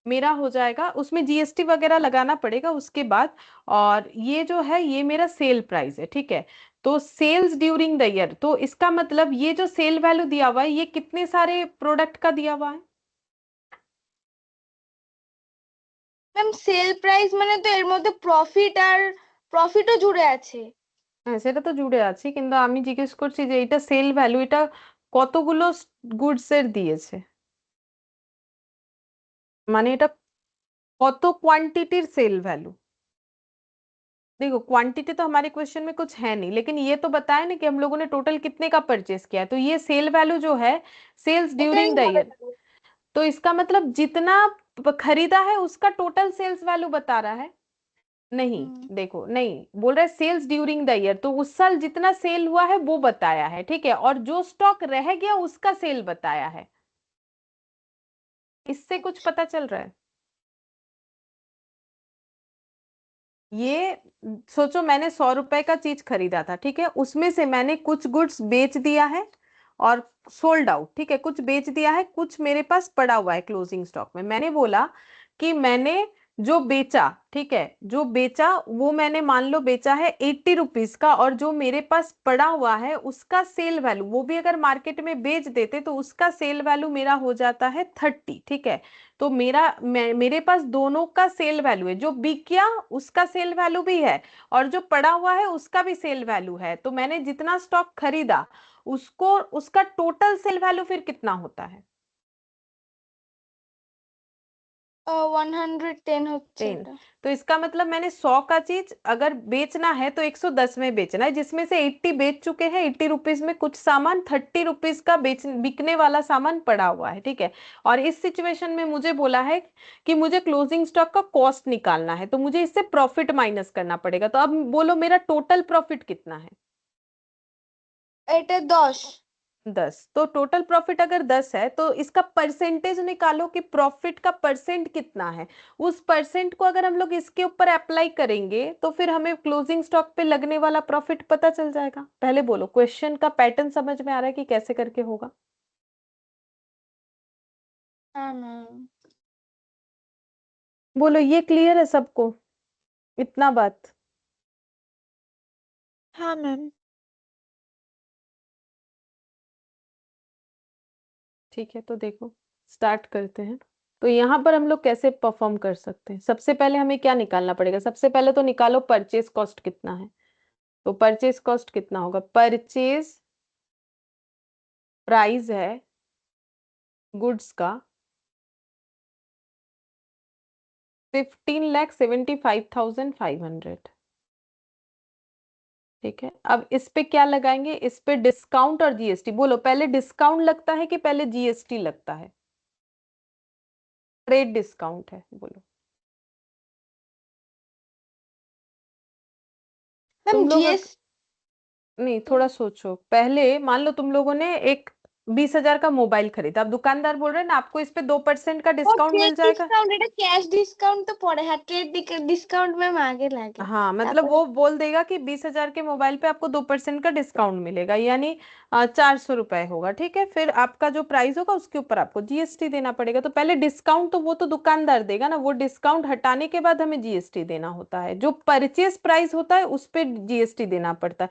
मेरा हो जाएगा, उसमें जीएसटी वगैरह लगाना पड़ेगा उसके बाद। और ये जो है ये मेरा सेल प्राइस है। ठीक है, तो सेल्स ड्यूरिंग द ईयर, तो इसका मतलब ये जो सेल वैल्यू दिया हुआ है ये कितने सारे प्रोडक्ट का दिया हुआ है? ম্যাম সেল প্রাইস মানে তো এর মধ্যে প্রফিটও জুড়ে আছে। হ্যাঁ, সেটা তো জুড়ে আছি, কিন্তু আমি জিজ্ঞেস করছি যে এটা সেল ভ্যালু, এটা কতগুলো গুডস এর দিয়েছে, মানে এটা কত কোয়ান্টিটির সেল ভ্যালু? देखो क्वांटिटी तो हमारे क्वेश्चन में कुछ है नहीं, लेकिन ये तो बताया ना कि हम लोगों ने टोटल कितने का परचेस किया है, तो ये सेल वैल्यू जो है, सेल्स এটাই ड्यूरिंग द হবে ईयर, तो इसका मतलब जितना खरीदा है उसका टोटल सेल्स वैल्यू बता रहा है। नहीं, হুম देखो नहीं बोल रहा है सेल्स ड्यूरिंग द ईयर, तो उस साल जितना सेल हुआ है वो बताया है, ठीक है, और जो स्टॉक रह गया उसका सेल बताया है। इससे कुछ আচ্ছা पता चल रहा है? ये सोचो मैंने 100 रुपए का चीज खरीदा था, ठीक है, उसमें से मैंने कुछ गुड्स बेच दिया है और सोल्ड आउट, ठीक है, कुछ बेच दिया है, कुछ मेरे पास पड़ा हुआ है क्लोजिंग स्टॉक में। मैंने बोला कि मैंने जो बेचा, ठीक है, जो बेचा वो मैंने मान लो बेचा है 80 रुपीज का, और जो मेरे पास पड़ा हुआ है उसका सेल वैल्यू, वो भी अगर मार्केट में बेच देते तो उसका सेल वैल्यू मेरा हो जाता है 30, ठीक है। तो मेरे पास दोनों का सेल वैल्यू है, जो बिक गया उसका सेल वैल्यू भी है और जो पड़ा हुआ है उसका भी सेल वैल्यू है, तो मैंने जितना स्टॉक खरीदा उसको उसका टोटल सेल वैल्यू फिर कितना होता है? 110 হচ্ছে 10। এটা तो इसका मतलब मैंने 100 का चीज अगर बेचना है तो 110 में बेचना है, जिसमें से 80 बेच चुके हैं, 80 रुपीज में कुछ सामान, 30 रुपीज का बिकने वाला सामान पड़ा हुआ है, ठीक है। और इस सिचुएशन में मुझे बोला है कि मुझे क्लोजिंग स्टॉक का कॉस्ट निकालना है, तो मुझे इससे प्रॉफिट माइनस करना पड़ेगा, तो अब बोलो मेरा टोटल प्रॉफिट कितना है? এটা 10 10। तो टोटल प्रॉफिट अगर 10 है तो इसका परसेंटेज निकालो कि प्रॉफिट का परसेंट कितना है। उस परसेंट को अगर हम लोग इसके ऊपर अप्लाई करेंगे तो फिर हमें क्लोजिंग स्टॉक पे लगने वाला प्रॉफिट पता चल जाएगा। पहले बोलो क्वेश्चन का पैटर्न समझ में आ रहा है कि कैसे करके होगा? হ্যাঁ ম্যাম बोलो ये क्लियर है सबको, इतना बात? হ্যাঁ ম্যাম ठीक है, तो देखो स्टार्ट करते हैं। तो यहाँ पर हम लोग कैसे परफॉर्म कर सकते हैं? सबसे पहले हमें क्या निकालना पड़ेगा? सबसे पहले तो निकालो परचेज कॉस्ट कितना है। तो परचेज कॉस्ट कितना होगा? परचेज प्राइस है गुड्स का 15,75,500, ठीक है। अब इस पे क्या लगाएंगे? इस पे डिस्काउंट और जीएसटी। बोलो पहले डिस्काउंट लगता है कि पहले जीएसटी लगता है? ट्रेड डिस्काउंट है, बोलो। ম্যাম तुम लोग জিএস नहीं, थोड़ा सोचो। पहले मान लो तुम लोगों ने एक 20,000 का मोबाइल खरीदा, अब दुकानदार बोल रहे हैं ना आपको इस पे 2% का ও डिस्काउंट ট্রেড मिल जाएगा। ডিসকাউন্ট এটা ক্যাশ ডিসকাউন্ট তো পরে হ্যাঁ ট্রেড ডিসকাউন্ট ম্যাম আগে লাগে हाँ, मतलब তারপরে वो बोल देगा कि 20,000 के मोबाइल पे आपको 2% का डिस्काउंट मिलेगा, यानी 400 रुपए होगा, ठीक है। फिर आपका जो प्राइस होगा उसके ऊपर आपको जीएसटी देना पड़ेगा। तो पहले डिस्काउंट तो वो तो दुकानदार देगा ना, वो डिस्काउंट हटाने के बाद हमें जीएसटी देना होता है। जो परचेज प्राइस होता है उस पर जीएसटी देना पड़ता है।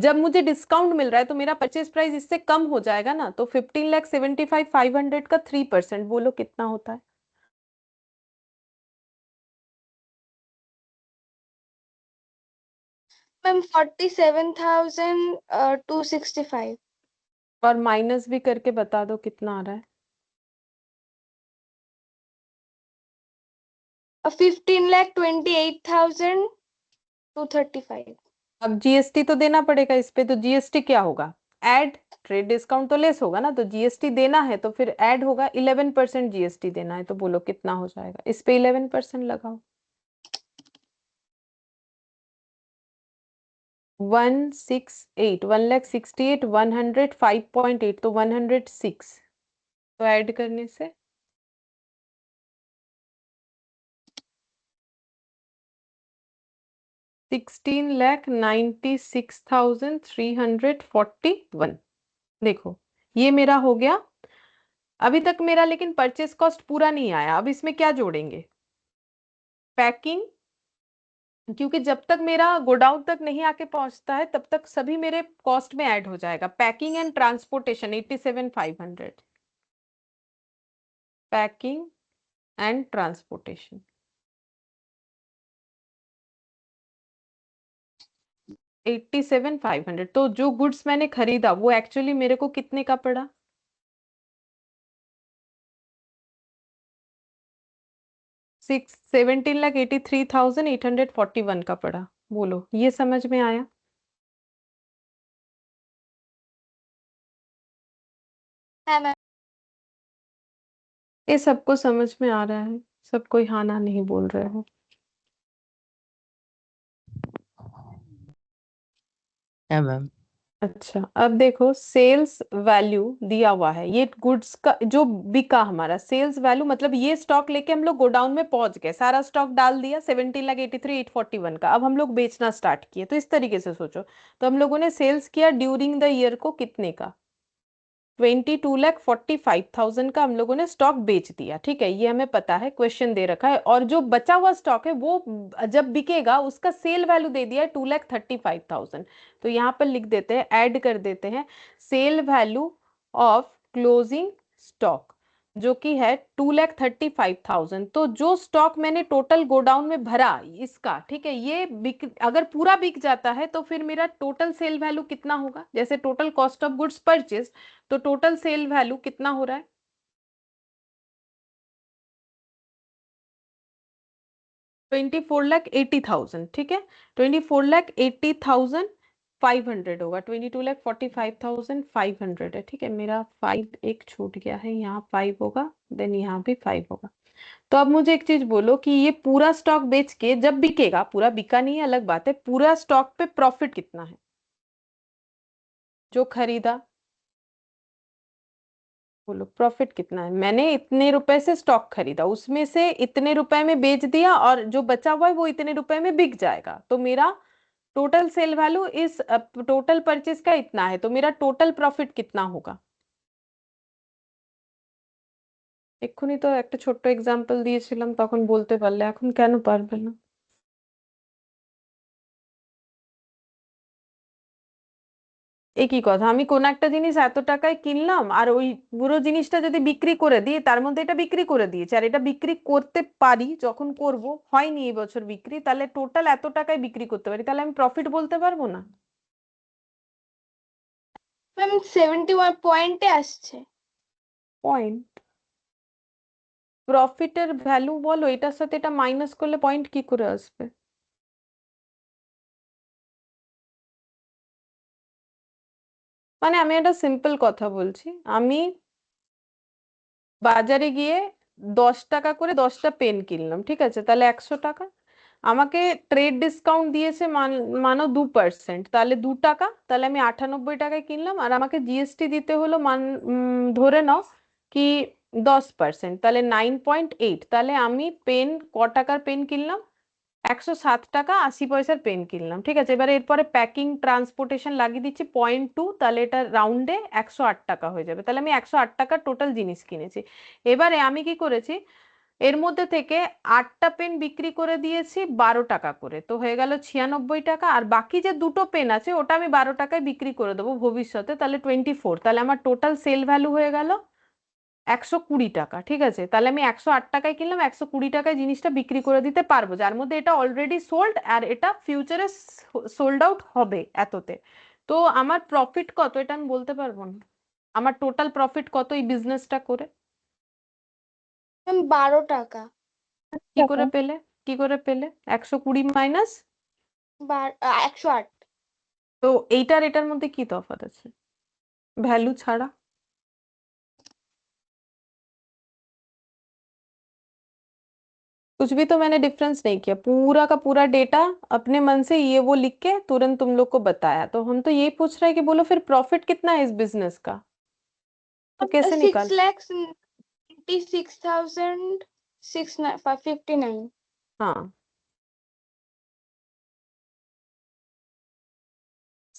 जब मुझे डिस्काउंट मिल रहा है तो मेरा परचेज प्राइस इससे कम हो जाएगा ना, तो 15,75,500 का 3%, बोलो कितना होता है? ম্যাম 47,265 और माइनस भी करके बता दो कितना आ रहा है। 15,28,235 अब जीएसटी तो देना पड़ेगा इस पे, तो जीएसटी क्या होगा? ऐड, ट्रेड डिस्काउंट तो लेस होगा ना, तो जीएसटी देना है तो फिर ऐड होगा, 11% जीएसटी देना है, तो बोलो कितना हो जाएगा? इस पे 11% लगाओ। 168, 1,68,100, 5.8, तो 106, तो ऐड करने से 16,96,341। देखो ये मेरा हो गया। अभी तक मेरा लेकिन परचेस कॉस्ट पूरा नहीं आया, अब इसमें क्या जोड़ेंगे? पैकिंग, क्योंकि जब तक मेरा गोडाउन तक नहीं आके पहुंचता है तब तक सभी मेरे कॉस्ट में ऐड हो जाएगा। Packing and transportation 87,500, packing and transportation 87,500। तो जो गुड्स मैंने खरीदा वो एक्चुअली मेरे को कितने का पड़ा? 17,83,841 का पड़ा। बोलो, ये समझ में आया? हाँ मैम। ये सबको समझ में आ रहा है? सब कोई हाँ ना नहीं बोल रहे हो? हाँ मैम। अच्छा, अब देखो, सेल्स वैल्यू दिया हुआ है, ये गुड्स का जो बिका हमारा सेल्स वैल्यू, मतलब ये स्टॉक लेके हम लोग गोडाउन में पहुंच गए, सारा स्टॉक डाल दिया 17,83,841 का, अब हम लोग बेचना स्टार्ट किए। तो इस तरीके से सोचो, तो हम लोगों ने सेल्स किया ड्यूरिंग द ईयर को कितने का? 22,45,000 का हम लोगों ने स्टॉक बेच दिया, ठीक है, ये हमें पता है, क्वेश्चन दे रखा है। और जो बचा हुआ स्टॉक है वो जब बिकेगा उसका सेल वैल्यू दे दिया है 2,35,000। तो यहाँ पर लिख देते हैं, ऐड कर देते हैं, sale value of closing stock जो कि है 2,35,000। तो जो स्टॉक मैंने टोटल गोडाउन में भरा इसका, ठीक है, ये बिक अगर पूरा बिक जाता है तो फिर मेरा टोटल सेल वैल्यू कितना होगा? जैसे total cost of goods purchase, तो टोटल सेल वैल्यू कितना हो रहा है? 24,80,000, ठीक है, 24,80,500 होगा, 22,45,500 है, ठीक है, मेरा 5 एक छूट गया है, यहाँ 5 होगा, देन यहाँ भी 5 होगा। तो अब मुझे एक चीज बोलो कि ये पूरा स्टॉक बेच के जब बिकेगा, पूरा बिका नहीं है अलग बात है, पूरा स्टॉक पे प्रॉफिट कितना है जो खरीदा? बोलो प्रॉफिट कितना है? मैंने इतने रुपए से स्टॉक खरीदा, उसमें से इतने रुपए में बेच दिया, और जो बचा हुआ है वो इतने रुपए में बिक जाएगा, तो मेरा टोटल सेल वैल्यू इस टोटल परचेज का इतना है, तो मेरा टोटल प्रॉफिट कितना होगा? এক্ষুনি তো একটা ছোট্ট এক্সাম্পল দিয়েছিলাম, তখন বলতে পারলে, এখন কেন পারবে না? একই কথা, আমি কোন একটা জিনিস এত টাকায় কিনলাম, আর ওই পুরো জিনিসটা যদি বিক্রি করে দিই, তার মধ্যে এটা বিক্রি করে দিয়েছি, আর এটা বিক্রি করতে পারি, যখন করব, হয়নি এই বছর বিক্রি, তাহলে টোটাল এত টাকায় বিক্রি করতে পারি, তাহলে আমি প্রফিট বলতে পারবো না? ম্যাম 71 পয়েন্টে আসছে। পয়েন্ট? প্রফিটের ভ্যালু বলো, এটার সাথে এটা মাইনাস করলে পয়েন্ট কি করে আসবে? মানে আমি একটা সিম্পল কথা বলছি, আমি বাজারে গিয়ে 10 টাকা করে 10টা পেন কিনলাম, ঠিক আছে, তাহলে 100 টাকা। আমাকে ট্রেড ডিসকাউন্ট দিয়েছে, মানো 2%, তাহলে 2 টাকা, তাহলে আমি 98 টাকায় কিনলাম, আর আমাকে জিএসটি দিতে হলো, ধরে নাও কি 10%, তাহলে 9.8, তাহলে আমি পেন ক টাকার পেন কিনলাম? 107 টাকা 80 পয়সার পেন কিনলাম, ঠিক আছে। এবারে এরপরে প্যাকিং ট্রান্সপোর্টেশন লাগিয়ে দিচ্ছি 0.2, তাহলে এটা রাউন্ডে 108 টাকা হয়ে যাবে, তাহলে আমি 108 টাকার টোটাল জিনিস কিনেছি। এবারে আমি কি করেছি, এর মধ্যে থেকে 8টা পেন বিক্রি করে দিয়েছি 12 টাকা করে, তো হয়ে গেল 96 টাকা, আর বাকি যে দুটো পেন আছে ওটা আমি 12 টাকায় বিক্রি করে দেবো ভবিষ্যতে, তাহলে 24, তাহলে আমার টোটাল সেল ভ্যালু হয়ে গেল 120 টাকা, ঠিক আছে। তাহলে আমি 108 টাকায় কিনলাম, 120 টাকায় জিনিসটা বিক্রি করে দিতে পারবো, যার মধ্যে এটা অলরেডি সোল্ড, আর এটা ফিউচারে সোল্ড আউট হবে এততে। তো আমার প্রফিট কত এটা আমি বলতে পারবো না, আমার টোটাল প্রফিট কত এই বিজনেসটা করে? ম্যাম 12 টাকা। কি করে পেলে? কি করে পেলে? 120 মাইনাস 108। তো এইটার এটার মধ্যে কি তফাৎ আছে ভ্যালু ছাড়া? कुछ भी तो मैंने डिफरेंस नहीं किया, पूरा का पूरा डेटा अपने मन से ये वो लिख के तुरंत तुम लोग को बताया, तो हम तो यही पूछ रहे हैं कि बोलो फिर प्रॉफिट कितना है इस बिजनेस का, तो कैसे 6 निकाल? lakhs 96,659। हाँ,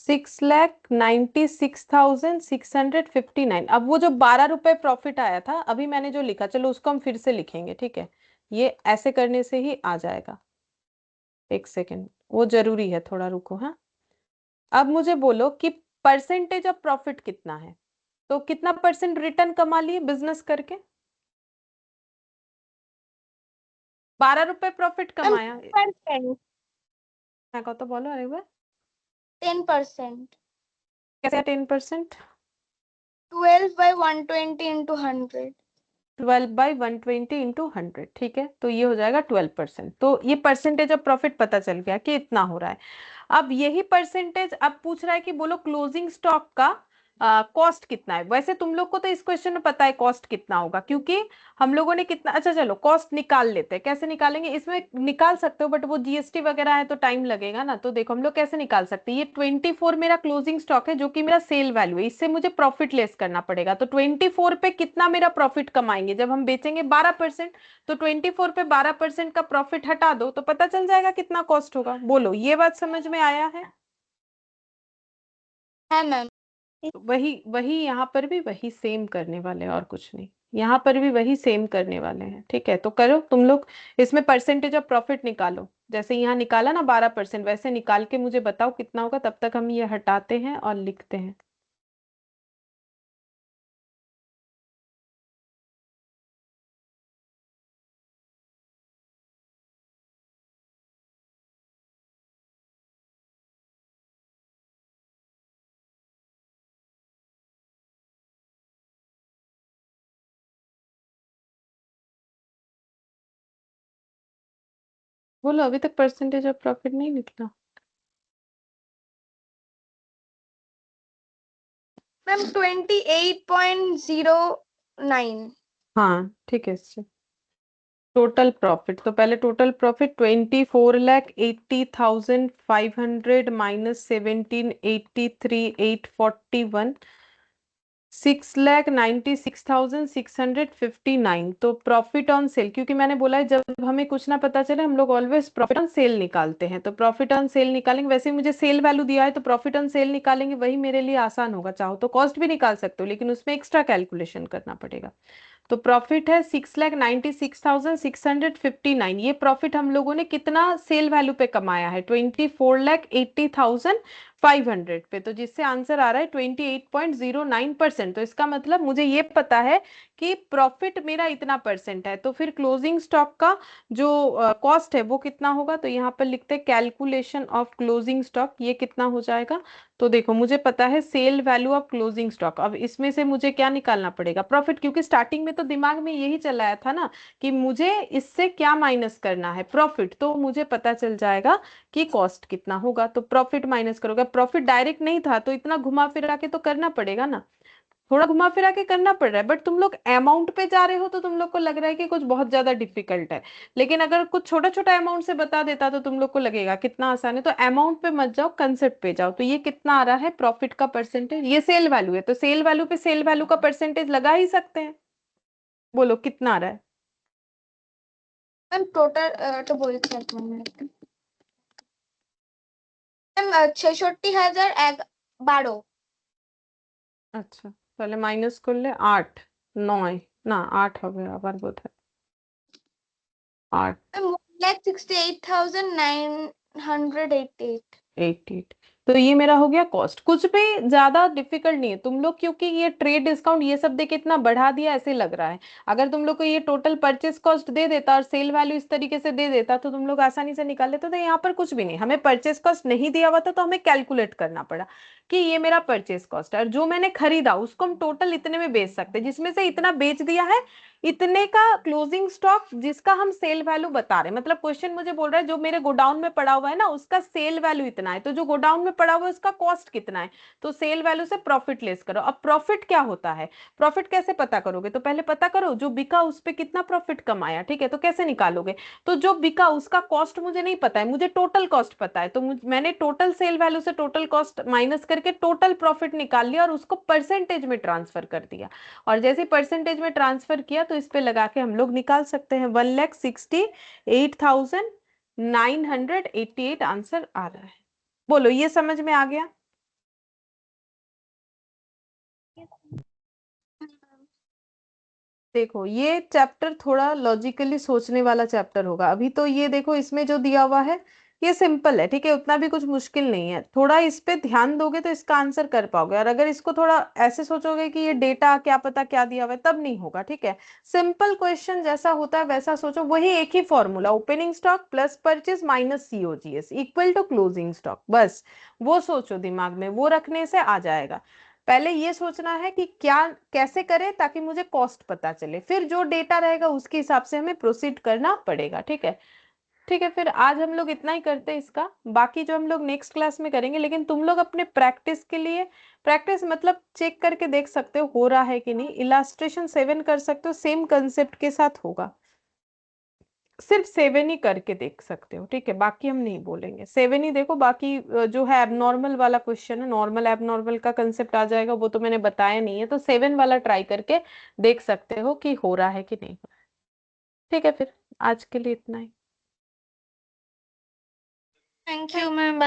6,96,659। अब वो जो 12 रुपए प्रॉफिट आया था, अभी मैंने जो लिखा, चलो उसको हम फिर से लिखेंगे, ठीक है, ये ऐसे करने से ही आ जाएगा। एक सेकेंड, वो जरूरी है, थोड़ा रुको, हाँ। अब मुझे बोलो कि परसेंटेज ऑफ प्रॉफिट कितना है, तो कितना परसेंट रिटर्न कमा लिए बिजनेस करके? 12 रुपए प्रॉफिट ম্যাম कमाया। 10%। হ্যাঁ, কত বলো আরেকবার? 10%। कैसे 10%? 12 by 120 into 100। 12/120 इंटू 100, ठीक है, तो ये हो जाएगा 12%। तो ये परसेंटेज ऑफ प्रॉफिट पता चल गया कि इतना हो रहा है। अब यही परसेंटेज अब पूछ रहा है कि बोलो क्लोजिंग स्टॉक का कॉस्ट कितना है। वैसे तुम लोग को तो इस क्वेश्चन में पता है कॉस्ट कितना होगा, क्योंकि हम लोगों ने कितना, अच्छा चलो कॉस्ट निकाल लेते हैं। कैसे निकालेंगे, इसमें निकाल सकते हो बट वो जीएसटी वगैरह है तो टाइम लगेगा ना। तो देखो हम लोग कैसे निकाल सकते हैं, ये 24 मेरा क्लोजिंग स्टॉक है जो कि मेरा सेल वैल्यू है, इससे मुझे प्रॉफिट लेस करना पड़ेगा। तो 24 पे कितना मेरा प्रॉफिट कमाएंगे जब हम बेचेंगे 12%, तो 24 पे 12% का प्रॉफिट हटा दो तो पता चल जाएगा कितना कॉस्ट होगा। बोलो ये बात समझ में आया है? है मैम। वही वही यहाँ पर भी वही सेम करने वाले हैं और कुछ नहीं, यहाँ पर भी वही सेम करने वाले हैं। ठीक है, तो करो तुम लोग, इसमें परसेंटेज ऑफ प्रॉफिट निकालो। जैसे यहाँ निकाला ना 12%, वैसे निकाल के मुझे बताओ कितना होगा। तब तक हम ये हटाते हैं और लिखते हैं। बोलो अभी तक परसेंटेज ऑफ प्रॉफिट नहीं निकला? मैम 28.09। हाँ ठीक है, इससे टोटल प्रॉफिट, तो पहले टोटल प्रॉफिट 24,80,500 माइनस 17,83,841, 6,96,659। तो प्रॉफिट ऑन सेल, क्योंकि मैंने बोला है जब हमें कुछ ना पता चले हम लोग ऑलवेज प्रॉफिट ऑन सेल निकालते हैं। तो प्रॉफिट ऑन सेल निकालेंगे, वैसे मुझे सेल वैल्यू दिया है तो प्रॉफिट ऑन सेल निकालेंगे, वही मेरे लिए आसान होगा। चाहो तो कॉस्ट भी निकाल सकते हो लेकिन उसमें एक्स्ट्रा कैलकुलेशन करना पड़ेगा। तो प्रॉफिट है 6,96,659। ये प्रॉफिट हम लोगों ने कितना सेल वैल्यू पे कमाया है, 24,80,500 पे, तो जिससे आंसर आ रहा है 28.09%। तो इसका मतलब मुझे ये पता है कि प्रॉफिट मेरा इतना परसेंट है। तो फिर क्लोजिंग स्टॉक का जो कॉस्ट है वो कितना होगा, तो यहाँ पर लिखते हैं कैलकुलेशन ऑफ क्लोजिंग स्टॉक, ये कितना हो जाएगा। तो देखो मुझे पता है sale value of closing stock, अब इसमें से मुझे क्या निकालना पड़ेगा, प्रॉफिट, क्योंकि स्टार्टिंग में तो दिमाग में यही चलाया था ना कि मुझे इससे क्या माइनस करना है, प्रॉफिट। तो मुझे पता चल जाएगा कि कॉस्ट कितना होगा। तो प्रॉफिट माइनस करोगे, प्रॉफिट डायरेक्ट नहीं था तो इतना घुमा फिरा के तो करना पड़ेगा ना, थोड़ा घुमा फिरा के करना पड़ रहा है। बट तुम लोग अमाउंट पे जा रहे हो तो तुम लोग को लग रहा है कि कुछ बहुत ज्यादा डिफिकल्ट है, लेकिन अगर कुछ छोटा छोटा अमाउंट से बता देता तो तुम लोग को लगेगा कितना आसान है। तो अमाउंट पे मत जाओ, कंसेप्ट पे जाओ। तो ये कितना आ रहा है प्रॉफिट का परसेंटेज, ये सेल वैल्यू है तो सेल वैल्यू पे सेल वैल्यू का परसेंटेज लगा ही सकते हैं। बोलो कितना आ रहा है? मैम टोटल तो बोलते हैं मैम 66,012। अच्छा पहले माइनस कर ले, 8 9 ना 8 हो गया, আবার বোধ হয় 8 मैम 1,68,988। 88। तो ये मेरा हो गया कॉस्ट, कुछ भी ज्यादा डिफिकल्ट नहीं है। तुम लोग क्योंकि ये ट्रेड डिस्काउंट ये सब देके इतना बढ़ा दिया ऐसे लग रहा है, अगर तुम लोग को ये टोटल परचेस कॉस्ट दे देता और सेल वैल्यू इस तरीके से दे देता तो तुम लोग आसानी से निकाल लेते। तो यहाँ पर कुछ भी नहीं, हमें परचेस कॉस्ट नहीं दिया हुआ था तो हमें कैलकुलेट करना पड़ा कि ये मेरा परचेस कॉस्ट है और जो मैंने खरीदा उसको हम टोटल इतने में बेच सकते हैं, जिसमें से इतना बेच दिया है, इतने का क्लोजिंग स्टॉक जिसका हम सेल वैल्यू बता रहे हैं। मतलब क्वेश्चन मुझे बोल रहा है जो मेरे गोडाउन में पड़ा हुआ है ना उसका सेल वैल्यू इतना है, तो जो गोडाउन में पड़ा हुआ है उसका कॉस्ट कितना है, तो सेल वैल्यू से प्रॉफिट लेस करो। अब प्रॉफिट क्या होता है, प्रॉफिट कैसे पता करोगे, तो पहले पता करो जो बिका उस पे कितना प्रॉफिट कमाया। ठीक है, तो कैसे निकालोगे, तो जो बिका उसका कॉस्ट मुझे नहीं पता है, मुझे टोटल कॉस्ट पता है। तो मैंने टोटल सेल वैल्यू से टोटल कॉस्ट माइनस करके टोटल प्रॉफिट निकाल लिया और उसको परसेंटेज में ट्रांसफर कर दिया। और जैसे परसेंटेज में ट्रांसफर किया तो इस पे लगा के हम लोग निकाल सकते हैं, 1,68,988 आंसर आ रहा है। बोलो ये समझ में आ गया? देखो ये चैप्टर थोड़ा लॉजिकली सोचने वाला चैप्टर होगा। अभी तो ये देखो इसमें जो दिया हुआ है ये सिंपल है, ठीक है, उतना भी कुछ मुश्किल नहीं है। थोड़ा इस पे ध्यान दोगे तो इसका आंसर कर पाओगे, और अगर इसको थोड़ा ऐसे सोचोगे कि ये डेटा क्या पता क्या दिया हुआ है तब नहीं होगा। ठीक है, सिंपल क्वेश्चन जैसा होता है वैसा सोचो, वही एक ही formula, opening stock plus purchase minus COGS equal to closing stock, बस वो सोचो दिमाग में, वो रखने से आ जाएगा। पहले ये सोचना है कि क्या कैसे करें ताकि मुझे कॉस्ट पता चले, फिर जो डेटा रहेगा उसके हिसाब से हमें प्रोसीड करना पड़ेगा। ठीक है, ठीक है, फिर आज हम लोग इतना ही करते हैं इसका, बाकी जो हम लोग नेक्स्ट क्लास में करेंगे। लेकिन तुम लोग अपने प्रैक्टिस के लिए, प्रैक्टिस मतलब चेक करके देख सकते हो रहा है कि नहीं, इलास्ट्रेशन 7 कर सकते हो, सेम कंसेप्ट के साथ होगा, सिर्फ 7 ही करके देख सकते हो। ठीक है, बाकी हम नहीं बोलेंगे, 7 ही देखो, बाकी जो है एबनॉर्मल वाला क्वेश्चन है, नॉर्मल एबनॉर्मल का कंसेप्ट आ जाएगा, वो तो मैंने बताया नहीं है, तो 7 वाला ट्राई करके देख सकते हो कि हो रहा है कि नहीं हो रहा है। ठीक है, फिर आज के लिए इतना ही। Thank you ma'am.